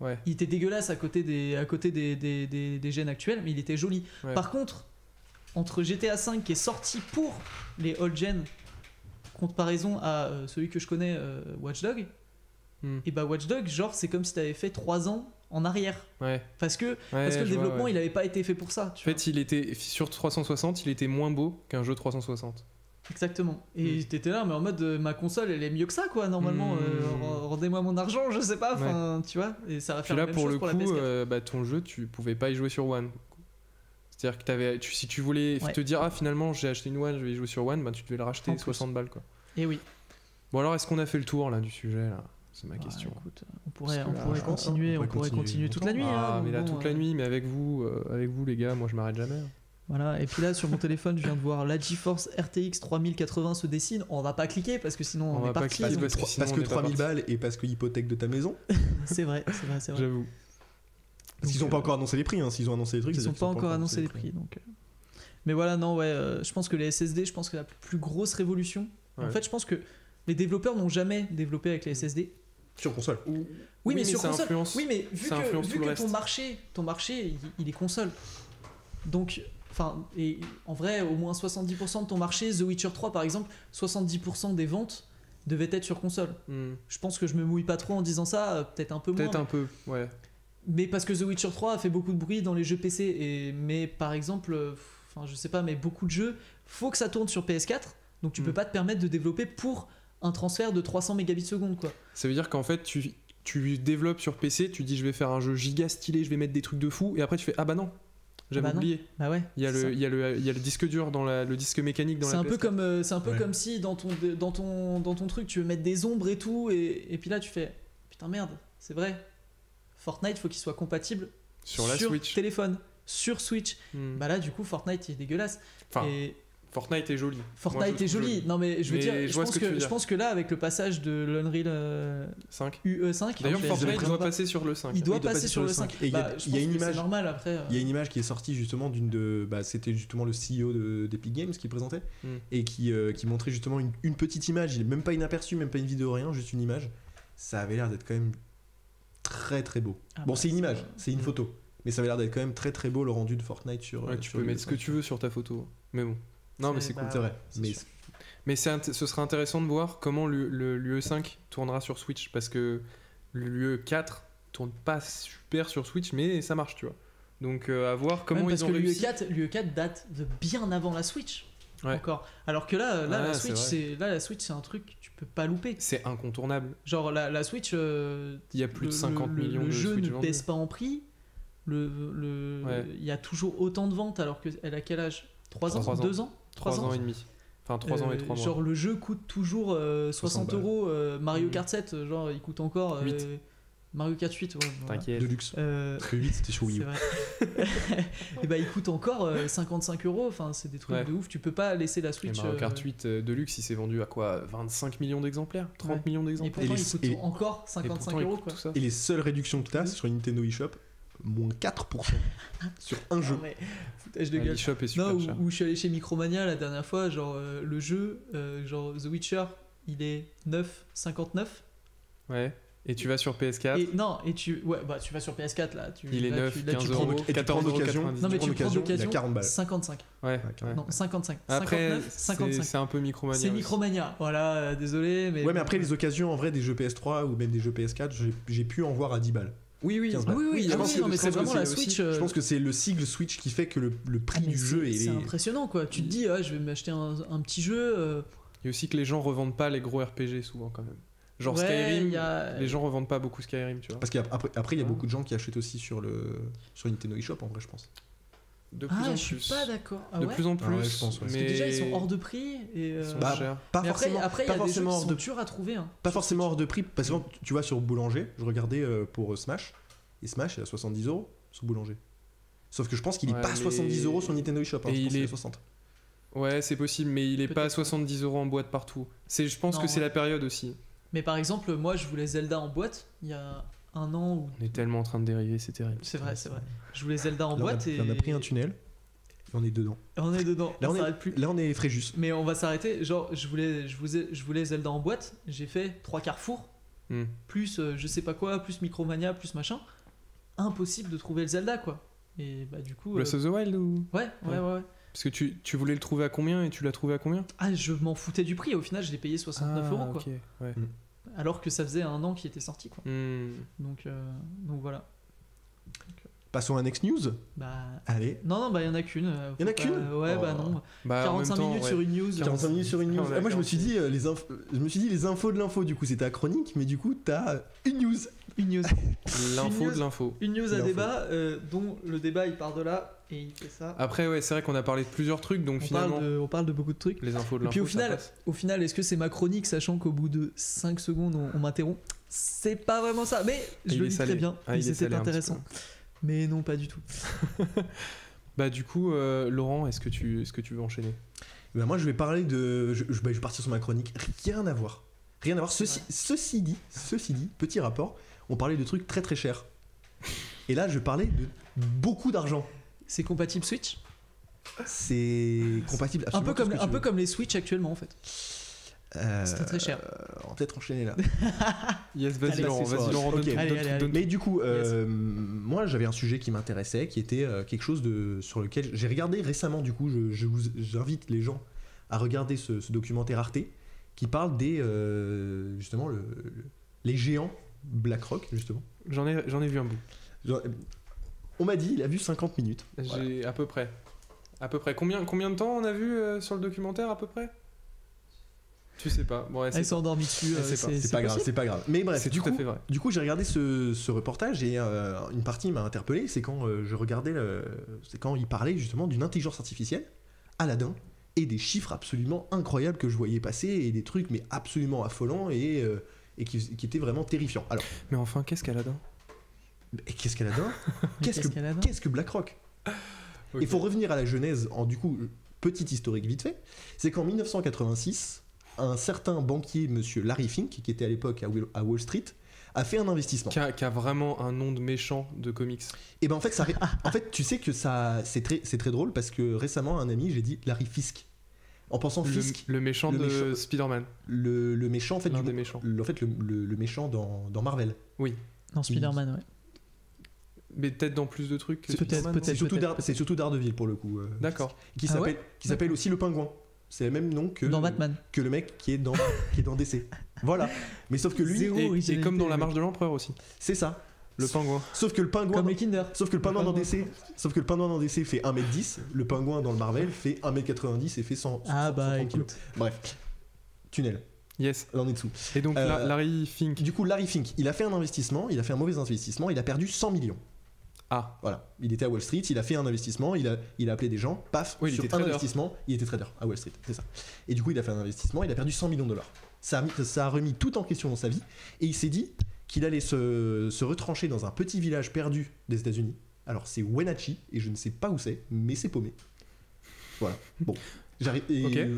Ouais. Il était dégueulasse à côté des gènes actuels, mais il était joli. Ouais. Par contre, entre GTA 5 qui est sorti pour les old gen, comparaison à celui que je connais, Watch Dogs, et bah Watch Dogs, genre c'est comme si t'avais fait 3 ans en arrière. Ouais. Parce que Ouais, le je développement, vois, il avait pas été fait pour ça. En fait, il était sur 360, il était moins beau qu'un jeu 360. Exactement. Et t'étais là, mais en mode ma console, elle est mieux que ça, quoi. Normalement, rendez-moi mon argent, je sais pas. Enfin, tu vois. Et ça va Puis faire là, la même pour chose le pour la coup, PS4. bah, ton jeu, tu pouvais pas y jouer sur One. C'est-à-dire que si tu voulais Ouais. te dire, ah finalement, j'ai acheté une One, je vais y jouer sur One, bah, tu devais le racheter En plus. 60 balles, quoi. Et oui. Bon, alors, est-ce qu'on a fait le tour là du sujet là? C'est ma question. Écoute, on pourrait Parce que là, continuer, je pense, hein, on pourrait continuer toute la nuit. Ah, hein, mais là, bon, toute la nuit, mais avec vous les gars, moi je m'arrête jamais. Voilà. Et puis là, sur mon téléphone, je viens de voir la GeForce RTX 3080 se dessine. On va pas cliquer parce que sinon on va est pas parti. cliquer parce que sinon, Parce on que est pas 3000 parti. balles et parce que hypothèque de ta maison. C'est vrai. J'avoue. Parce qu'ils ont Donc, pas encore annoncé les prix, hein. S'ils ont annoncé les trucs, Ils c'est-à-dire n'ont qu'ils pas ont encore annoncé les prix. Donc, mais voilà, non, ouais, je pense que les SSD, je pense que la plus grosse révolution. En Ouais. fait, je pense que les développeurs n'ont jamais développé avec les SSD. Sur console. Oui, mais sur ça console. influence. Oui, mais vu ça influence que tout le ton reste. marché, il est console. Donc, enfin, et en vrai, au moins 70% de ton marché, The Witcher 3 par exemple, 70% des ventes devaient être sur console. Je pense que je me mouille pas trop en disant ça, peut-être un peu moins. Peut-être un peu, ouais. Mais parce que The Witcher 3 a fait beaucoup de bruit dans les jeux PC. Mais par exemple, enfin, je sais pas, mais beaucoup de jeux, faut que ça tourne sur PS4. Donc tu peux pas te permettre de développer pour un transfert de 300 mégabits seconde, quoi. Ça veut dire qu'en fait, tu développes sur PC, tu dis je vais faire un jeu giga stylé, je vais mettre des trucs de fou, et après tu fais ah bah non, j'avais Bah non. oublié. Bah ouais. Il y a c'est ça. le disque dur dans le disque mécanique dans C'est la un peu PS4. comme Ouais. comme si dans ton truc tu veux mettre des ombres et tout et puis là tu fais putain merde, c'est vrai. Fortnite faut qu'il soit compatible sur la Switch. téléphone, sur Switch. Hmm. Bah là du coup Fortnite il est dégueulasse. Enfin, Et Fortnite est joli. Fortnite Moi, je le est trouve joli. Non mais je veux Mais dire, je je vois pense ce que tu veux je dire. pense que là avec le passage de l'Unreal 5. UE5, D'ailleurs, il fait- Fortnite il doit va- passer sur le 5. il doit Oui, passer sur le 5. Et il y a- Bah, je il y a pense une que c'est image. normal après. Il y a une image qui est sortie justement c'était justement le CEO d'Epic Games qui présentait et qui montrait justement une petite image, même pas inaperçue, même pas une vidéo, rien, juste une image. Ça avait l'air d'être quand même très très beau. Ah Bon, bah, c'est une image, ça- c'est une photo, mais ça avait l'air d'être quand même très très beau le rendu de Fortnite sur. Ouais, tu sur peux le- mettre ce que tu veux sur ta photo. Mais bon. Non, mais c'est bah, cool. C'est vrai. c'est Mais sûr. Mais ce sera intéressant de voir comment l'UE5 tournera sur Switch, parce que l'UE4 tourne pas super sur Switch, mais ça marche, tu vois. Donc à voir comment Même ils parce ont que réussi. l'UE4 date de bien avant la Switch. Ouais. Encore. Alors que là, Ouais, la c'est Switch, la Switch, c'est un truc que tu peux pas louper. C'est incontournable. Genre la Switch, Il y a plus de 50 millions le de jeu Switch ne vendus. baisse pas en prix. Ouais. Il y a toujours autant de ventes alors qu'elle a quel âge 3 ans 3 ans. 2 ans 3 ans et demi. Enfin 3 ans et 3 mois. Genre le jeu coûte toujours 60 balles. euros. Mario Kart 7, genre il coûte encore 8. Mario Kart 8, ouais. Voilà. T'inquiète. De luxe. Euh, Parce que 8 c'était sur Wii c'est U. vrai. Et bah il coûte encore 55€, enfin c'est des trucs Ouais. de ouf, tu peux pas laisser la Et Switch. Mario Kart 8 Deluxe, il s'est vendu à quoi 25 millions d'exemplaires 30 Ouais. millions Et d'exemplaires pourtant les- il coûte et- encore Et pourtant, il 55€, coûte quoi. tout ça. Et les seules réductions que t'as, c'est sur Nintendo eShop, moins 4% sur un jeu. Non, mais foutage de Ah, gueule. l'eShop est super Non, cher. où je suis allé chez Micromania la dernière fois, genre le jeu, genre The Witcher, il est 9,59. Ouais. Et tu vas sur PS4, Et non, et tu vas sur PS4 là. il est là, 9, tu- là, 15 tu prends euros, de- et tu 14 prends euros d'occasion. 90. Non mais prends tu prends l'occasion, il a d'occasion 40 balles. 55. Ouais, Ouais, ouais. Non, 55. Après, 59, 55. c'est un peu Micromania. C'est aussi. Micromania. Voilà, désolé, mais. Ouais, mais après les occasions en vrai des jeux PS3 ou même des jeux PS4, j'ai pu en voir à 10 balles. Oui, oui. 15 Ah oui, oui, Je ah pense oui, que- non, mais je c'est pense que vraiment la c'est Switch. Je pense que c'est le sigle Switch qui fait que le prix mais du jeu c'est est. impressionnant quoi. Tu te dis, je vais m'acheter un petit jeu. Et aussi que les gens revendent pas les gros RPG souvent quand même. Genre ouais, Skyrim, il y a- les gens revendent pas beaucoup Skyrim, tu vois. Parce qu'après il y a Ah. beaucoup de gens qui achètent aussi sur Nintendo eShop en vrai, je pense. De plus Ah, en je suis plus. pas d'accord. Ah De ouais. plus en Ah plus. ouais, je pense, ouais. Parce Mais que déjà ils sont hors de prix et. ils sont Bah, chers. Pas mais forcément, après, il y pas a des jeux forcément qui hors sont de durs à trouver. Hein. Pas forcément hors de prix, parce que tu vas sur Boulanger, je regardais pour Smash, et Smash il est à 70€ sur Boulanger. Sauf que je pense qu'il est Ouais, pas mais- 70€ sur Nintendo eShop, hein, Et je pense il qu'il est- est 60. Ouais, c'est possible, mais il est pas à Peut-être. 70€ en boîte partout. Je pense Non, que c'est ouais. la période aussi. Mais par exemple, moi je voulais Zelda en boîte il y a un an ou. On est tellement en train de dériver, c'est terrible. C'est vrai, c'est vrai. Je voulais Zelda en Là, boîte et. on a pris un tunnel, et on est dedans. On est dedans. Là, on on est- s'arrête plus. Là on est Fréjus. Mais on va s'arrêter. Genre, je voulais Zelda en boîte. J'ai fait 3 carrefours, Hmm. plus je sais pas quoi, plus Micromania, plus machin. Impossible de trouver le Zelda, quoi. Et bah, du coup. Breath of the Wild ou Ouais. Parce que tu voulais le trouver à combien et tu l'as trouvé à combien Ah, je m'en foutais du prix. Au final, je l'ai payé 69€, quoi. ok, ouais. Alors que ça faisait un an qu'il était sorti, quoi. Hmm. Donc voilà. Passons à Next News. Bah. Allez. Non, bah, il y en a qu'une. Il y en a Faut qu'une pas- Ouais, Oh. bah non. Bah, en même 45 temps, minutes ouais. sur une news. 45 minutes sur une news. Ah, Ah, moi je me d'accord, suis dit les infos de l'info, du coup c'était achronique, mais du coup t'as une news. Une news. L'info Une news. de l'info. Une news à L'info. débat, dont le débat il part de là et il fait ça. Après, ouais, c'est vrai qu'on a parlé de plusieurs trucs, donc finalement, On parle de beaucoup de trucs. les infos de Et l'info. puis ça passe. au final, est-ce que c'est ma chronique, sachant qu'au bout de 5 secondes, on m'interrompt? C'est pas vraiment ça, mais Et je il le est lis salé. très bien. Ah, et il est c'était salé un petit intéressant. peu. Mais non, pas du tout. Bah, du coup, Laurent, est-ce que tu veux enchaîner Ben moi je vais parler de. Je vais partir sur ma chronique. Rien à voir. Rien à voir. Ceci dit, petit rapport, on parlait de trucs très très chers. Et là je parlais de beaucoup d'argent. C'est compatible Switch? C'est compatible Un absolument peu, tout ce que tu veux. comme les Switch actuellement en fait. C'est très cher. On va peut-être enchaîner là. Yes, vas-y, Allez, Laurent, c'est vas-y, ça. Laurent, Ok. donne- Mais du coup, moi j'avais un sujet qui m'intéressait, qui était quelque chose sur lequel j'ai regardé récemment. Du coup, j'invite les gens à regarder ce documentaire Arte qui parle des justement les géants BlackRock justement. J'en ai vu un bout. Genre, on m'a dit, il a vu 50 minutes. Voilà. J'ai à peu près. Combien de temps on a vu sur le documentaire à peu près? Tu sais pas. Bon, ouais, Ils sont endormis dessus. Elle sait pas. C'est pas grave, possible. c'est pas grave. Mais bref, c'est du tout à coup, fait vrai. du coup, j'ai regardé ce reportage et une partie m'a interpellé, c'est quand je regardais, c'est quand il parlait justement d'une intelligence artificielle, Aladdin, et des chiffres absolument incroyables que je voyais passer et des trucs mais absolument affolants et qui étaient vraiment terrifiants. Alors, Mais enfin, qu'est-ce qu'Aladin? et qu'est-ce qu'Aladdin Qu'est-ce qu'elle a dedans Qu'est-ce que BlackRock? Ok. Il faut revenir à la genèse, du coup, petit historique vite fait, c'est qu'en 1986, un certain banquier, monsieur Larry Fink, qui était à l'époque à Wall Street, a fait un investissement. Qui a vraiment un nom de méchant de comics. Et ben en fait, en fait, tu sais que c'est très drôle parce que récemment, un ami, j'ai dit Larry Fisk. En pensant Fisk, Le méchant Le de méchant. Spider-Man. le méchant, en fait, L'un des méchants. le méchant dans Marvel. Dans Spider-Man, ouais. Mais peut-être dans plus de trucs que Peut-être, Spider-Man, non peut-être. C'est surtout Daredevil pour le coup. D'accord. Qui Ah s'appelle ouais qui s'appelle aussi le Pingouin. C'est le même nom que Dans Batman. que le mec qui est dans DC. Voilà. Mais sauf que lui, Zéro. Et originalité, comme dans La le Marche de l'Empereur aussi. c'est ça. Le pingouin. Sauf que le pingouin Comme les Kinder. Sauf que le pingouin dans pingouin. DC fait 1m10, le pingouin dans le Marvel fait 1m90 et fait 100. Ah bah 130 kilos. écoute. Bref. Tunnel. Yes. Là on est dessous. Et donc Larry Fink. Du coup, Larry Fink, il a fait un investissement, il a fait un mauvais investissement, il a perdu 100 millions. Ah. Voilà. Il était à Wall Street, il a fait un investissement, il a appelé des gens, paf, Oui, il sur était un trader. investissement, il était trader à Wall Street, c'est ça. Et du coup, il a fait un investissement, il a perdu 100 millions de dollars. Ça a remis tout en question dans sa vie, et il s'est dit, qu'il allait se retrancher dans un petit village perdu des États-Unis. Alors c'est Wenatchee, et je ne sais pas où c'est, mais c'est paumé. Voilà. Bon. J'arrive.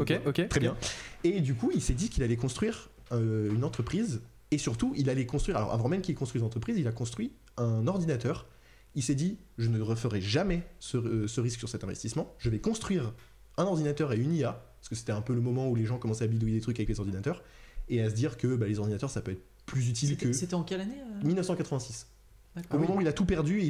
Ok. Très bien. Et du coup, il s'est dit qu'il allait construire une entreprise, et surtout, il allait construire. Alors avant même qu'il construise l'entreprise, il a construit un ordinateur. Il s'est dit, je ne referai jamais ce risque sur cet investissement. Je vais construire un ordinateur et une IA, parce que c'était un peu le moment où les gens commençaient à bidouiller des trucs avec les ordinateurs, et à se dire que les ordinateurs, ça peut être plus utile que... C'était en quelle année 1986. D'accord. Au moment où il a tout perdu,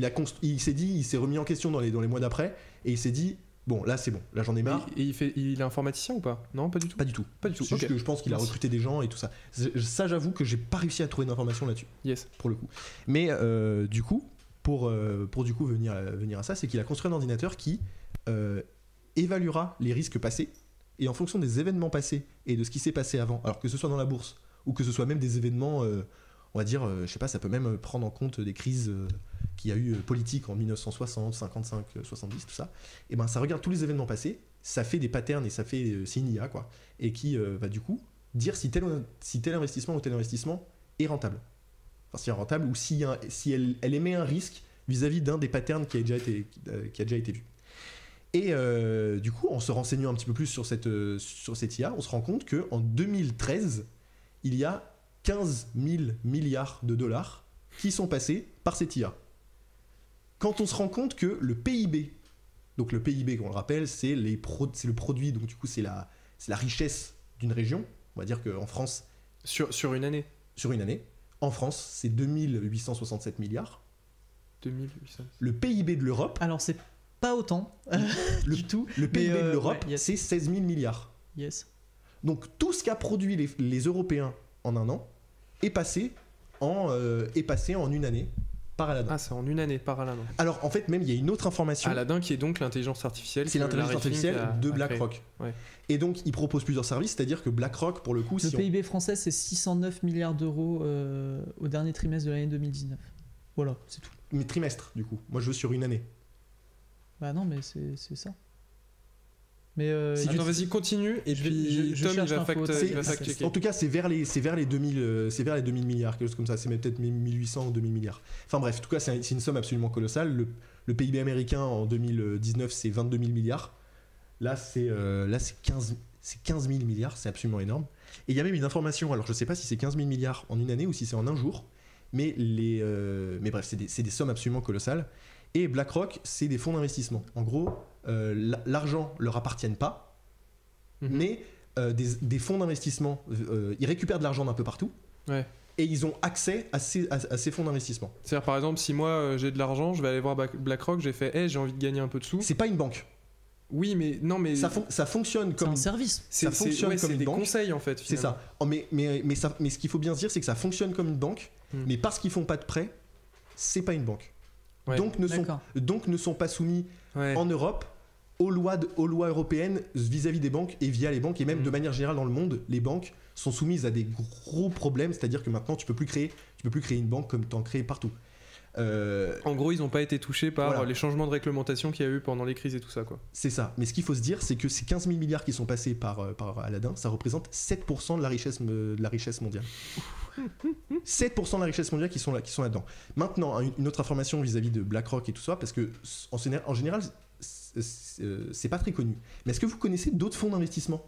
il s'est dit, il s'est remis en question dans les mois d'après, et il s'est dit, bon, là c'est bon, là j'en ai marre. Et il est informaticien ou pas? Non, pas du tout. Pas du tout. Pas du tout. C'est juste Ok. que je pense qu'il a recruté des gens et tout ça. Ça, j'avoue que j'ai pas réussi à trouver d'informations là-dessus, Yes. pour le coup. Mais du coup, pour du coup venir à ça, c'est qu'il a construit un ordinateur qui évaluera les risques passés, et en fonction des événements passés et de ce qui s'est passé avant, alors que ce soit dans la bourse ou que ce soit même des événements, on va dire, je sais pas, ça peut même prendre en compte des crises qu'il y a eu politiques en 1960, 55, 70, tout ça. Et ben ça regarde tous les événements passés, ça fait des patterns et ça fait c'est une IA quoi, et qui va du coup dire si tel investissement ou tel investissement est rentable. Enfin, si est rentable ou si elle émet un risque vis-à-vis d'un des patterns qui a déjà été vu. Et du coup, en se renseignant un petit peu plus sur cette IA, on se rend compte qu'en 2013, il y a 15 000 milliards de dollars qui sont passés par cette IA. Quand on se rend compte que le PIB, donc le PIB, qu'on le rappelle, c'est le produit, donc du coup c'est la richesse d'une région, on va dire qu'en France... Sur une année. Sur une année. En France, c'est 2867 milliards. 2800. Le PIB de l'Europe... Alors c'est pas autant du tout. Le PIB de l'Europe, ouais, yes. c'est 16 000 milliards. Yes. Donc tout ce qu'a produit les Européens en un an est passé en une année par Aladdin. Ah, c'est en une année par Aladdin. Alors en fait, même il y a une autre information. Aladdin qui est donc l'intelligence artificielle. C'est l'intelligence artificielle de BlackRock. Ouais. Et donc il propose plusieurs services, c'est-à-dire que BlackRock, pour le coup, le PIB français, c'est 609 milliards d'euros au dernier trimestre de l'année 2019. Voilà, c'est tout. Mais trimestre, du coup. Moi, je veux sur une année. Bah non, mais c'est ça. Mais Attends, vas-y, continue. Et puis je Tom, il cherche va l'info. fact-checker. En tout cas, c'est vers les 2000 milliards, quelque chose comme ça. C'est peut-être 1800 ou 2000 milliards. Enfin bref, en tout cas, c'est une somme absolument colossale. Le PIB américain en 2019, c'est 22 000 milliards. Là, c'est 15 000 milliards. C'est absolument énorme. Et il y a même une information. Alors, je ne sais pas si c'est 15 000 milliards en une année ou si c'est en un jour. Mais bref, c'est des sommes absolument colossales. Et BlackRock, c'est des fonds d'investissement. En gros, l'argent leur appartient pas, mais des fonds d'investissement, ils récupèrent de l'argent d'un peu partout, ouais. Et ils ont accès à ces fonds d'investissement. C'est-à-dire, par exemple, si moi j'ai de l'argent, je vais aller voir BlackRock, j'ai fait, j'ai envie de gagner un peu de sous. C'est pas une banque. Oui, mais non, mais ça fonctionne comme un service. Ça fonctionne comme une des banque. Conseils en fait. C'est ça. Mais ce qu'il faut bien se dire, c'est que ça fonctionne comme une banque, mais parce qu'ils font pas de prêts, c'est pas une banque. Ouais. Donc ne sont pas soumis en Europe aux lois européennes vis-à-vis des banques et via les banques, et même de manière générale dans le monde, les banques sont soumises à des gros problèmes, c'est-à-dire que maintenant tu peux plus créer une banque comme tu en crées partout. En gros, ils n'ont pas été touchés par les changements de réglementation qu'il y a eu pendant les crises et tout ça, quoi. C'est ça. Mais ce qu'il faut se dire, c'est que ces 15 000 milliards qui sont passés par Aladdin, ça représente 7% de la richesse mondiale. 7% de la richesse mondiale qui sont là-dedans. Maintenant, une autre information vis-à-vis de BlackRock et tout ça, parce que en général, c'est pas très connu. Mais est-ce que vous connaissez d'autres fonds d'investissement ?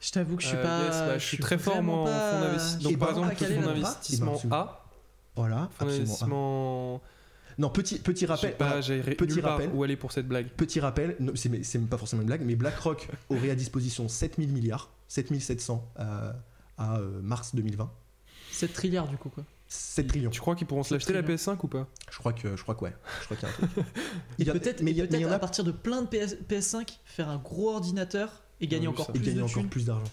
Je t'avoue que je suis pas. Je suis très fort moi en fonds d'investissement. Donc par exemple, le fonds d'investissement A. Voilà, absolument. Non, petit rappel. Petit rappel. Où aller pour cette blague ? Petit rappel, c'est même pas forcément une blague, mais BlackRock aurait à disposition 7 000 milliards, 7 700 à mars 2020. 7 trilliards du coup quoi. 7 trillions. Tu crois qu'ils pourront se l'acheter la PS5 ou pas ? Je crois que ouais. Je crois qu'il y a un truc. Peut-être à partir de plein de PS5 faire un gros ordinateur et gagner encore plus d'argent.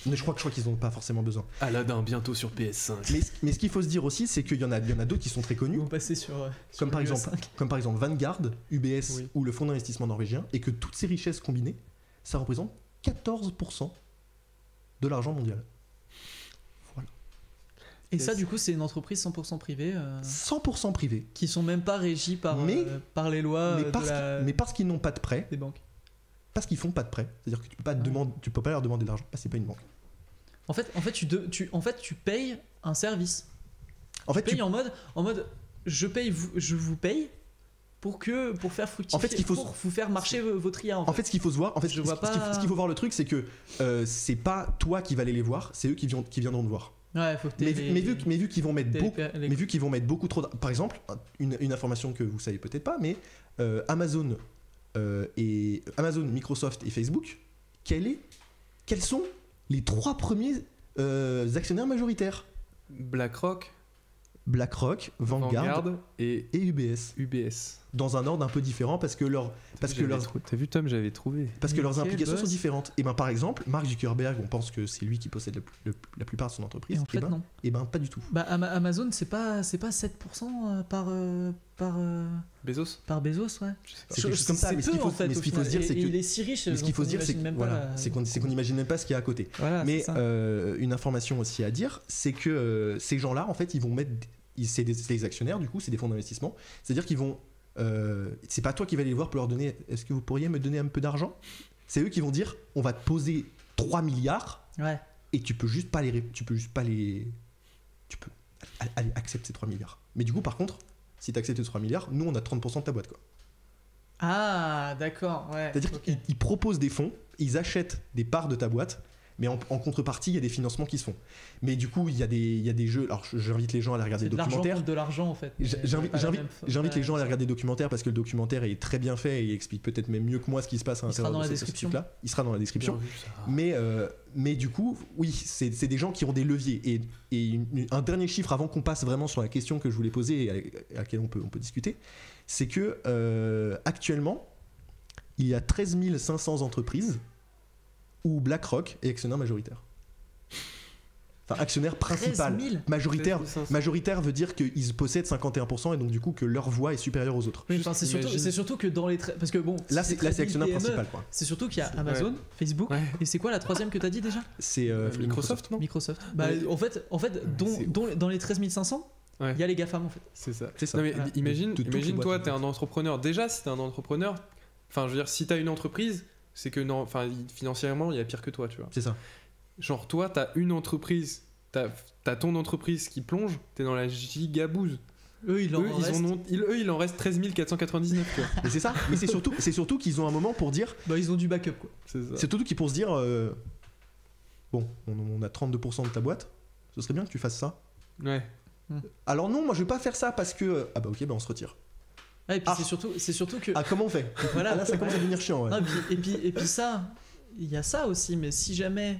Mais je crois qu'ils n'ont pas forcément besoin. Aladdin bientôt sur PS5. Mais ce qu'il faut se dire aussi, c'est qu'il y en a d'autres qui sont très connus. Ils vont passer sur comme par exemple Vanguard, UBS ou le fonds d'investissement norvégien, et que toutes ces richesses combinées, ça représente 14% de l'argent mondial. Voilà. Et ça, du coup, c'est une entreprise 100% privée. 100% privée. Qui sont même pas régis par les lois. Mais parce qu'ils n'ont pas de prêt. Des banques. Parce qu'ils font pas de prêt, c'est-à-dire que tu peux pas leur demander de l'argent, c'est pas une banque. En fait, tu payes un service. En fait, Tu payes en mode je vous paye pour faire fructifier, En fait, ce qu'il faut- pour vous faire marcher votre IA. En fait, ce qu'il faut se voir, Je vois pas- ce qu'il faut voir le truc, c'est que c'est pas toi qui vas aller les voir, c'est eux qui viendront te voir. Ouais, faut que t'aies Mais vu qu'ils vont mettre t'aies beaucoup, les- mais vu qu'ils vont mettre beaucoup trop, par exemple, une information que vous savez peut-être pas, mais Amazon, Microsoft et Facebook, quels sont les 3 premiers actionnaires majoritaires? BlackRock, BlackRock, Vanguard et et UBS. UBS. Dans un ordre un peu différent parce que leurs T'as vu Tom, j'avais trouvé. Quel implications boss. sont différentes. Et ben par exemple, Mark Zuckerberg, on pense que c'est lui qui possède la plupart de son entreprise. Et en fait, non. Et ben pas du tout. Bah, Amazon, c'est pas 7% par Bezos. Bezos, ouais. C'est quelque chose comme ça, mais ce qu'il faut- mais ce qu'il faut se dire, c'est que- il est si riche. Mais ce qu'il faut se dire, c'est qu'on imagine voilà, même pas c'est qu'on n'imagine même pas ce qu'il y a à côté. Voilà, Mais c'est ça. une information aussi à dire, c'est que ces gens-là, en fait, ils vont mettre. C'est des actionnaires, du coup, c'est des fonds d'investissement. C'est-à-dire qu'ils vont. C'est pas toi qui vas aller les voir pour leur donner. Est-ce que vous pourriez me donner un peu d'argent? C'est eux qui vont dire on va te poser 3 milliards Ouais. et tu peux juste pas les. Tu peux aller accepter ces 3 milliards. Mais du coup, par contre, si tu acceptes ces 3 milliards, nous, on a 30% de ta boîte, quoi. Ah, d'accord, ouais. C'est-à-dire ok. qu'ils proposent des fonds, ils achètent des parts de ta boîte, mais en contrepartie, il y a des financements qui se font. Mais du coup, il y a des jeux. Alors, j'invite les gens à aller regarder C'est le de l'argent documentaire. contre de l'argent, en fait. mais J'invite pas la même- j'invite ouais, les gens à aller ça. regarder le documentaire parce que le documentaire est très bien fait et il explique peut-être même mieux que moi ce qui se passe à Il sera l'intérieur dans de la ce description. truc-là. Il sera dans la description. Bien vu, ça. Mais du coup, oui, c'est des gens qui ont des leviers. Et un dernier chiffre avant qu'on passe vraiment sur la question que je voulais poser et à laquelle on peut discuter, c'est que actuellement, il y a 13 500 entreprises où BlackRock est actionnaire majoritaire. Enfin, actionnaire principal. 13 000. Majoritaire, 13 500. majoritaire veut dire qu'ils possèdent 51% et donc du coup que leur voix est supérieure aux autres. Oui, enfin, c'est Imagine. surtout que dans les parce que bon, Là, si c'est 13 000 actionnaire PME, principal, quoi. C'est surôt qu'il y a Amazon, Facebook, Ouais. et c'est quoi la troisième que t'as dit déjà? C'est Microsoft, non? Microsoft. Bah, Ouais. en fait, c'est dans les 13 500, il Ouais. y a les GAFAM en fait. C'est ça. C'est ça. Non, mais Voilà. imagine, De toutes les imagine boîtes, toi, en t'es fait. un entrepreneur. Déjà, si t'es un entrepreneur, enfin, je veux dire, si t'as une entreprise, c'est que non, enfin, financièrement, il y a pire que toi, tu vois. C'est ça. Genre, toi, t'as une entreprise, t'as ton entreprise qui plonge, t'es dans la gigabouse. Eux, il Eux, il en reste 13 499, tu vois. Mais c'est ça. Mais c'est surtout qu'ils ont un moment pour dire. Bah, ils ont du backup quoi. C'est ça. C'est surtout qu'ils pour se dire. Bon, on a 32% de ta boîte. Ce serait bien que tu fasses ça. Ouais. Alors non, moi je vais pas faire ça parce que. Ah bah ok, bah on se retire. Ouais, et puis Ah. c'est surtout que Ah comment on fait? voilà. Ah, là ça commence à devenir chiant. Ouais. Non, et puis ça, il y a ça aussi, mais si jamais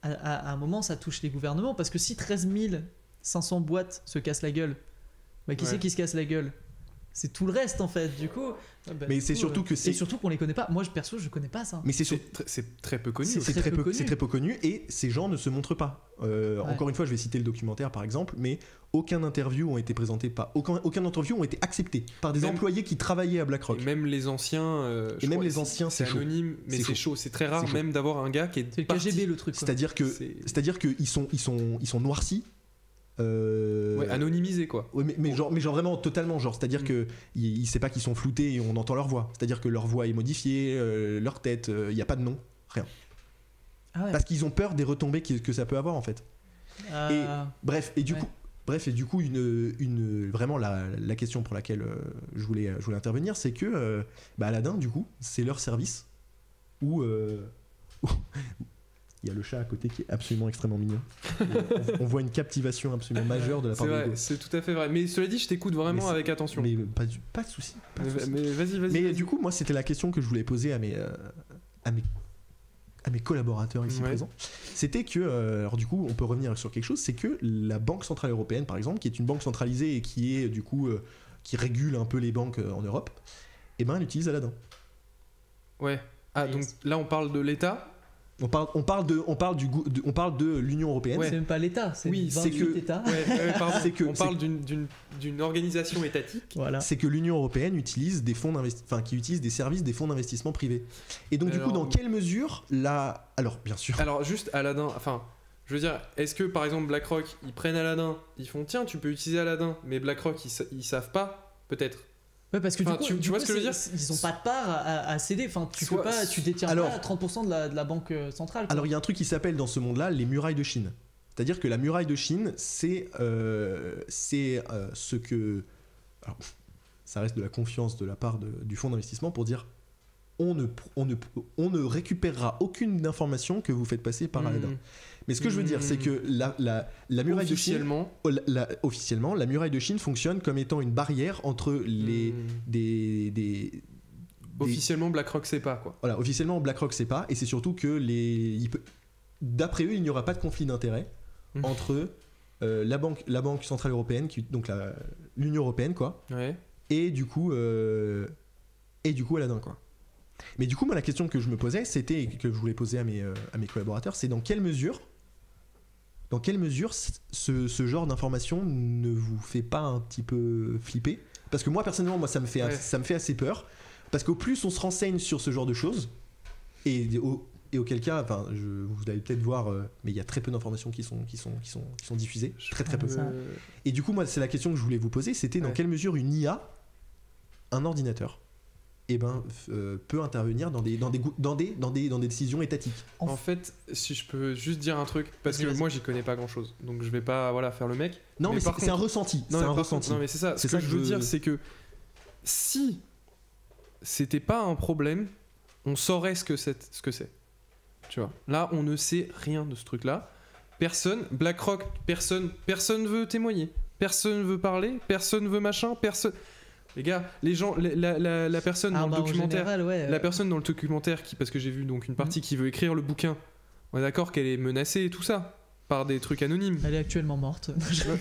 à un moment ça touche les gouvernements, parce que si 13 500 boîtes se cassent la gueule, bah qui Ouais. c'est qui se casse la gueule? C'est tout le reste en fait, du coup. Bah, Mais du c'est coup, surtout que et c'est. surtout qu'on les connaît pas. Moi, perso, je connais pas ça. Mais c'est sur- C'est très peu connu. C'est aussi. très peu connu. c'est très peu connu et ces gens ne se montrent pas. Encore une fois, je vais citer le documentaire par exemple, mais aucun interview ont été présentés par aucun interview ont été acceptés par des Même- employés qui travaillaient à BlackRock. Et même les anciens. je Et même crois, les anciens, c'est c'est chaud. anonyme, mais C'est c'est chaud. chaud. C'est très rare C'est chaud. même d'avoir un gars qui est. C'est le parti. KGB le truc. quoi. C'est-à-dire qu'ils sont noircis. Ouais, anonymisé quoi. Ouais, mais genre vraiment totalement genre, c'est-à-dire que il sait pas qu'ils sont floutés et on entend leur voix. C'est-à-dire que leur voix est modifiée, leur tête, il y a pas de nom, rien. Ah ouais. Parce qu'ils ont peur des retombées que ça peut avoir en fait. Bref, et du coup, vraiment la question pour laquelle je voulais intervenir, c'est que Aladdin, du coup, c'est leur service où il y a le chat à côté qui est absolument extrêmement mignon. On voit une captivation absolument majeure de la part C'est de vrai, Hugo. c'est tout à fait vrai. Mais cela dit, je t'écoute vraiment Mais c'est- avec attention. Mais pas de souci. pas de souci. Mais vas-y, vas-y. Mais vas-y. du coup, moi, c'était la question que je voulais poser à mes collaborateurs ici Ouais. présents. C'était que, alors du coup, on peut revenir sur quelque chose, c'est que la Banque Centrale Européenne, par exemple, qui est une banque centralisée et qui est, du coup, qui régule un peu les banques en Europe, eh ben, elle utilise Aladdin. Ouais. Ah, donc là, on parle de l'État. On parle de l'Union Européenne. Ouais. C'est même pas l'État, c'est Oui, c'est 28 que- États. Ouais, pardon. C'est que- on parle d'une organisation étatique. Voilà. C'est que l'Union Européenne utilise des fonds qui utilise des services des fonds d'investissement privés. Et donc, du coup, Alors- dans quelle mesure la. Alors, bien sûr. Alors, juste Aladdin, enfin, je veux dire, est-ce que par exemple BlackRock, ils prennent Aladdin, ils font tiens, tu peux utiliser Aladdin, mais BlackRock, ils savent pas, peut-être. Ouais, parce que Enfin, du coup, tu vois ce que je veux dire ils ont pas de part à céder. Enfin, Soit- tu détiens Alors- pas 30% de la banque centrale. quoi. Alors, il y a un truc qui s'appelle dans ce monde-là les murailles de Chine. C'est-à-dire que la muraille de Chine, c'est ce que... Alors, ça reste de la confiance de la part du fonds d'investissement pour dire on ne récupérera aucune information que vous faites passer par radar. Mais ce que je veux dire, c'est que la muraille de Chine, officiellement, la muraille de Chine fonctionne comme étant une barrière entre officiellement, BlackRock sait pas, quoi. Voilà, officiellement, BlackRock sait pas, et c'est surtout que d'après eux, il n'y aura pas de conflit d'intérêts entre la banque centrale européenne, donc l'Union européenne, quoi, ouais. et du coup Aladdin, quoi. Mais du coup, moi, la question que je me posais, c'était, que je voulais poser à mes collaborateurs, c'est dans quelle mesure ce genre d'information ne vous fait pas un petit peu flipper? Parce que moi, personnellement, ça me fait assez peur. Parce qu'au plus on se renseigne sur ce genre de choses, et auquel cas, enfin, vous allez peut-être voir, mais il y a très peu d'informations qui sont diffusées, très peu. Et du coup, moi, c'est la question que je voulais vous poser, c'était dans quelle mesure une IA, un ordinateur, peut intervenir dans des décisions étatiques. En fait, si je peux juste dire un truc, parce que moi j'y connais pas grand chose, donc je vais pas faire le mec. Non, mais c'est un ressenti. Non, mais c'est ça. Ce que je veux dire, c'est que si c'était pas un problème, on saurait ce que c'est. Tu vois. Là, on ne sait rien de ce truc-là. BlackRock, personne veut témoigner. Personne veut parler. Personne veut machin. Les gars, les gens, la personne dans le documentaire, la personne dans le documentaire parce que j'ai vu donc une partie qui veut écrire le bouquin, on est d'accord qu'elle est menacée et tout ça par des trucs anonymes. Elle est actuellement morte.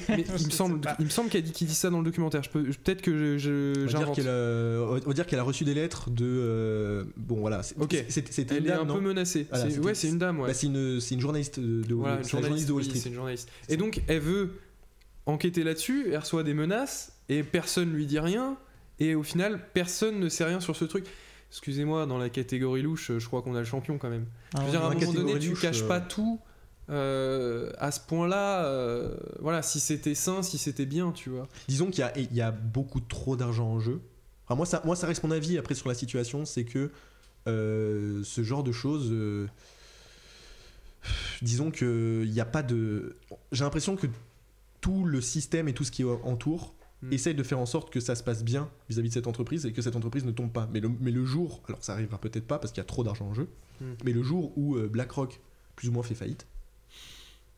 Mais il me semble qu'il dit ça dans le documentaire. Peut-être que j'invente. On va dire qu'elle a reçu des lettres de. Bon voilà. Elle est un peu menacée. Voilà, c'est une dame. Ouais. C'est une journaliste de Wall Street. C'est une journaliste. Et donc elle veut enquêter là-dessus. Elle reçoit des menaces et personne lui dit rien. Et au final, personne ne sait rien sur ce truc. Excusez-moi, dans la catégorie louche, je crois qu'on a le champion quand même. Je veux dire, à un moment donné, tu caches pas tout. À ce point-là, si c'était sain, si c'était bien, tu vois. Disons qu'il y a beaucoup trop d'argent en jeu. Enfin, moi, ça reste mon avis après sur la situation, c'est que ce genre de choses, disons qu'il n'y a pas de. J'ai l'impression que tout le système et tout ce qui entoure essaye de faire en sorte que ça se passe bien vis-à-vis de cette entreprise et que cette entreprise ne tombe pas. Mais le jour, alors ça arrivera peut-être pas parce qu'il y a trop d'argent en jeu, mais le jour où BlackRock plus ou moins fait faillite,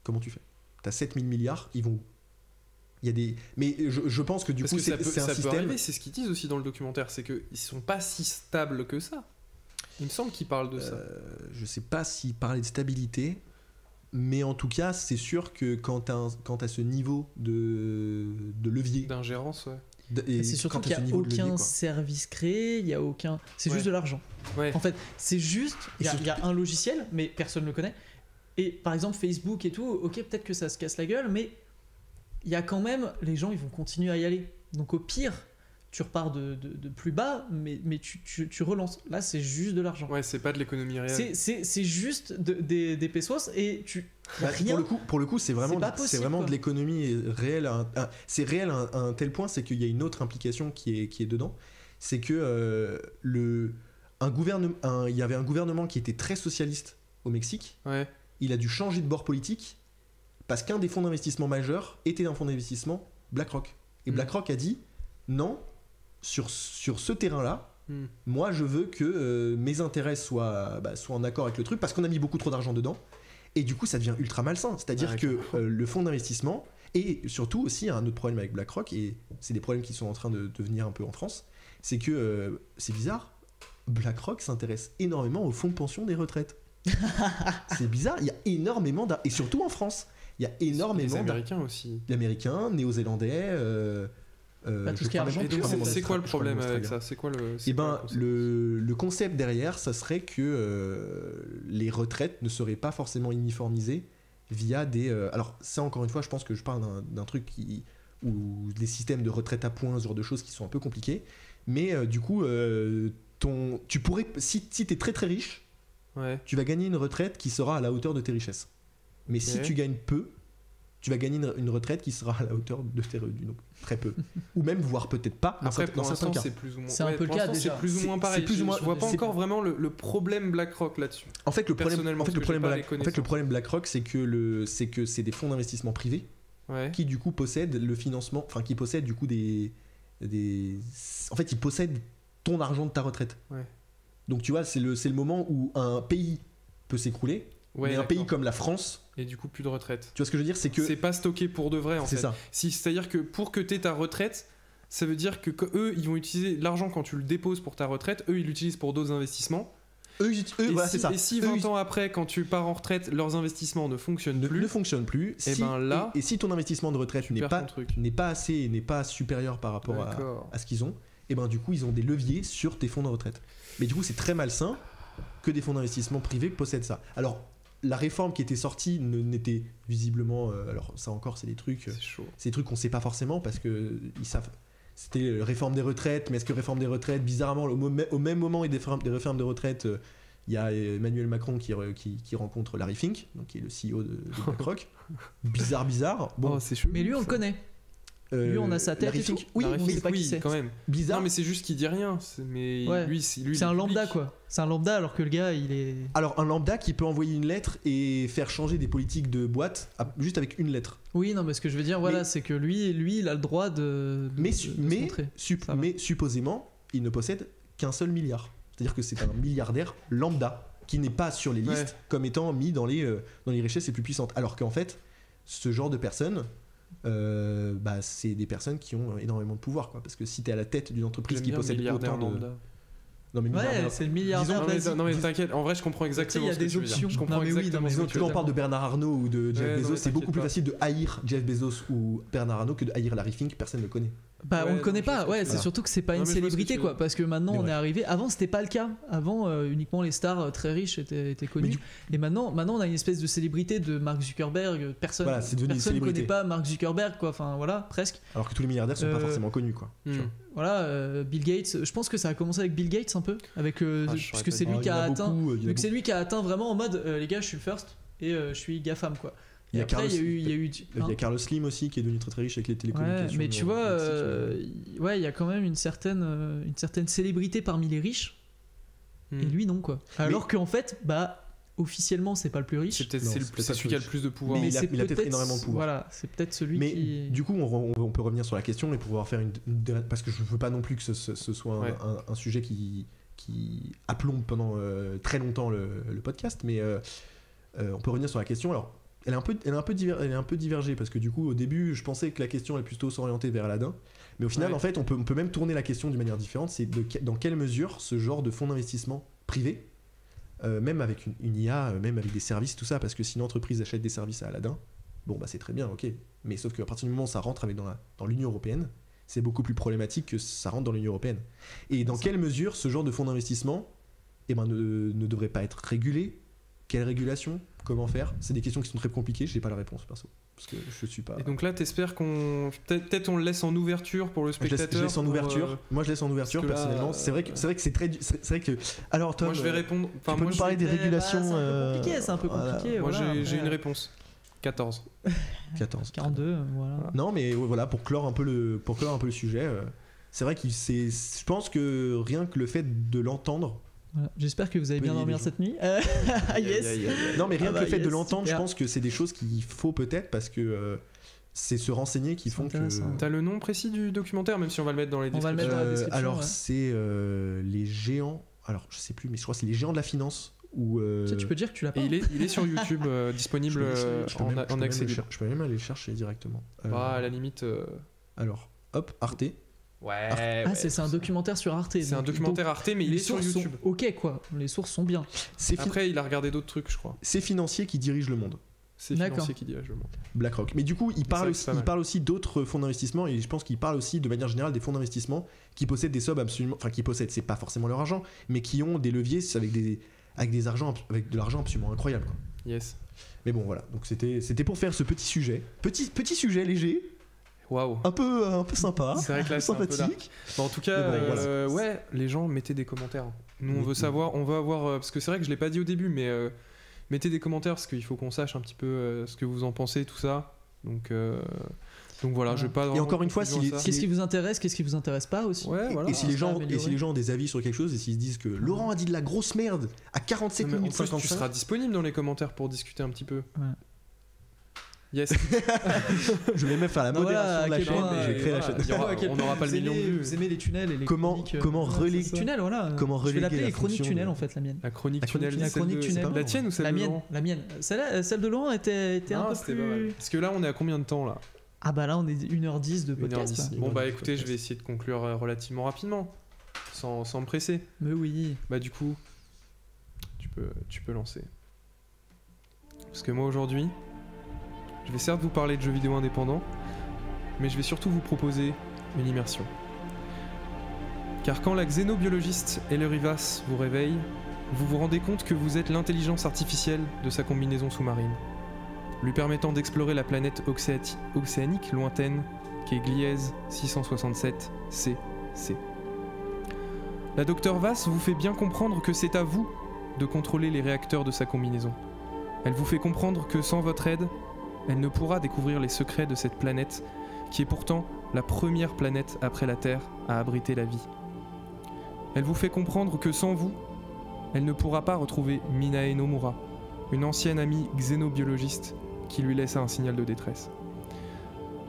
comment tu fais? T'as 7000 milliards, ils vont où? Il y a des... Mais je pense que du coup, c'est un système... peut arriver, c'est ce qu'ils disent aussi dans le documentaire, c'est qu'ils sont pas si stables que ça. Il me semble qu'ils parlent de ça. Je sais pas s'ils parlaient de stabilité, mais en tout cas, c'est sûr que quand t'as ce niveau de levier... D'ingérence, ouais. C'est surtout qu'il n'y a aucun service créé, il y a aucun... C'est juste de l'argent. Ouais. En fait, c'est juste... Il y a un logiciel, mais personne ne le connaît. Et par exemple, Facebook et tout, ok, peut-être que ça se casse la gueule, mais il y a quand même... Les gens, ils vont continuer à y aller. Donc au pire, tu repars de plus bas, mais tu relances. Là, c'est juste de l'argent. Ouais, c'est pas de l'économie réelle. C'est juste des pesos et rien. Pour le coup, c'est vraiment possible, de l'économie réelle. C'est réel à un tel point, c'est qu'il y a une autre implication qui est dedans. C'est que il y avait un gouvernement qui était très socialiste au Mexique. Ouais. Il a dû changer de bord politique parce qu'un des fonds d'investissement majeurs était un fonds d'investissement BlackRock. Et BlackRock a dit non. Sur ce terrain-là, moi je veux que mes intérêts soient en accord avec le truc parce qu'on a mis beaucoup trop d'argent dedans et du coup ça devient ultra malsain. C'est-à-dire que le fonds d'investissement et surtout aussi un autre problème avec BlackRock, et c'est des problèmes qui sont en train de venir un peu en France, c'est que c'est bizarre, BlackRock s'intéresse énormément aux fonds de pension des retraites. C'est bizarre, il y a énormément et surtout en France, il y a énormément les Américains aussi. Les Américains, Néo-Zélandais. C'est quoi le problème avec ça? C'est quoi le concept derrière, ça serait que les retraites ne seraient pas forcément uniformisées via des... alors ça, encore une fois, je pense que je parle d'un truc ou des systèmes de retraite à points, ce genre de choses qui sont un peu compliquées, mais du coup tu pourrais, si t'es très très riche, tu vas gagner une retraite qui sera à la hauteur de tes richesses, mais si tu gagnes peu, tu vas gagner une retraite qui sera à la hauteur de tes revenus, donc très peu. Ou même, voire peut-être pas, Après, dans pour certains l'instant, cas. c'est plus ou moins. C'est un peu le pour cas, l'instant, déjà. C'est plus ou moins pareil. C'est plus ou moins- Je vois pas c'est- encore vraiment le problème BlackRock là-dessus. En fait, le problème, Personnellement, en fait, le parce que j'ai problème, pas les en fait, le connaissances. problème BlackRock, c'est que c'est des fonds d'investissement privés Ouais. qui du coup possèdent le financement, enfin qui possèdent du coup en fait, ils possèdent ton argent de ta retraite. Ouais. Donc tu vois, c'est le moment où un pays peut s'écrouler, Ouais, mais un d'accord. pays comme la France, Et du coup, plus de retraite. tu vois ce que je veux dire, c'est que C'est pas stocké pour de vrai en c'est fait. ça. C'est-à-dire que pour que tu aies ta retraite, ça veut dire que eux, ils vont utiliser l'argent quand tu le déposes pour ta retraite, eux, ils l'utilisent pour d'autres investissements. Eux, Et voilà, si, c'est ça. et si Eux, 20 ils- ans après, quand tu pars en retraite, leurs investissements ne fonctionnent ne plus, fonctionnent plus. Et Si- ben là, et si ton investissement de retraite tu n'est perds pas ton truc. n'est pas assez, n'est pas supérieur par rapport D'accord. à ce qu'ils ont, et ben du coup ils ont des leviers sur tes fonds de retraite. Mais du coup c'est très malsain que des fonds d'investissement privés possèdent ça. Alors la réforme qui était sortie n'était visiblement, alors ça encore c'est des trucs C'est chaud. qu'on sait pas forcément parce que ils savent. C'était réforme des retraites, mais est-ce que réforme des retraites, bizarrement au même moment et des réformes de retraite, il y a Emmanuel Macron qui rencontre Larry Fink, donc qui est le CEO de BlackRock. bizarre. Bon, Oh, c'est chaud. Mais lui, on le connaît. Lui, on a sa tête Larry et tout. Fink, oui, Larry on Fink, sait pas qui oui, c'est. quand même. bizarre. Non, mais c'est juste qu'il dit rien. Mais Ouais. lui, C'est il un est lambda, public. quoi. C'est un lambda, alors que le gars, il est. Alors un lambda qui peut envoyer une lettre et faire changer des politiques de boîte juste avec une lettre. Oui, non, mais ce que je veux dire, voilà, Mais- c'est que lui, il a le droit de Mais, se montrer. Ça va. mais supposément, il ne possède qu'un seul milliard. C'est-à-dire que c'est un milliardaire lambda qui n'est pas sur les listes Ouais. comme étant mis dans les richesses les plus puissantes. Alors qu'en fait, ce genre de personnes, c'est des personnes qui ont énormément de pouvoir. Quoi. Parce que si tu es à la tête d'une entreprise J'aime qui bien possède milliardaire autant de... lambda. Non mais Ouais, milliardaire. c'est le milliardaire. Non, mais, vas-y. non, mais t'inquiète, en vrai, je comprends exactement il y a ce que des tu veux dire. options. Je comprends Non, mais oui, exactement non, mais ce que Disons, tu tu veux vois, on dire. parle de Bernard Arnault ou de Jeff Ouais, non, Bezos, mais c'est beaucoup t'inquiète plus pas. facile de haïr Jeff Bezos ou Bernard Arnault que de haïr Larry Fink, personne ne le connaît. Bah, Ouais, on le connaît non, je vois pas, ce que ouais, tu c'est veux dire. surtout que c'est pas Non, une mais je vois ce que célébrité, tu veux quoi, dire. parce que maintenant Mais on ouais. est arrivé. Avant, c'était pas le cas. Avant, uniquement les stars très riches étaient connues. du- Et maintenant, on a une espèce de célébrité de Mark Zuckerberg. Personne, Voilà, c'est devenu une personne connaît célébrité. pas Mark Zuckerberg, quoi. Enfin, voilà, presque. Alors que tous les milliardaires sont pas Euh, forcément connus, quoi. Hmm. Tu vois. Voilà, Bill Gates. Je pense que ça a commencé avec Bill Gates un peu, avec je parce saurais que pas c'est dire. lui Alors, qui il y en a a atteint. beaucoup, il y en a Donc c'est beaucoup. lui qui a atteint vraiment en mode les gars, je suis le first et je suis GAFAM, quoi. Il y Et a après, Carlos- il y a eu. Il y a Carlos Slim aussi qui est devenu très très riche avec les Ouais, télécommunications. mais tu au vois, Mexique, ouais, il y a quand même une certaine célébrité parmi les riches, Hmm. et lui non, quoi. Alors qu'en fait, officiellement, c'est pas le plus riche. C'est peut-être Non, c'est c'est peut-être celui qui a le plus de pouvoir. Mais il a c'est peut-être énormément de pouvoir. Voilà, c'est peut-être celui Mais qui. du coup, on peut revenir sur la question et pouvoir faire parce que je veux pas non plus que ce soit Ouais. un sujet qui aplombe pendant très longtemps le podcast, mais on peut revenir sur la question. Alors, elle est un peu divergée parce que du coup, au début, je pensais que la question allait plutôt s'orienter vers Aladdin, mais au final, Ouais. en fait, on peut même tourner la question d'une manière différente. C'est dans quelle mesure ce genre de fonds d'investissement privé, même avec une IA, même avec des services, tout ça, parce que si une entreprise achète des services à Aladdin, bon bah c'est très bien, ok. Mais sauf qu'à partir du moment où ça rentre dans l'Union Européenne, c'est beaucoup plus problématique que ça rentre dans l'Union Européenne. Et dans quelle mesure ce genre de fonds d'investissement ne devrait pas être régulé? Quelle régulation? Comment faire? C'est des questions qui sont très compliquées, j'ai pas la réponse perso. Parce que je suis pas. Et donc là, t'espères qu'on. Peut-être on le laisse en ouverture pour le Je laisse, spectateur. je laisse en pour, ouverture. Moi je laisse en ouverture parce que là, personnellement. C'est vrai que c'est très. C'est vrai que. Alors Tom, Moi, je vais répondre. Enfin, tu peux moi, nous je parler vais- des régulations. C'est un peu compliqué, c'est un peu voilà. compliqué. Moi, voilà, j'ai après, une réponse. 14. 14. 42, voilà. Non, mais voilà, pour clore un peu le sujet, c'est vrai je pense que rien que le fait de l'entendre, Voilà. J'espère que vous allez bien Oui, dormir les cette nuit. Yes. non, mais rien Ah que bah le fait de yes, l'entendre, je super. pense que c'est des choses qu'il faut peut-être parce que c'est se renseigner qui C'est font que. intéressant. T'as le nom précis du documentaire, même si on va le mettre dans les On va le mettre descriptions. dans la description, alors ouais. c'est les géants. Alors je sais plus, mais je crois que c'est les géants de la finance ou. Tu sais, tu peux dire que tu l'as pas. Et il est sur YouTube, disponible en accès libre. Je peux même aller le chercher directement. Bah, à la limite. Alors, hop, Arte. Ouais. Ah, c'est un documentaire sur Arte. C'est un donc- documentaire Arte, mais donc il les est sur sources sont YouTube. ok, quoi. Les sources sont bien. C'est Après, il a regardé d'autres trucs, je crois. financier qui dirige le monde. C'est D'accord. financier qui dirige le monde. BlackRock. Mais du coup, il vrai parle que c'est pas aussi, mal. d'autres fonds d'investissement et je pense qu'il parle aussi de manière générale des fonds d'investissement qui possèdent des sommes absolument. Enfin, qui possèdent, c'est pas forcément leur argent, mais qui ont des leviers avec de l'argent absolument incroyable. Quoi. Yes. Mais bon, voilà. Donc c'était pour faire ce petit sujet. Petit sujet léger, Waouh. un peu sympa, C'est vrai que là, c'est un peu sympathique. Bon, en tout cas, Mais bon, voilà. ouais, les gens, mettez des commentaires. Nous, on Oui, veut oui. savoir, on veut avoir. Parce que c'est vrai que je l'ai pas dit au début, mais mettez des commentaires parce qu'il faut qu'on sache un petit peu ce que vous en pensez, tout ça. Donc voilà, je vais pas. Et encore une fois, qu'est-ce qui vous intéresse, qu'est-ce qui vous intéresse pas aussi. Ouais, voilà. Et si les gens ont des avis sur quelque chose et s'ils se disent que Laurent a dit de la grosse merde à 47 minutes 55, tu seras disponible dans les commentaires pour discuter un petit peu. Ouais. Yes. Je vais même faire la modération de la chaîne. Je vais créer la chaîne. On n'aura pas le million de vues. Vous aimez les tunnels et les chroniques. Comment reléguer tunnels, voilà. Comment je vais l'appeler la les chroniques fonction tunnels en fait, la mienne. La chronique tunnel. La chronique tunnel. La tienne ou celle de Laurent ? La mienne. Celle de Laurent était un peu c'était plus. pas mal. Parce que là, on est à combien de temps là ? Ah bah là, on est 1h10 de podcast. 1h10. Là. Bon bah écoutez, je vais essayer de conclure relativement rapidement, sans me presser. Mais oui. Bah du coup, tu peux lancer. Parce que moi aujourd'hui, je vais certes vous parler de jeux vidéo indépendants, mais je vais surtout vous proposer une immersion. Car quand la xénobiologiste Ellerivas vous réveille, vous vous rendez compte que vous êtes l'intelligence artificielle de sa combinaison sous-marine, lui permettant d'explorer la planète océanique lointaine qu'est Gliese 667 CC. La Dr Vass vous fait bien comprendre que c'est à vous de contrôler les réacteurs de sa combinaison. Elle vous fait comprendre que sans votre aide, elle ne pourra découvrir les secrets de cette planète, qui est pourtant la première planète après la Terre à abriter la vie. Elle vous fait comprendre que sans vous, elle ne pourra pas retrouver Minae Nomura, une ancienne amie xénobiologiste qui lui laissa un signal de détresse.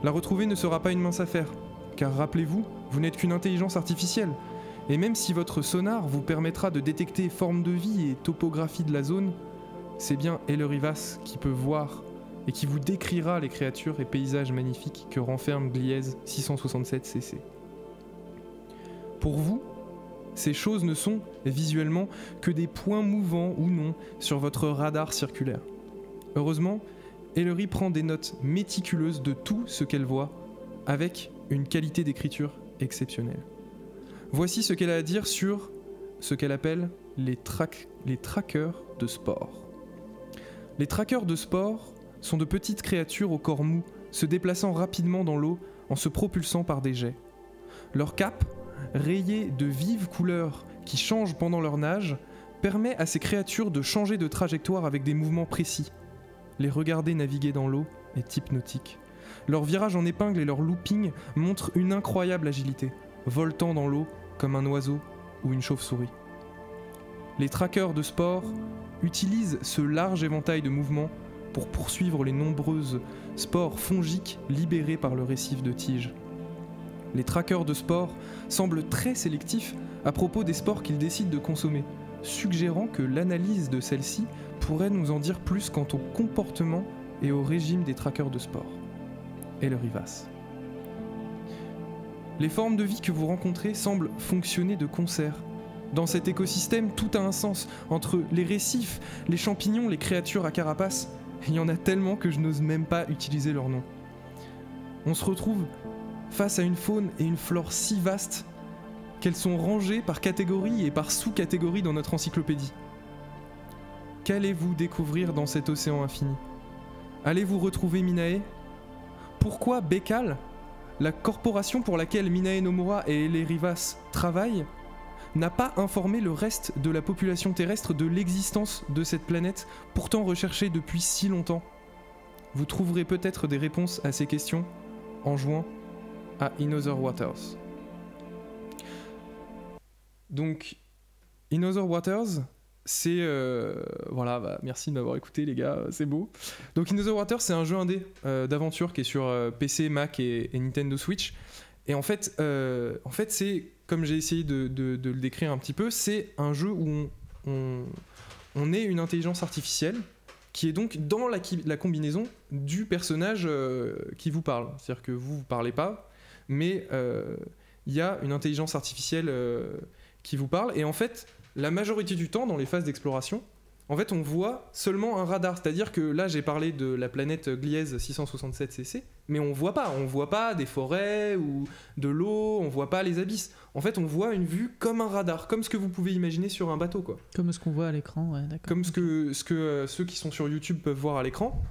La retrouver ne sera pas une mince affaire, car rappelez-vous, vous n'êtes qu'une intelligence artificielle, et même si votre sonar vous permettra de détecter forme de vie et topographie de la zone, c'est bien Ellerivas qui peut voir et qui vous décrira les créatures et paysages magnifiques que renferme Gliese 667 CC. Pour vous, ces choses ne sont, visuellement, que des points mouvants ou non sur votre radar circulaire. Heureusement, Ellery prend des notes méticuleuses de tout ce qu'elle voit, avec une qualité d'écriture exceptionnelle. Voici ce qu'elle a à dire sur ce qu'elle appelle les trackers de sport. Les trackers de sport sont de petites créatures au corps mou, se déplaçant rapidement dans l'eau en se propulsant par des jets. Leur cape, rayée de vives couleurs qui changent pendant leur nage, permet à ces créatures de changer de trajectoire avec des mouvements précis. Les regarder naviguer dans l'eau est hypnotique. Leur virage en épingle et leur looping montrent une incroyable agilité, voltant dans l'eau comme un oiseau ou une chauve-souris. Les trackers de sport utilisent ce large éventail de mouvements pour poursuivre les nombreuses spores fongiques libérées par le récif de tige. Les trackers de sport semblent très sélectifs à propos des spores qu'ils décident de consommer, suggérant que l'analyse de celle-ci pourrait nous en dire plus quant au comportement et au régime des trackers de sport. Ellerivas. Les formes de vie que vous rencontrez semblent fonctionner de concert. Dans cet écosystème, tout a un sens. Entre les récifs, les champignons, les créatures à carapace, il y en a tellement que je n'ose même pas utiliser leur nom. On se retrouve face à une faune et une flore si vastes qu'elles sont rangées par catégories et par sous-catégories dans notre encyclopédie. Qu'allez-vous découvrir dans cet océan infini ? Allez-vous retrouver Minae ? Pourquoi Bekal, la corporation pour laquelle Minae Nomura et Ellerivas travaillent, n'a pas informé le reste de la population terrestre de l'existence de cette planète, pourtant recherchée depuis si longtemps ? Vous trouverez peut-être des réponses à ces questions en jouant à In Other Waters. Donc, In Other Waters, c'est... voilà, bah, merci de m'avoir écouté les gars, c'est beau. Donc In Other Waters, c'est un jeu indé d'aventure qui est sur PC, Mac et Nintendo Switch. Et en fait c'est, comme j'ai essayé de le décrire un petit peu, c'est un jeu où on est une intelligence artificielle qui est donc dans la combinaison du personnage qui vous parle. C'est-à-dire que vous ne parlez pas, mais il y a une intelligence artificielle qui vous parle. Et en fait, la majorité du temps, dans les phases d'exploration, en fait, on voit seulement un radar. C'est-à-dire que là, j'ai parlé de la planète Gliese 667 CC, mais on voit pas des forêts ou de l'eau, on voit pas les abysses. En fait, on voit une vue comme un radar, comme ce que vous pouvez imaginer sur un bateau, quoi. Comme ce qu'on voit à l'écran, ouais, d'accord. Comme ce que ceux qui sont sur YouTube peuvent voir à l'écran.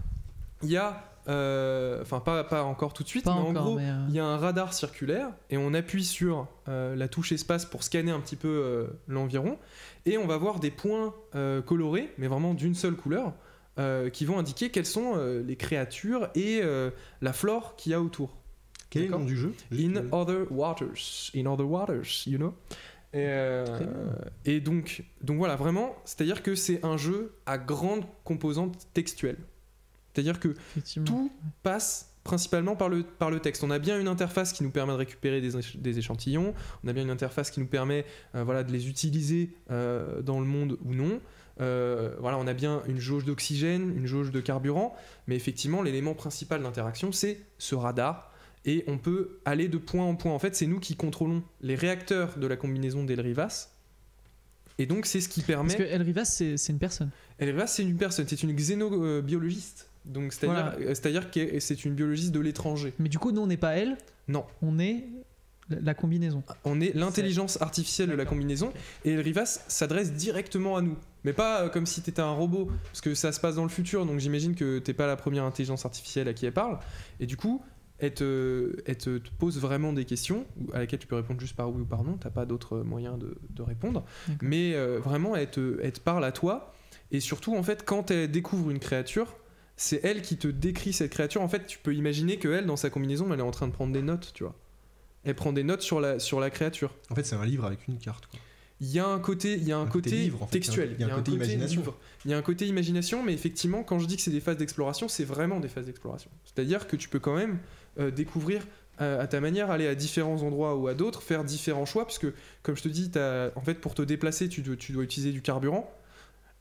Il y a, enfin pas encore tout de suite, mais en gros, il y a un radar circulaire et on appuie sur la touche espace pour scanner un petit peu l'environ et on va voir des points colorés, mais vraiment d'une seule couleur, qui vont indiquer quelles sont les créatures et la flore qu'il y a autour. Quel est le D'accord. nom du jeu? In other waters, you know. Et donc voilà, vraiment, c'est-à-dire que c'est un jeu à grande composante textuelle. C'est-à-dire que Effectivement. tout passe principalement par le texte. On a bien une interface qui nous permet de récupérer des échantillons, on a bien une interface qui nous permet de les utiliser dans le monde ou non. On a bien une jauge d'oxygène, une jauge de carburant, mais effectivement l'élément principal d'interaction c'est ce radar, et on peut aller de point en point. En fait, c'est nous qui contrôlons les réacteurs de la combinaison d'Elrivas, et donc c'est ce qui permet... Parce que Elrivas, c'est une personne. Elrivas, c'est une personne, c'est une xénobiologiste. Donc c'est-à-dire que c'est une biologiste de l'étranger. Mais du coup, nous, on n'est pas elle. Non. On est la combinaison. On est l'intelligence artificielle de la combinaison, et Elrivas s'adresse directement à nous. Mais pas comme si t'étais un robot, parce que ça se passe dans le futur, donc j'imagine que t'es pas la première intelligence artificielle à qui elle parle. Et du coup, elle te pose vraiment des questions à laquelle tu peux répondre juste par oui ou par non, t'as pas d'autre moyen de répondre. D'accord. Mais vraiment, elle te parle à toi, et surtout, en fait, quand elle découvre une créature, c'est elle qui te décrit cette créature. En fait, tu peux imaginer que elle, dans sa combinaison, elle est en train de prendre des notes, tu vois. Elle prend des notes sur la créature. En fait, c'est un livre avec une carte, quoi. Il y a un côté livre, en fait. textuel, Il y a un côté imagination. livre. Il y a un côté imagination, mais effectivement, quand je dis que c'est des phases d'exploration, c'est vraiment des phases d'exploration. C'est-à-dire que tu peux quand même découvrir à ta manière, aller à différents endroits ou à d'autres, faire différents choix, puisque, comme je te dis, en fait, pour te déplacer, tu dois utiliser du carburant.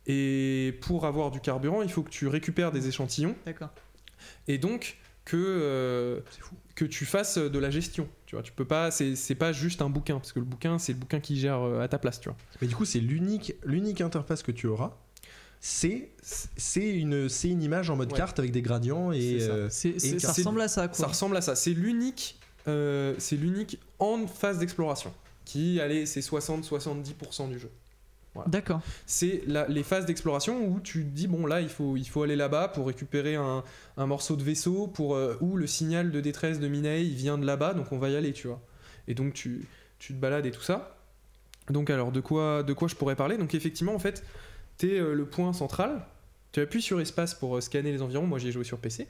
Et pour avoir du carburant, il faut que tu récupères des échantillons. D'accord. Et donc que tu fasses de la gestion. Tu vois, tu peux pas, c'est pas juste un bouquin, parce que le bouquin, c'est le bouquin qui gère à ta place, tu vois. Mais du coup, c'est l'unique interface que tu auras. C'est une image en mode carte avec des gradients et Ça ressemble à ça, quoi. Ça ressemble à ça. C'est l'unique en phase d'exploration qui, allez, c'est 60-70% du jeu. Voilà. D'accord. C'est les phases d'exploration où tu te dis bon là il faut aller là-bas pour récupérer un morceau de vaisseau où le signal de détresse de Minae il vient de là-bas, donc on va y aller, tu vois. Et donc tu te balades et tout ça. Donc alors de quoi je pourrais parler? Donc effectivement en fait t'es le point central, tu appuies sur espace pour scanner les environs, moi j'y ai joué sur PC,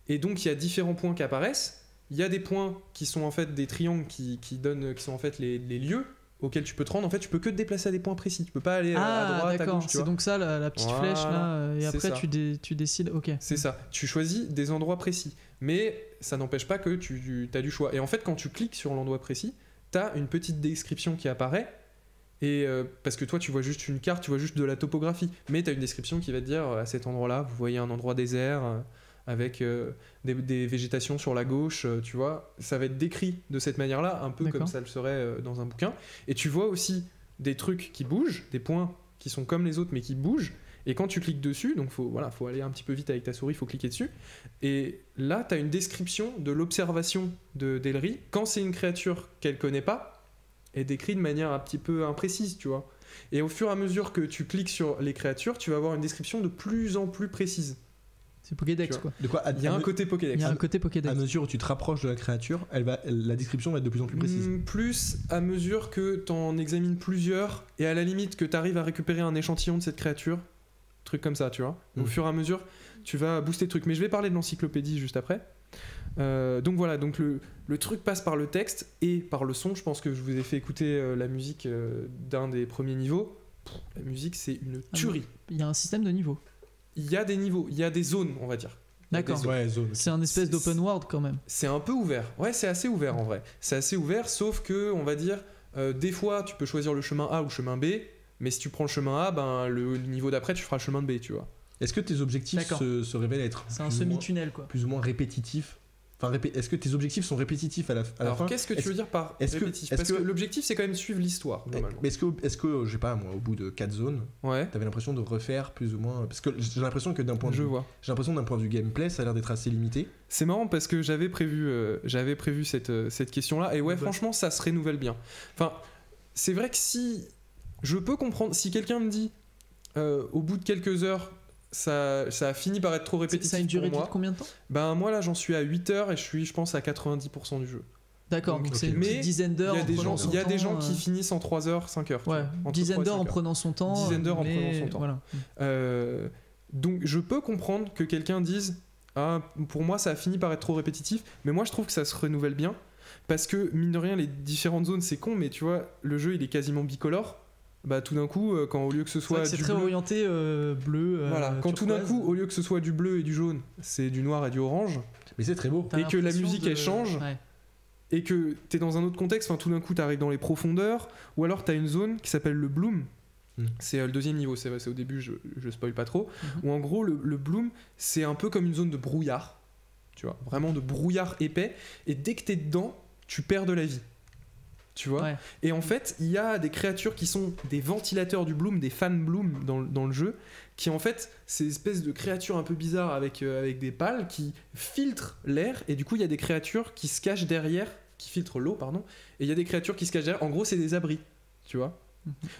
et donc il y a différents points qui apparaissent. Il y a des points qui sont en fait des triangles qui sont en fait les lieux auquel tu peux te rendre. En fait, tu peux que te déplacer à des points précis. Tu peux pas aller à droite, à gauche. C'est donc ça la petite flèche là, et après ça. tu décides. Ok. C'est ça. Tu choisis des endroits précis, mais ça n'empêche pas que tu as du choix. Et en fait, quand tu cliques sur l'endroit précis, tu as une petite description qui apparaît. Et parce que toi, tu vois juste une carte, tu vois juste de la topographie, mais tu as une description qui va te dire à cet endroit-là, vous voyez un endroit désert. Avec des végétations sur la gauche, tu vois, ça va être décrit de cette manière-là, un peu comme ça le serait dans un bouquin. Et tu vois aussi des trucs qui bougent, des points qui sont comme les autres mais qui bougent. Et quand tu cliques dessus, donc faut aller un petit peu vite avec ta souris, il faut cliquer dessus. Et là, tu as une description de l'observation d'Elri. Quand c'est une créature qu'elle connaît pas, elle décrit de manière un petit peu imprécise, tu vois. Et au fur et à mesure que tu cliques sur les créatures, tu vas avoir une description de plus en plus précise. C'est Pokédex, quoi. De quoi? Il y a un côté Pokédex. Il y a un côté Pokédex. À mesure où tu te rapproches de la créature, la description va être de plus en plus précise. Plus à mesure que tu en examines plusieurs, et à la limite que tu arrives à récupérer un échantillon de cette créature, truc comme ça, tu vois. Au fur et à mesure, tu vas booster le truc. Mais je vais parler de l'encyclopédie juste après. Donc voilà, donc le truc passe par le texte et par le son. Je pense que je vous ai fait écouter la musique d'un des premiers niveaux. La musique, c'est une tuerie. Il y a un système de niveaux. Il y a des niveaux, il y a des zones, on va dire. D'accord. Ouais, zone. C'est un espèce d'open world quand même. C'est un peu ouvert. Ouais, c'est assez ouvert en vrai. C'est assez ouvert, sauf que, on va dire, des fois, tu peux choisir le chemin A ou le chemin B, mais si tu prends le chemin A, ben, le niveau d'après, tu feras le chemin de B, tu vois. Est-ce que tes objectifs se révèlent être c'est un semi-tunnel, quoi. Plus ou moins répétitifs? Enfin, est-ce que tes objectifs sont répétitifs à la fin? Alors, qu'est-ce que tu veux dire par répétitif? Parce que l'objectif, c'est quand même suivre l'histoire, normalement. Mais est-ce que, je sais pas, moi, au bout de 4 zones, t'avais l'impression de refaire plus ou moins... Parce que j'ai l'impression que d'un point de vue gameplay, ça a l'air d'être assez limité. C'est marrant parce que j'avais prévu cette question-là, et ouais, franchement, ça se renouvelle bien. Enfin, c'est vrai que si... Je peux comprendre, si quelqu'un me dit, au bout de quelques heures... Ça a fini par être trop répétitif. Ça a une durée pour moi. de combien de temps? Ben moi là j'en suis à 8 heures et je suis je pense à 90% du jeu. D'accord, donc c'est une petite dizaine d'heures. Il y a des gens qui finissent en 3 heures, 5 heures. Ouais, dizaine d'heures en prenant son temps. Dizaine d'heures en prenant son temps. Voilà. Donc je peux comprendre que quelqu'un dise ah, pour moi ça a fini par être trop répétitif, mais moi je trouve que ça se renouvelle bien parce que mine de rien les différentes zones c'est con, mais tu vois le jeu il est quasiment bicolore. Bah tout d'un coup quand au lieu que ce soit c'est du très bleu, orienté bleu. voilà, quand tout d'un turquoise. coup au lieu que ce soit du bleu et du jaune c'est du noir et du orange, Mais c'est très beau. T'as et que la l'impression musique, elle change. Ouais. et que t'es dans un autre contexte, enfin tout d'un coup t'arrives dans les profondeurs, ou alors t'as une zone qui s'appelle le bloom. C'est le deuxième niveau, c'est au début, je spoil pas trop. Où en gros le bloom c'est un peu comme une zone de brouillard, tu vois, vraiment de brouillard épais, et dès que t'es dedans tu perds de la vie, tu vois. Ouais. Et en fait il y a des créatures qui sont des ventilateurs du bloom, des fan bloom dans le jeu, qui en fait c'est une espèce de créatures un peu bizarres avec des pales qui filtrent l'air, et du coup il y a des créatures qui se cachent derrière, qui filtrent l'eau pardon, et il y a des créatures qui se cachent derrière, en gros c'est des abris, tu vois.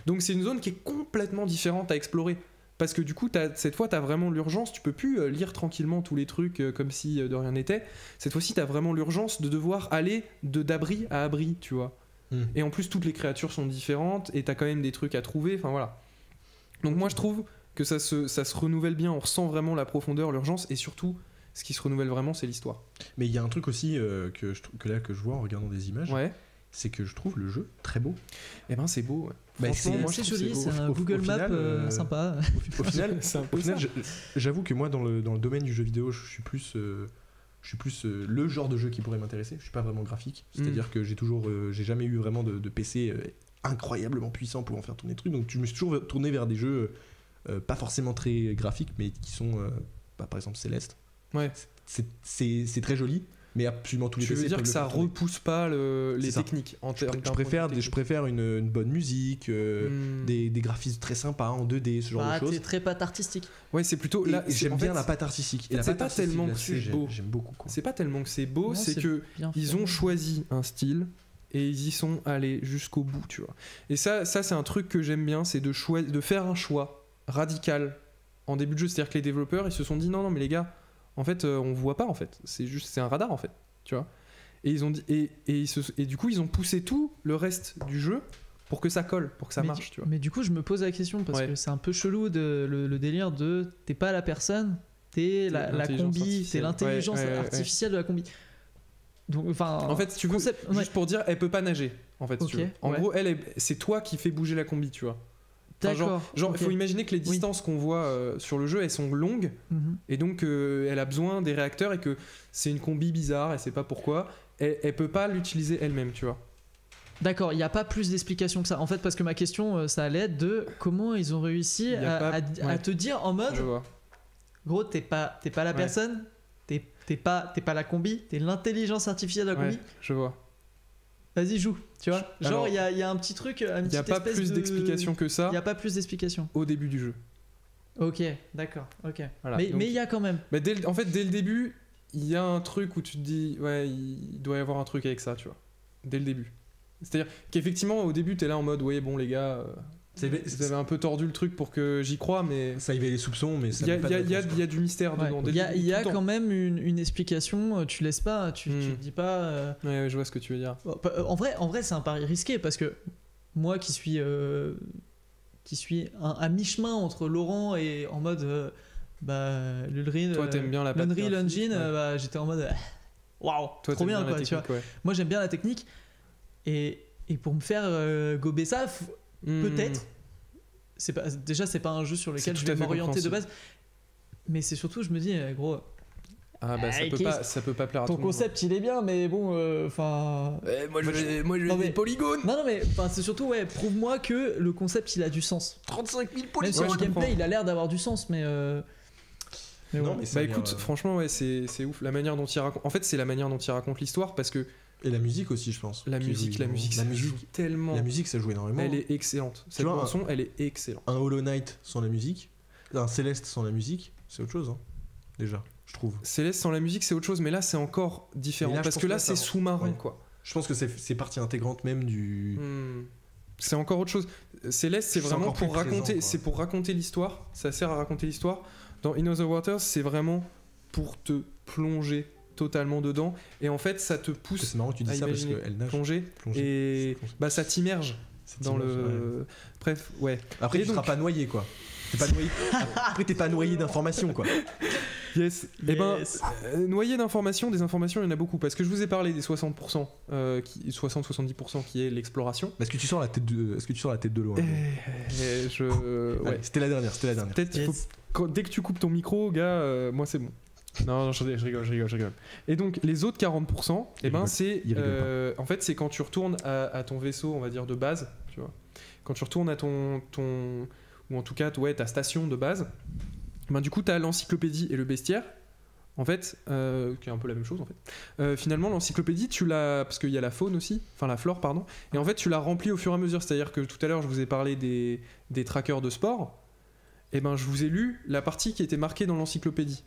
Donc c'est une zone qui est complètement différente à explorer, parce que du coup cette fois t'as vraiment l'urgence, tu peux plus lire tranquillement tous les trucs comme si de rien n'était. Cette fois-ci t'as vraiment l'urgence de devoir aller d'abri à abri, tu vois. Et en plus toutes les créatures sont différentes et t'as quand même des trucs à trouver, enfin voilà. Donc moi je trouve que ça se renouvelle bien, on ressent vraiment la profondeur, l'urgence, et surtout ce qui se renouvelle vraiment c'est l'histoire. Mais il y a un truc aussi que je vois en regardant des images, Ouais. c'est que je trouve le jeu très beau. Et ben c'est beau, ouais. Bah, Franchement, moi, je C'est trouve joli, beau. c'est un Au Google Maps final, sympa. Au final, C'est un peu au final, ça. j'avoue que moi dans le domaine du jeu vidéo, je suis plus le genre de jeu qui pourrait m'intéresser. Je suis pas vraiment graphique, c'est-à-dire que j'ai jamais eu vraiment de PC incroyablement puissant pour en faire tourner des trucs. Donc je me suis toujours tourné vers des jeux pas forcément très graphiques, mais qui sont par exemple Céleste. Ouais. C'est très joli, mais absolument tous les Tu PC veux dire peuvent que le ça faire tourner. repousse pas les C'est ça. techniques en Je termes je préfère une bonne musique, des graphismes très sympas en 2D, ce genre de choses. C'est très patte artistique. Ouais, c'est plutôt Et là. j'aime bien en fait, la patte artistique. Et la c'est patte pas artistique, tellement que là-dessus, c'est beau. J'aime beaucoup. Quoi. C'est pas tellement que c'est beau, Non, c'est que bien ils fait. ont choisi un style et ils y sont allés jusqu'au bout, tu vois. Et ça c'est un truc que j'aime bien, c'est de faire un choix radical en début de jeu. C'est-à-dire que les développeurs ils se sont dit non mais les gars, en fait on voit pas en fait, c'est un radar en fait, tu vois. Et ils ont dit et du coup ils ont poussé tout le reste du jeu pour que ça colle, pour que ça marche, tu vois. Mais du coup, je me pose la question parce Ouais. que c'est un peu chelou le délire de t'es pas la personne, t'es la l'intelligence combi, t'es artificielle. l'intelligence Ouais. artificielle de la combi. Donc, enfin, En fait, si tu veux, concept, ouais. juste pour dire, elle peut pas nager. En fait, si tu Ok, veux. En ouais. gros, c'est toi qui fais bouger la combi, tu vois. Enfin, D'accord. Genre, il ok. faut imaginer que les Oui. distances qu'on voit sur le jeu, elles sont longues, Mhm. et donc elle a besoin des réacteurs, et que c'est une combi bizarre, elle sait pas pourquoi. Elle peut pas l'utiliser elle-même, tu vois. D'accord, il n'y a pas plus d'explication que ça. En fait, parce que ma question, ça allait être de comment ils ont réussi Y a à ouais. te dire en mode, Je vois. gros, t'es pas la Ouais. personne, t'es pas la combi, t'es l'intelligence artificielle de la combi. Ouais, je vois. Vas-y, joue, tu vois. Genre, Alors, il y a un petit truc, Il n'y a pas plus d'explications que ça Il n'y a pas plus d'explications. au début du jeu. Ok, d'accord, ok. Voilà, mais donc- il y a quand même. Bah, en fait, dès le début, il y a un truc où tu te dis, ouais, il doit y avoir un truc avec ça, tu vois. Dès le début. C'est-à-dire qu'effectivement, au début, t'es là en mode, ouais, bon, les gars, vous avez un peu tordu le truc pour que j'y croie, mais Ça éveille les soupçons, mais ça il y, n'a pas de réponse, quoi. y a du mystère Ouais. dedans. dès Il y a, le début, il y a tout le quand temps. même une explication, tu laisses pas, tu Hmm. te dis pas. Ouais, je vois ce que tu veux dire. Bon, en vrai c'est un pari risqué parce que moi qui suis à mi-chemin entre Laurent et en mode l'Unreal, Toi, t'aimes bien la patte l'Unreal graphique, Engine, ouais. j'étais en mode waouh, Toi, trop t'aimes bien la quoi, tu vois. technique, ouais. Moi j'aime bien la technique et pour me faire gober ça, peut-être. C'est pas un jeu sur lequel C'est je tout à vais fait m'orienter de compréhensible. base. Mais c'est surtout, je me dis, gros, Ah bah ça peut pas plaire à ton tout le monde. concept il est bien, mais bon, enfin. Moi je Non, mais- des polygones. Non, mais c'est surtout, ouais, prouve-moi que le concept il a du sens. 35 000 Même polygones. si Ouais, le je gameplay comprends. il a l'air d'avoir du sens, mais. Mais Non, ouais. mais ça Bah a l'air, écoute, franchement, ouais, c'est ouf. La manière dont il raconte. En fait, c'est la manière dont il raconte l'histoire parce que Et la musique aussi, je pense. la Qui musique, joue la énormément. musique, ça joue tellement. La musique, ça joue énormément. Elle est excellente. Cette vois, chanson, elle est excellente. Un Hollow Knight sans la musique, un Céleste sans la musique, c'est autre chose, hein, déjà, je trouve. Céleste sans la musique, c'est autre chose, mais là, c'est encore différent Mais là, je parce pense que là, que c'est ça- sous-marin, ouais. quoi. Je pense que c'est partie intégrante même du. C'est encore autre chose. Céleste, c'est C'est vraiment encore plus pour raconter. présent, quoi. C'est pour raconter l'histoire. Ça sert à raconter l'histoire. Dans In Other Waters, c'est vraiment pour te plonger totalement dedans. Et en fait, ça te pousse C'est marrant que tu dis à ça parce imaginer. qu'elle nage. plonger. Plonger. Et bah, ça t'immerge C'est dans immense, ouais. le. Bref, ouais. Après, Et tu seras donc- pas noyé, quoi. Après, t'es pas noyé d'informations, quoi. Yes. Et ben, Yes. noyé d'informations, des informations, il y en a beaucoup. Parce que je vous ai parlé des 60%, 60-70% qui est l'exploration. Est-ce que tu sors la tête de l'eau? Ouais. C'était la dernière. Peut-être il faut dès que tu coupes ton micro, gars, moi c'est bon. Non, je rigole. Et donc les autres 40%, eh ben c'est en fait c'est quand tu retournes à ton vaisseau, on va dire de base, tu vois. Quand tu retournes à ton ou en tout cas ta station de base, ben du coup tu as l'encyclopédie et le bestiaire. En fait, qui est un peu la même chose en fait. Finalement, l'encyclopédie, tu l'as parce qu'il y a la faune aussi, enfin la flore pardon. Et en fait, tu l'as remplie au fur et à mesure. C'est-à-dire que tout à l'heure, je vous ai parlé des trackers de sport. Et ben, je vous ai lu la partie qui était marquée dans l'encyclopédie.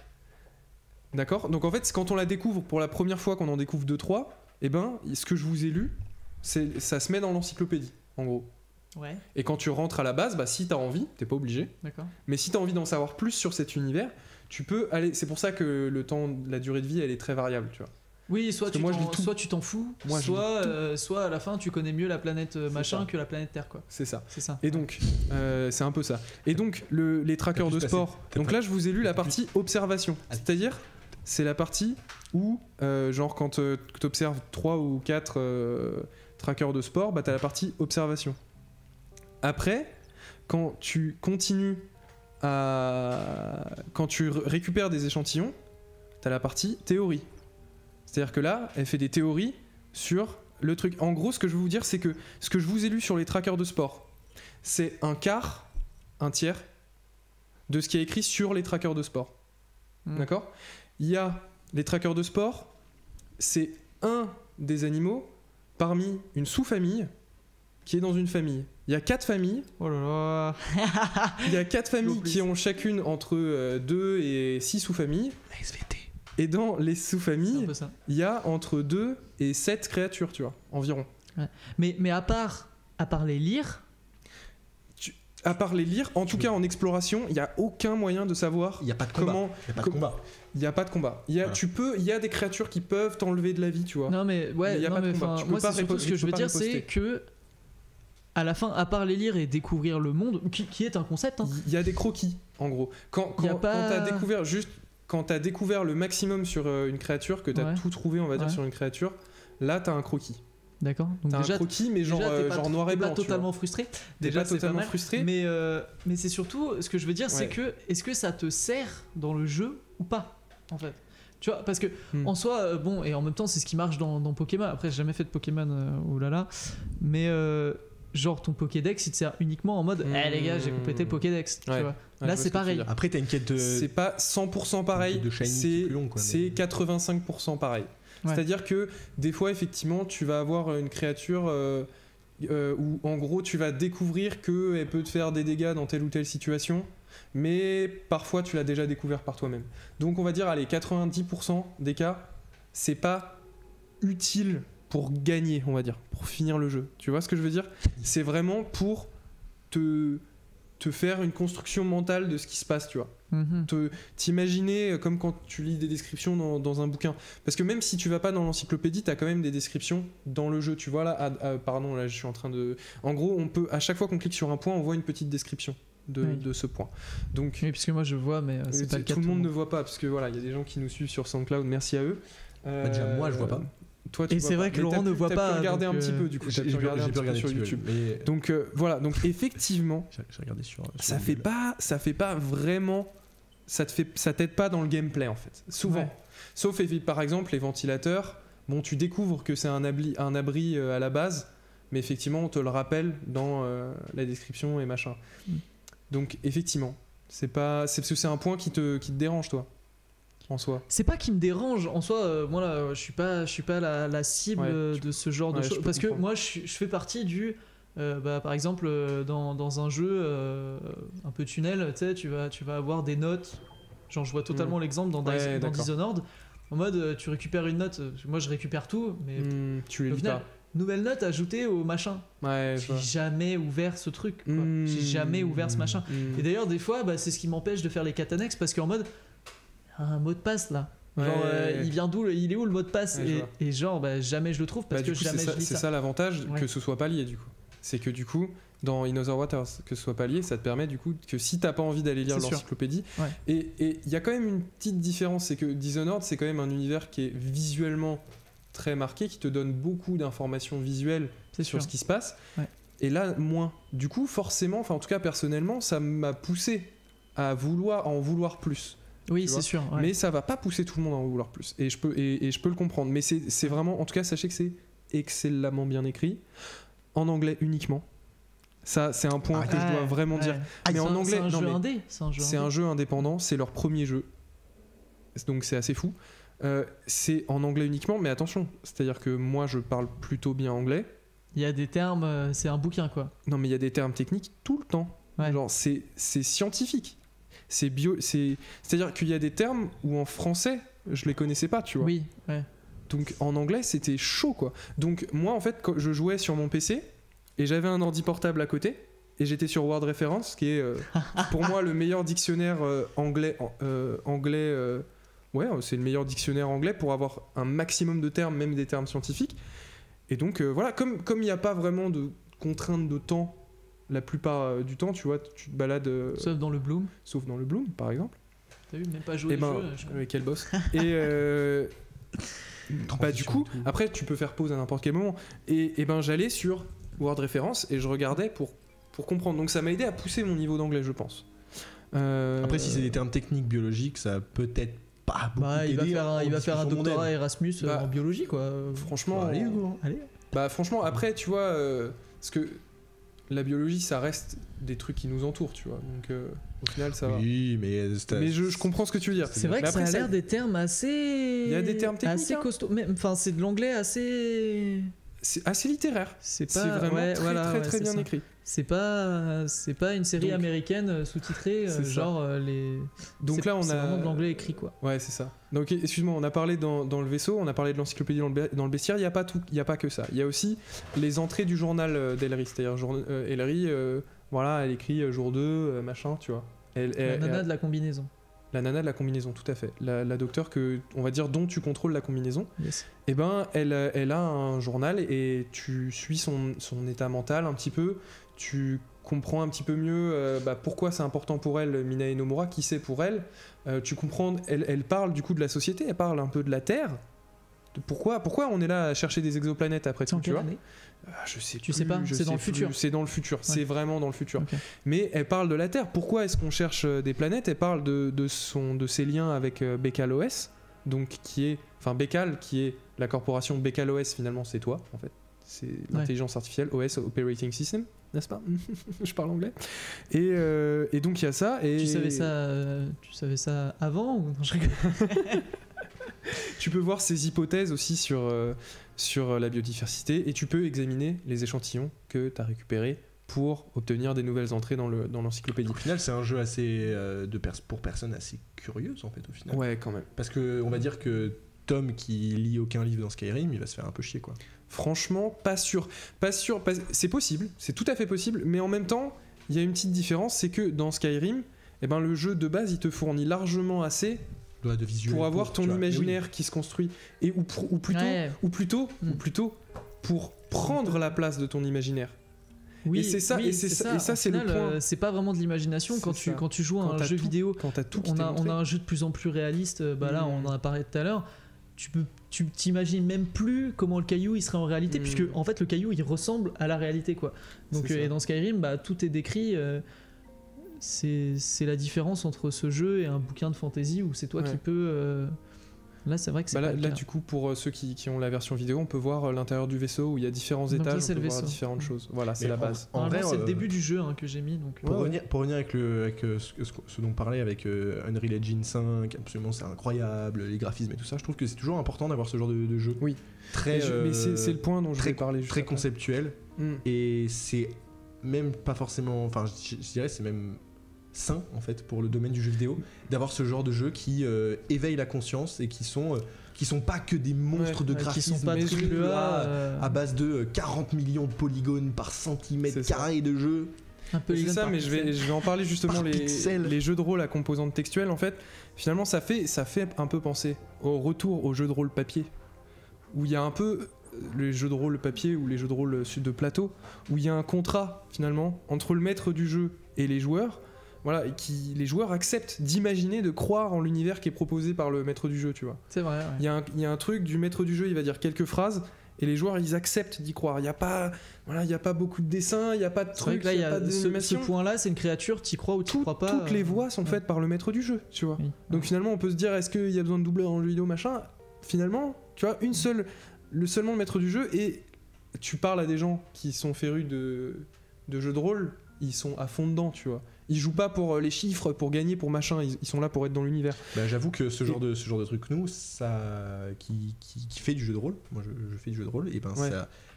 D'accord ? Donc en fait, quand on la découvre pour la première fois, qu'on en découvre 2-3, et ben, ce que je vous ai lu, ça se met dans l'encyclopédie, en gros. Ouais, Et quand tu rentres à la base, bah si t'as envie, t'es pas obligé. d'accord. Mais si t'as envie d'en savoir plus sur cet univers, tu peux aller. C'est pour ça que la durée de vie, elle est très variable, tu vois. Oui, soit Parce que moi, je lis tout. soit tu t'en fous, Moi, je lis soit à la fin tu connais mieux la planète machin ça. que la planète Terre, quoi. C'est ça. C'est ça. Et donc, c'est un peu ça. Et donc, les trackers de sport. Donc là, je vous ai lu la partie observation. C'est-à-dire, c'est la partie où, genre, quand tu observes 3 ou 4 trackers de sport, bah, tu as la partie observation. Après, quand tu continues quand tu récupères des échantillons, tu as la partie théorie. C'est-à-dire que là, elle fait des théories sur le truc. En gros, ce que je veux vous dire, c'est que ce que je vous ai lu sur les trackers de sport, c'est un tiers de ce qui est écrit sur les trackers de sport. D'accord ? Il y a les trackers de sport, c'est un des animaux parmi une sous-famille qui est dans une famille. Il y a 4 familles. Oh là là. Il y a 4 familles qui ont chacune entre 2 et 6 sous-familles. La SVT. Et dans les C'est un sous-familles, peu ça. il y a entre 2 et 7 créatures, tu vois, environ. Ouais. Mais à part les lire, À part les lire, en tout cas en exploration, il n'y a aucun moyen de savoir Il n'y a pas de combat. comment. Il n'y a pas de combat. Il n'y a pas de combat. Il y a des créatures qui peuvent t'enlever de la vie, tu vois. non mais ouais, Mais y a non, pas de mais combat. enfin, Tu peux moi pas c'est surtout ce que tu je peux veux pas dire, c'est riposter. que à la fin, à part les lire et découvrir le monde, qui est un concept, hein. Il y a des croquis, en gros. Quand Y a pas- quand t'as découvert le maximum sur une créature, que t'as Ouais. tout trouvé, on va dire, Ouais. sur une créature, là t'as un croquis. D'accord. Donc T'as déjà, un croquis, mais genre, déjà, t'es pas- genre noir et t'es blanc. pas tu vois. totalement frustré. T'es Déjà, pas c'est totalement pas mal. frustré. Mais c'est surtout, ce que je veux dire, c'est Ouais. que est-ce que ça te sert dans le jeu ou pas, en fait. Tu vois, parce que Hmm. en soi, bon, et en même temps, c'est ce qui marche dans Pokémon. Après, j'ai jamais fait de Pokémon, oulala. Mais genre, ton Pokédex, il te sert uniquement en mode, eh les gars, j'ai complété le Pokédex. Tu Ouais. vois. Ouais, je Là, vois c'est ce que tu veux pareil. dire. Après, t'as une quête de. C'est pas 100% pareil, de shiny qui est plus long, quoi, c'est mais- 85% pareil. Ouais. C'est-à-dire que des fois, effectivement, tu vas avoir une créature où en gros tu vas découvrir qu'elle peut te faire des dégâts dans telle ou telle situation, mais parfois tu l'as déjà découvert par toi-même. Donc on va dire, allez, 90% des cas, c'est pas utile pour gagner, on va dire, pour finir le jeu. Tu vois ce que je veux dire ? C'est vraiment pour te faire une construction mentale de ce qui se passe, tu vois. Mhm. T'imaginer comme quand tu lis des descriptions dans un bouquin. Parce que même si tu vas pas dans l'encyclopédie, t'as quand même des descriptions dans le jeu. Tu vois là, pardon, là je suis en train de. En gros, on peut, à chaque fois qu'on clique sur un point, on voit une petite description Oui. de ce point. Donc, Oui, puisque moi je vois, mais c'est pas le cas. tout de le monde ne voit pas, parce que voilà, il y a des gens qui nous suivent sur SoundCloud, merci à eux. Bah, déjà, moi, je vois pas. Toi, tu Et vois c'est pas. vrai que Mais Laurent t'as ne pu- voit t'as pu pas, regarder donc, un petit peu, du coup. J'ai T'as pu regarder un petit peu sur un petit peu, YouTube. mais Donc voilà, donc effectivement, j'ai regardé sur. ça fait pas vraiment, ça t'aide pas dans le gameplay en fait, souvent. Ouais. Sauf par exemple les ventilateurs, bon tu découvres que c'est un abri à la base, mais effectivement on te le rappelle dans la description et machin. Donc effectivement, c'est parce que c'est un point qui te dérange toi, en soi. C'est pas qui me dérange en soi, moi là, je suis pas la cible Ouais, de ce genre de ouais, je choses, peux parce que comprendre. moi je fais partie du par exemple dans un jeu un peu tunnel, tu sais, tu vas avoir des notes, genre je vois totalement l'exemple dans Ouais, d'accord. Dishonored, en mode tu récupères une note, moi je récupère tout, mais Tu les au lis final, pas. nouvelle note ajoutée au machin. Ouais, je J'ai vois. jamais ouvert ce truc, quoi. J'ai jamais ouvert ce machin. Et d'ailleurs, des fois, bah, c'est ce qui m'empêche de faire les quêtes annexes parce qu'en mode, un mot de passe là. Genre, Ouais. il vient d'où, il est où le mot de passe, Ouais, je vois. et genre, bah, jamais je le trouve parce Bah, que du coup, jamais je lis c'est ça. ça l'avantage Ouais. que ce soit pas lié du coup. C'est que du coup, dans In Other Waters, que ce soit pas lié, ça te permet du coup que si t'as pas envie d'aller lire C'est sûr. l'encyclopédie, Ouais. et il y a quand même une petite différence, c'est que Dishonored c'est quand même un univers qui est visuellement très marqué, qui te donne beaucoup d'informations visuelles C'est sur sûr. ce qui se passe, Ouais. et là moins. Du coup forcément, enfin en tout cas personnellement, ça m'a poussé à en vouloir plus. Oui, tu c'est vois. sûr. Ouais. Mais ça va pas pousser tout le monde à en vouloir plus. Et je peux le comprendre. Mais c'est vraiment, en tout cas, sachez que c'est excellemment bien écrit, en anglais uniquement. Ça, c'est un point que je dois vraiment dire. Mais C'est en un- anglais, c'est un non, jeu mais indé. C'est un jeu c'est indé. un jeu indépendant, c'est leur premier jeu. Donc c'est assez fou. C'est en anglais uniquement, mais attention, c'est-à-dire que moi je parle plutôt bien anglais. Il y a des termes, c'est un bouquin quoi. Non, mais il y a des termes techniques tout le temps. Ouais. Genre, c'est scientifique. C'est-à-dire qu'il y a des termes où en français, je les connaissais pas, tu vois. Oui, ouais. Donc en anglais, c'était chaud, quoi. Donc moi, en fait, quand je jouais sur mon PC, et j'avais un ordi portable à côté, et j'étais sur Word Reference, qui est pour moi le meilleur dictionnaire anglais. Ouais, c'est le meilleur dictionnaire anglais pour avoir un maximum de termes, même des termes scientifiques. Et donc voilà, comme il n'y a pas vraiment de contrainte de temps la plupart du temps, tu vois, tu te balades Sauf dans le Bloom. sauf dans le Bloom, par exemple. T'as vu, même pas jouer Et au ben, jeu. quel boss. Et bah du coup, après tu peux faire pause à n'importe quel moment. Et ben j'allais sur Word Reference et je regardais pour comprendre. Donc ça m'a aidé à pousser mon niveau d'anglais, je pense. Après, si c'est des termes techniques biologiques, ça peut-être pas beaucoup Bah, il va t'aider faire en il va faire un discussion doctorat mondaine. Erasmus Bah, en biologie quoi. Franchement, Allez, go. Allez. bah franchement, après tu vois, parce que la biologie, ça reste des trucs qui nous entourent, tu vois. Donc au final, ça va. Oui, mais Mais je comprends ce que tu veux dire. C'est vrai Mais que ça après, a l'air des termes assez. Il y a des termes techniques, assez hein. costauds. Mais enfin, c'est de l'anglais assez. C'est assez littéraire. C'est C'est pas vraiment ouais, très voilà, très ouais, très c'est bien ça. écrit. C'est pas une série Donc, américaine sous-titrée c'est ça. genre les. Donc là, on c'est a vraiment de l'anglais écrit quoi. Ouais, c'est ça. Donc, excuse-moi, on a parlé dans le vaisseau, on a parlé de l'encyclopédie dans le bestiaire. Il n'y a pas tout, il y a pas que ça. Il y a aussi les entrées du journal d'Ellery. C'est-à-dire, Ellery, voilà, elle écrit jour 2, machin, tu vois. La nana de la combinaison. La nana de la combinaison, tout à fait. La docteure que, on va dire, dont tu contrôles la combinaison. Yes. Eh ben, elle a un journal et tu suis son état mental un petit peu. Tu comprends un petit peu mieux pourquoi c'est important pour elle, Minae Nomura, qui c'est pour elle. Tu comprends, elle parle du coup de la société, elle parle un peu de la Terre. De pourquoi on est là à chercher des exoplanètes après C'est en tout, tu quelle vois. année Je sais Tu plus, sais pas, je c'est dans sais le futur. plus. C'est dans le futur, c'est vraiment dans le futur. Ok. Mais elle parle de la Terre. Pourquoi est-ce qu'on cherche des planètes? Elle parle de ses liens avec Bekal OS, donc Bekal, qui est la corporation Bekal OS, finalement c'est toi en fait. C'est l'intelligence artificielle, OS, Operating System, n'est-ce pas? Je parle anglais. Et donc il y a ça. Et Tu savais ça avant ou non, je rigole. tu peux voir ses hypothèses aussi sur la biodiversité et tu peux examiner les échantillons que tu as récupérés pour obtenir des nouvelles entrées dans l'encyclopédie. Au final, c'est un jeu assez pour personnes assez curieuses en fait au final. Ouais, quand même. Parce que on va dire que Tom qui lit aucun livre dans Skyrim, il va se faire un peu chier quoi. Franchement, pas sûr. C'est possible, c'est tout à fait possible, mais en même temps, il y a une petite différence, c'est que dans Skyrim, eh ben, le jeu de base, il te fournit largement assez De visuel pour avoir ton tu vois. imaginaire qui se construit, et ou plutôt pour prendre la place de ton imaginaire. Oui, Et c'est ça, oui, et c'est ça, Au c'est le final, point. c'est pas vraiment de l'imagination quand C'est ça. tu joues à Quand un t'as jeu tout- vidéo. Quand t'as tout qui On t'est a montré. un jeu de plus en plus réaliste. Là, on en a parlé tout à l'heure. Tu t'imagines même plus comment le caillou il serait en réalité, puisque en fait le caillou il ressemble à la réalité quoi. Donc C'est ça. et dans Skyrim, tout est décrit. C'est la différence entre ce jeu et un bouquin de fantasy où c'est toi Ouais. qui peux. Là, c'est vrai que c'est Bah pas là, le là, cas. du coup, pour ceux qui ont la version vidéo, on peut voir l'intérieur du vaisseau où il y a différents Donc là, étages, c'est on peut le voir vaisseau. différentes choses. Voilà, c'est Mais la base. en Normalement, vrai, c'est le début du jeu que j'ai mis. Donc, Pour revenir avec ce dont on parlait avec Unreal Engine 5, absolument c'est incroyable, les graphismes et tout ça, je trouve que c'est toujours important d'avoir ce genre de jeu. Oui. Très, Mais c'est le point dont je très- vais parler juste très après. conceptuel Mm. et c'est même pas forcément, enfin je dirais c'est même sain en fait pour le domaine du jeu vidéo d'avoir ce genre de jeux qui éveillent la conscience et qui sont pas que des monstres de qui graphisme sont pas mais triple A, à base de 40 millions de polygones par centimètre C'est ça. carré de jeu. un peu C'est ça, mais je vais en parler justement. Par pixel. Les jeux de rôle à composante textuelle, en fait, finalement, ça fait un peu penser au retour aux jeux de rôle papier, où il y a un peu les jeux de rôle papier ou les jeux de rôle de plateau, où il y a un contrat finalement entre le maître du jeu et les joueurs. Voilà, et les joueurs acceptent d'imaginer, de croire en l'univers qui est proposé par le maître du jeu, tu vois. C'est vrai. Ouais. Il y a un truc du maître du jeu, il va dire quelques phrases, et les joueurs, ils acceptent d'y croire. Il n'y a pas beaucoup de dessins, il n'y a pas de C'est vrai trucs, que là, il n'y a pas ce d'animation. point-là, c'est une créature, t'y crois ou t'y crois pas. Toutes les voix sont faites par le maître du jeu, tu vois. Oui. Donc finalement, on peut se dire, est-ce qu'il y a besoin de doubleur en jeu vidéo, machin? Finalement, tu vois, seulement le maître du jeu, et tu parles à des gens qui sont férus de jeux de rôle, ils sont à fond dedans, tu vois. Ils jouent pas pour les chiffres, pour gagner, pour machin, ils sont là pour être dans l'univers. Bah, j'avoue que ce genre de truc, nous, ça, qui fait du jeu de rôle, moi je fais du jeu de rôle, et ben Ouais.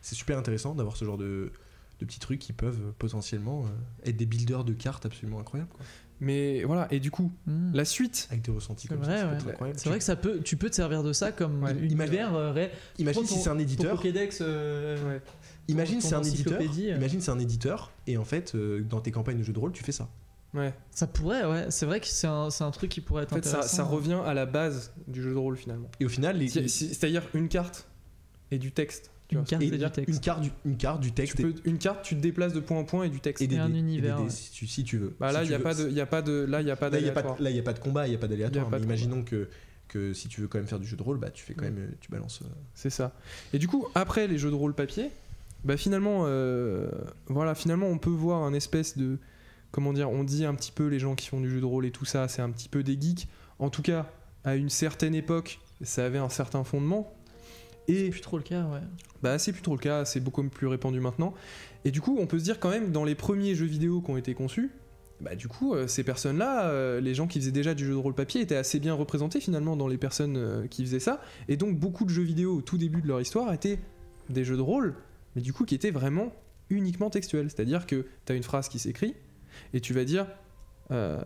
c'est super intéressant d'avoir ce genre de petits trucs qui peuvent potentiellement être des builders de cartes absolument incroyables, quoi. Mais voilà, et du coup, la suite, Avec des ressentis C'est comme vrai, ça, ouais. peut être incroyable. C'est vrai que tu peux te servir de ça comme Ouais. univers réel. Imagine Prends si c'est un ton éditeur. Pokédex. Imagine ton c'est un éditeur. encyclopédie. Imagine c'est un éditeur, et en fait, dans tes campagnes de jeux de rôle, tu fais ça. ouais. Ça pourrait, ouais. C'est vrai que c'est un truc qui pourrait être En fait, intéressant. ça revient à la base du jeu de rôle finalement. Et au final, C'est-à-dire une carte et du texte. Tu Une vois. carte et et du texte. une carte, du texte, Une carte, tu te déplaces de point en point et du texte. et des Et un dés, univers, des dés, ouais. si tu veux. Bah là, Si il tu n'y a, veux. pas de d'aléatoire. Là, il n'y a pas de combat, il n'y a pas Y a d'aléatoire. pas Mais de imaginons que si tu veux quand même faire du jeu de rôle, bah, tu fais quand même, tu balances. C'est ça. Et du coup, après les jeux de rôle papier, bah finalement, finalement, on peut voir un espèce de, comment dire, on dit un petit peu les gens qui font du jeu de rôle et tout ça, c'est un petit peu des geeks. En tout cas, à une certaine époque, ça avait un certain fondement. C'est Et plus trop le cas, ouais. bah c'est plus trop le cas, c'est beaucoup plus répandu maintenant. Et du coup, on peut se dire quand même, dans les premiers jeux vidéo qui ont été conçus, bah du coup, ces personnes-là, les gens qui faisaient déjà du jeu de rôle papier, étaient assez bien représentés finalement dans les personnes qui faisaient ça. Et donc beaucoup de jeux vidéo au tout début de leur histoire étaient des jeux de rôle, mais du coup qui étaient vraiment uniquement textuels. C'est-à-dire que tu as une phrase qui s'écrit, et tu vas dire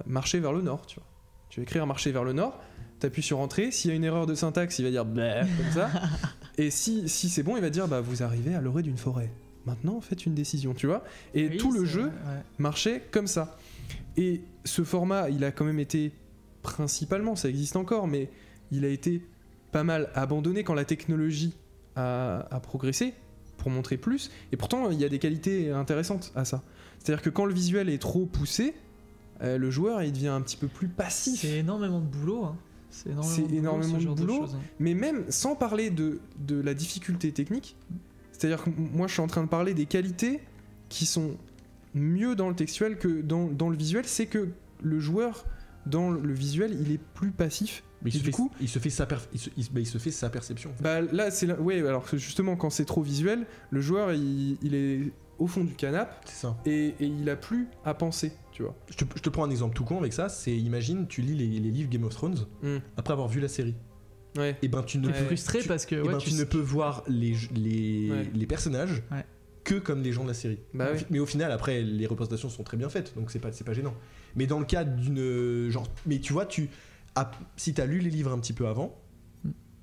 marcher vers le nord, tu vois. Tu vas écrire marcher vers le nord, t'appuies sur entrée, s'il y a une erreur de syntaxe, il va dire bleh, comme ça. Et si c'est bon, il va dire bah vous arrivez à l'orée d'une forêt. Maintenant, faites une décision, tu vois. Et Oui, tout le c'est jeu vrai, ouais. marchait comme ça. Et ce format, il a quand même été principalement, ça existe encore, mais il a été pas mal abandonné quand la technologie a progressé pour montrer plus. Et pourtant, il y a des qualités intéressantes à ça. C'est-à-dire que quand le visuel est trop poussé, le joueur il devient un petit peu plus passif. C'est énormément de boulot, hein. C'est énormément énormément de ce genre boulot. choses, hein. Mais même sans parler de la difficulté technique, c'est-à-dire que moi je suis en train de parler des qualités qui sont mieux dans le textuel que dans le visuel, c'est que le joueur dans le visuel il est plus passif. Mais Et du coup, il se fait sa perception. En fait. bah là c'est ouais, alors que justement quand c'est trop visuel, le joueur il est au fond du canapé C'est ça. et il a plus à penser, tu vois. Je te prends un exemple tout con avec ça. C'est imagine tu lis les livres Game of Thrones après avoir vu la série. Ouais. Et ben tu ne Ouais. peux Frustré parce que et ouais, ben, tu ne peux voir les personnages Ouais. que comme les gens de la série. Bah oui. Mais au final, après, les représentations sont très bien faites, donc c'est pas gênant. Mais dans le cas d'une genre, mais tu vois, si t'as lu les livres un petit peu avant,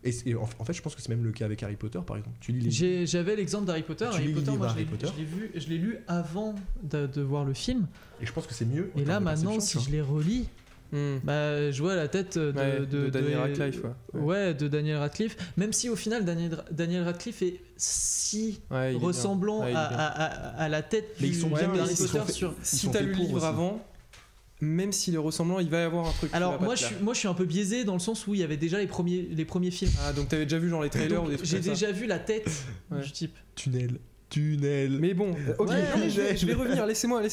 et en fait, je pense que c'est même le cas avec Harry Potter, par exemple. Tu lis les J'avais l'exemple d'Harry Potter. Tu Harry lis les Potter, livres moi, Harry Potter. je l'ai lu avant de voir le film. et je pense que c'est mieux. en Et là, termes de maintenant, perception, si tu je les relis, Hmm. bah, je vois la tête De Daniel Radcliffe, ouais. Ouais, de Daniel Radcliffe. Même si au final, Daniel Radcliffe est si Ouais, il est bien. ressemblant Ouais, il est bien. à la tête Mais ils sont bien, d'Harry ils sont Potter faits- sur. Ils Si sont t'as faits lu le pour livre aussi. avant, même s'il est ressemblant, il va y avoir un truc. qui va Alors pas moi te plaire. je suis un peu biaisé dans le sens où il y avait déjà les premiers films. Ah, donc t'avais déjà vu genre les trailers Donc, ou des trucs j'ai comme ça. déjà vu la tête Ouais. du type. Tunnel. Mais bon, ok, Ouais, non, mais je vais revenir, laissez-moi. Mais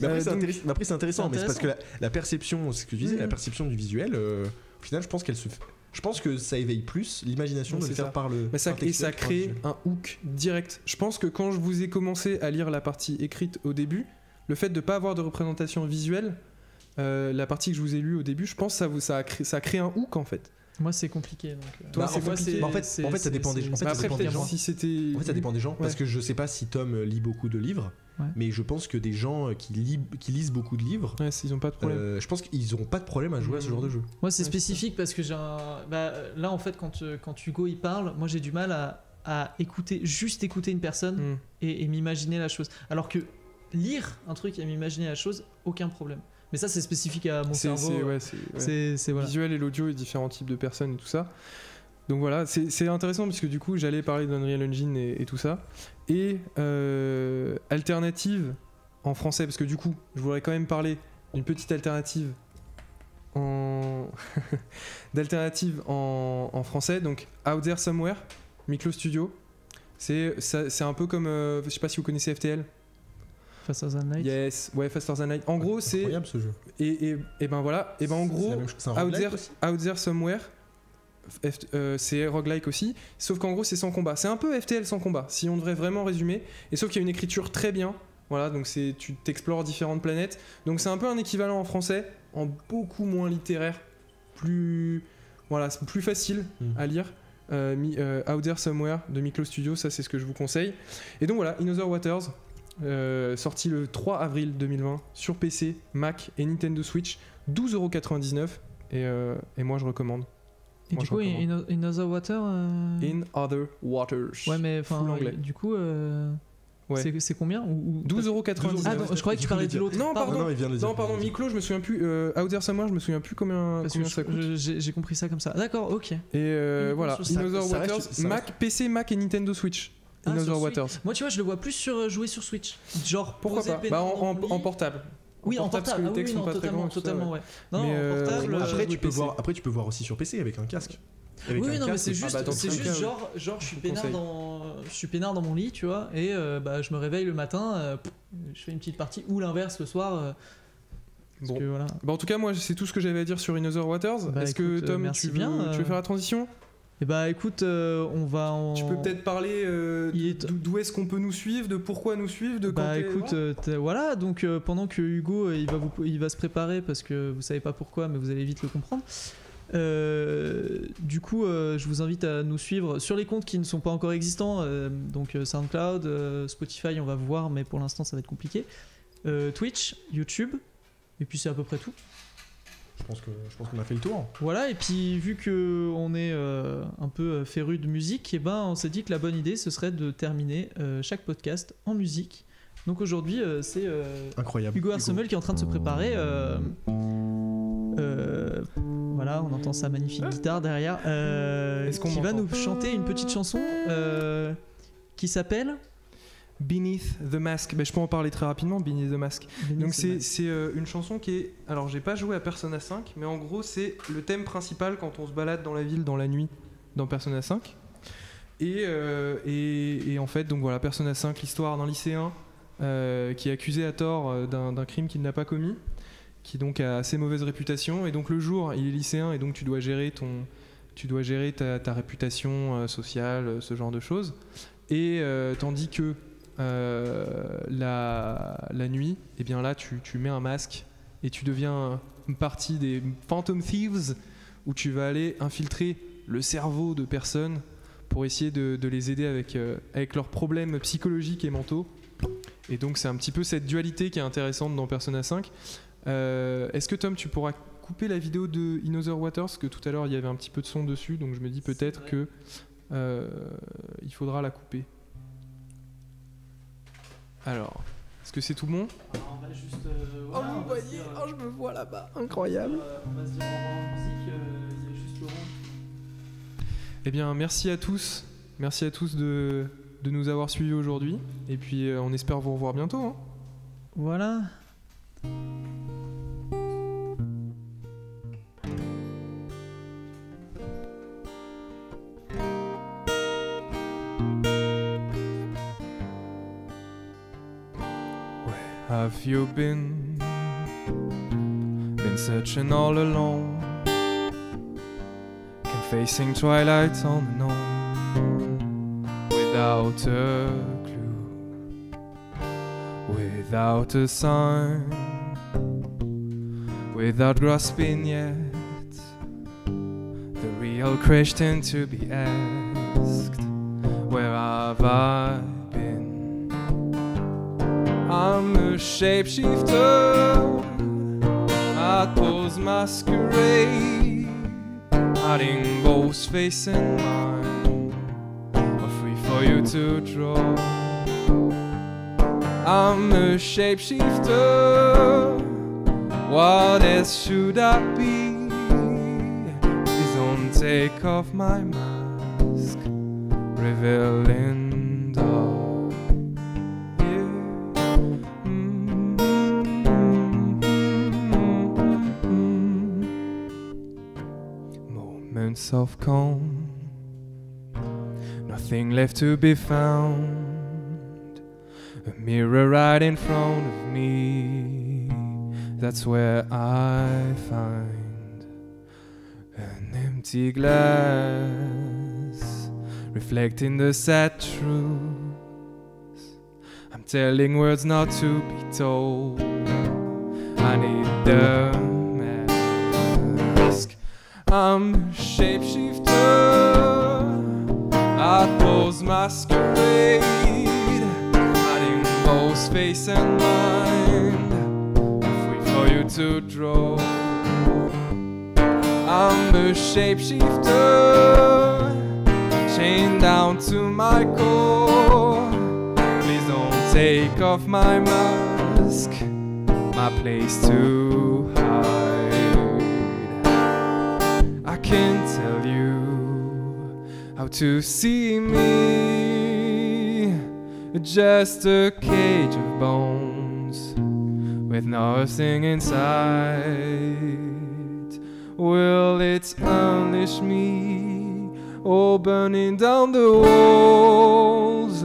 après, donc- mais après, c'est intéressant, mais c'est parce que Intéressant. la perception, c'est ce que je disais, Mhm. la perception du visuel, au final, je pense que ça éveille plus l'imagination Ouais, de le c'est faire ça. par le. Mais ça, par et ça textuel, par crée visuel. un hook direct. Je pense que quand je vous ai commencé à lire la partie écrite au début, le fait de pas avoir de représentation visuelle, la partie que je vous ai lue au début, je pense que ça a créé un hook en fait. Moi c'est compliqué. Donc, Toi, c'est compliqué. En fait, ça dépend des gens. En fait, Bah ça après, dépend des peut-être gens. si c'était. En fait, ça dépend des gens, parce Ouais. que je sais pas si Tom lit beaucoup de livres, Ouais. mais je pense que des gens qui lisent beaucoup de livres, Ouais, ils ont pas de problème. je pense qu'ils auront pas de problème à jouer à ce genre de jeu. Moi c'est Ouais, spécifique parce que j'ai un. Bah, là en fait quand Hugo il parle, moi j'ai du mal à écouter, juste écouter une personne Hmm. et m'imaginer la chose. Alors que lire un truc et m'imaginer la chose, aucun problème. Mais ça c'est spécifique à mon cerveau. Ouais. C'est Le voilà. visuel et l'audio et différents types de personnes et tout ça. Donc voilà, c'est intéressant parce que du coup j'allais parler d'Unreal Engine et tout ça. Et alternative en français, parce que du coup je voudrais quand même parler d'une petite alternative d'alternative en français. Donc Out There Somewhere, Miklo Studio. C'est un peu comme, je sais pas si vous connaissez FTL. Faster Than Light. Yes, ouais, Faster Than Light. En gros, c'est incroyable ce jeu. et ben voilà, et ben en gros, c'est un Out roguelike There, aussi. Out There Somewhere, c'est roguelike aussi, sauf qu'en gros c'est sans combat. C'est un peu FTL sans combat, si on devrait vraiment résumer. Et sauf qu'il y a une écriture très bien. Voilà, donc tu t'explores différentes planètes. Donc c'est un peu un équivalent en français, en beaucoup moins littéraire, voilà, c'est plus facile à lire. Out There Somewhere de Miklo Studio, ça c'est ce que je vous conseille. Et donc voilà, In Other Waters, sorti le 3 avril 2020 sur PC, Mac et Nintendo Switch, 12,99€. Et moi je recommande. Et Moi, du je coup, recommande. In Other Water. In Other Waters. Ouais, mais Full enfin, anglais. du coup, Ouais. c'est combien 12,99€. Ah, non, je croyais que tu parlais de l'autre. Non, pardon. Non, il vient de le dire. Non, pardon, Miklo, je me souviens plus. Out There Somewhere, je me souviens plus combien ça coûte. J'ai compris ça comme ça. D'accord, ok. Et voilà, Ça In Other reste- Waters, ça Mac, PC, Mac et Nintendo Switch. In Ah, sur Other Switch. Waters. Moi, tu vois, je le vois plus jouer sur Switch. Genre, Pourquoi poser pas peinard Bah dans mon lit. en portable. Oui, en parce que portable. les Ah oui, textes non, sont pas très totalement, grands et tout ça, totalement, ouais. Non, Mais, en portable. Après, tu peux voir aussi sur PC avec un casque. Avec Oui, un non, mais casque, c'est aussi. juste, bah, dans c'est tous les juste cas, genre je suis je peinard conseille. dans mon lit, tu vois, et bah, je me réveille le matin, je fais une petite partie, ou l'inverse le soir. Parce Bon. que, voilà. Bah en tout cas, moi c'est tout ce que j'avais à dire sur In Other Waters. Bah, Est-ce que écoute, Tom, merci tu bien, veux faire la transition? Et bah écoute, on va en. Tu peux peut-être parler Il est- d'où est-ce qu'on peut nous suivre, de pourquoi nous suivre, de quand Bah t'es- écoute, voilà, donc pendant que Hugo il va se préparer parce que vous savez pas pourquoi, mais vous allez vite le comprendre. Du coup, je vous invite à nous suivre sur les comptes qui ne sont pas encore existants, donc SoundCloud, Spotify, on va voir, mais pour l'instant ça va être compliqué. Twitch, YouTube, et puis c'est à peu près tout. Je pense qu'on a fait le tour. Voilà, et puis vu que on est un peu féru de musique, et ben on s'est dit que la bonne idée ce serait de terminer chaque podcast en musique. Donc aujourd'hui c'est Incroyable. Hugo Arsemel qui est en train de se préparer. Voilà, on entend sa magnifique guitare derrière. Est-ce qu'on qui va m'entend nous chanter une petite chanson qui s'appelle Beneath the Mask. Bah, je peux en parler très rapidement, Beneath the Mask. Donc c'est c'est une chanson qui est... Alors j'ai pas joué à Persona 5, mais en gros c'est le thème principal quand on se balade dans la ville dans la nuit dans Persona 5. Et en fait, donc voilà, Persona 5, l'histoire d'un lycéen qui est accusé à tort d'un crime qu'il n'a pas commis, qui donc a assez mauvaise réputation. Et donc le jour, il est lycéen et donc tu dois gérer ta réputation sociale, ce genre de choses. Et tandis que la nuit, et bien là tu mets un masque et tu deviens une partie des Phantom Thieves où tu vas aller infiltrer le cerveau de personnes pour essayer de les aider avec leurs problèmes psychologiques et mentaux. Et donc c'est un petit peu cette dualité qui est intéressante dans Persona 5. Est-ce que Tom, tu pourras couper la vidéo de In Other Waters, parce que tout à l'heure il y avait un petit peu de son dessus, donc je me dis peut-être que il faudra la couper. Alors, est-ce que c'est tout bon? On va juste. Oh, vous voyez, je me vois là-bas, incroyable. On va se dire au revoir en musique, il y a juste Laurent. Eh bien, merci à tous de nous avoir suivis aujourd'hui, et puis on espère vous revoir bientôt. Hein. Voilà. Have you been searching all alone, facing twilight on and on, without a clue, without a sign, without grasping yet the real question to be asked: where have I been? I'm a shapeshifter, I pose masquerade, hiding both face and mind, are free for you to draw. I'm a shapeshifter, what else should I be? Please don't take off my mind. revealing dark. Yeah. Moments of calm, nothing left to be found. A mirror right in front of me, that's where I find an empty glass, reflecting the sad truth. I'm telling words not to be told. I need the mask. I'm a shapeshifter, outpost masquerade, hiding both face and mind, free for you to draw. I'm a shapeshifter, chained down to my core. Please don't take off my mask, my place to hide. I can't tell you how to see me, just a cage of bones with nothing inside. Will it unleash me, or burning down the walls?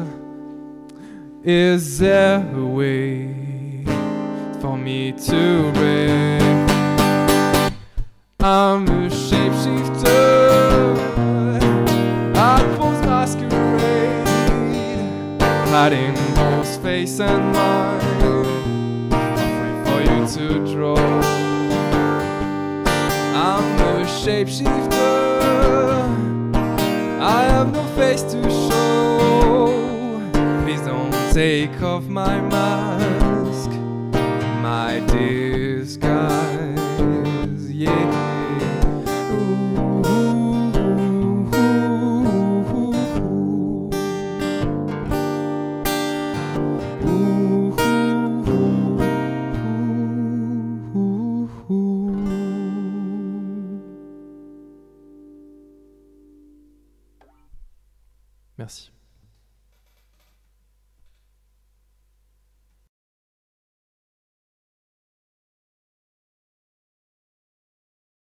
Is there a way for me to break? I'm a shapeshifter, outpost masquerade, hiding both face and mind, free for you to draw. I'm a shapeshifter, I have no face to show. Please don't take off my mask, my disguise, yeah. Merci.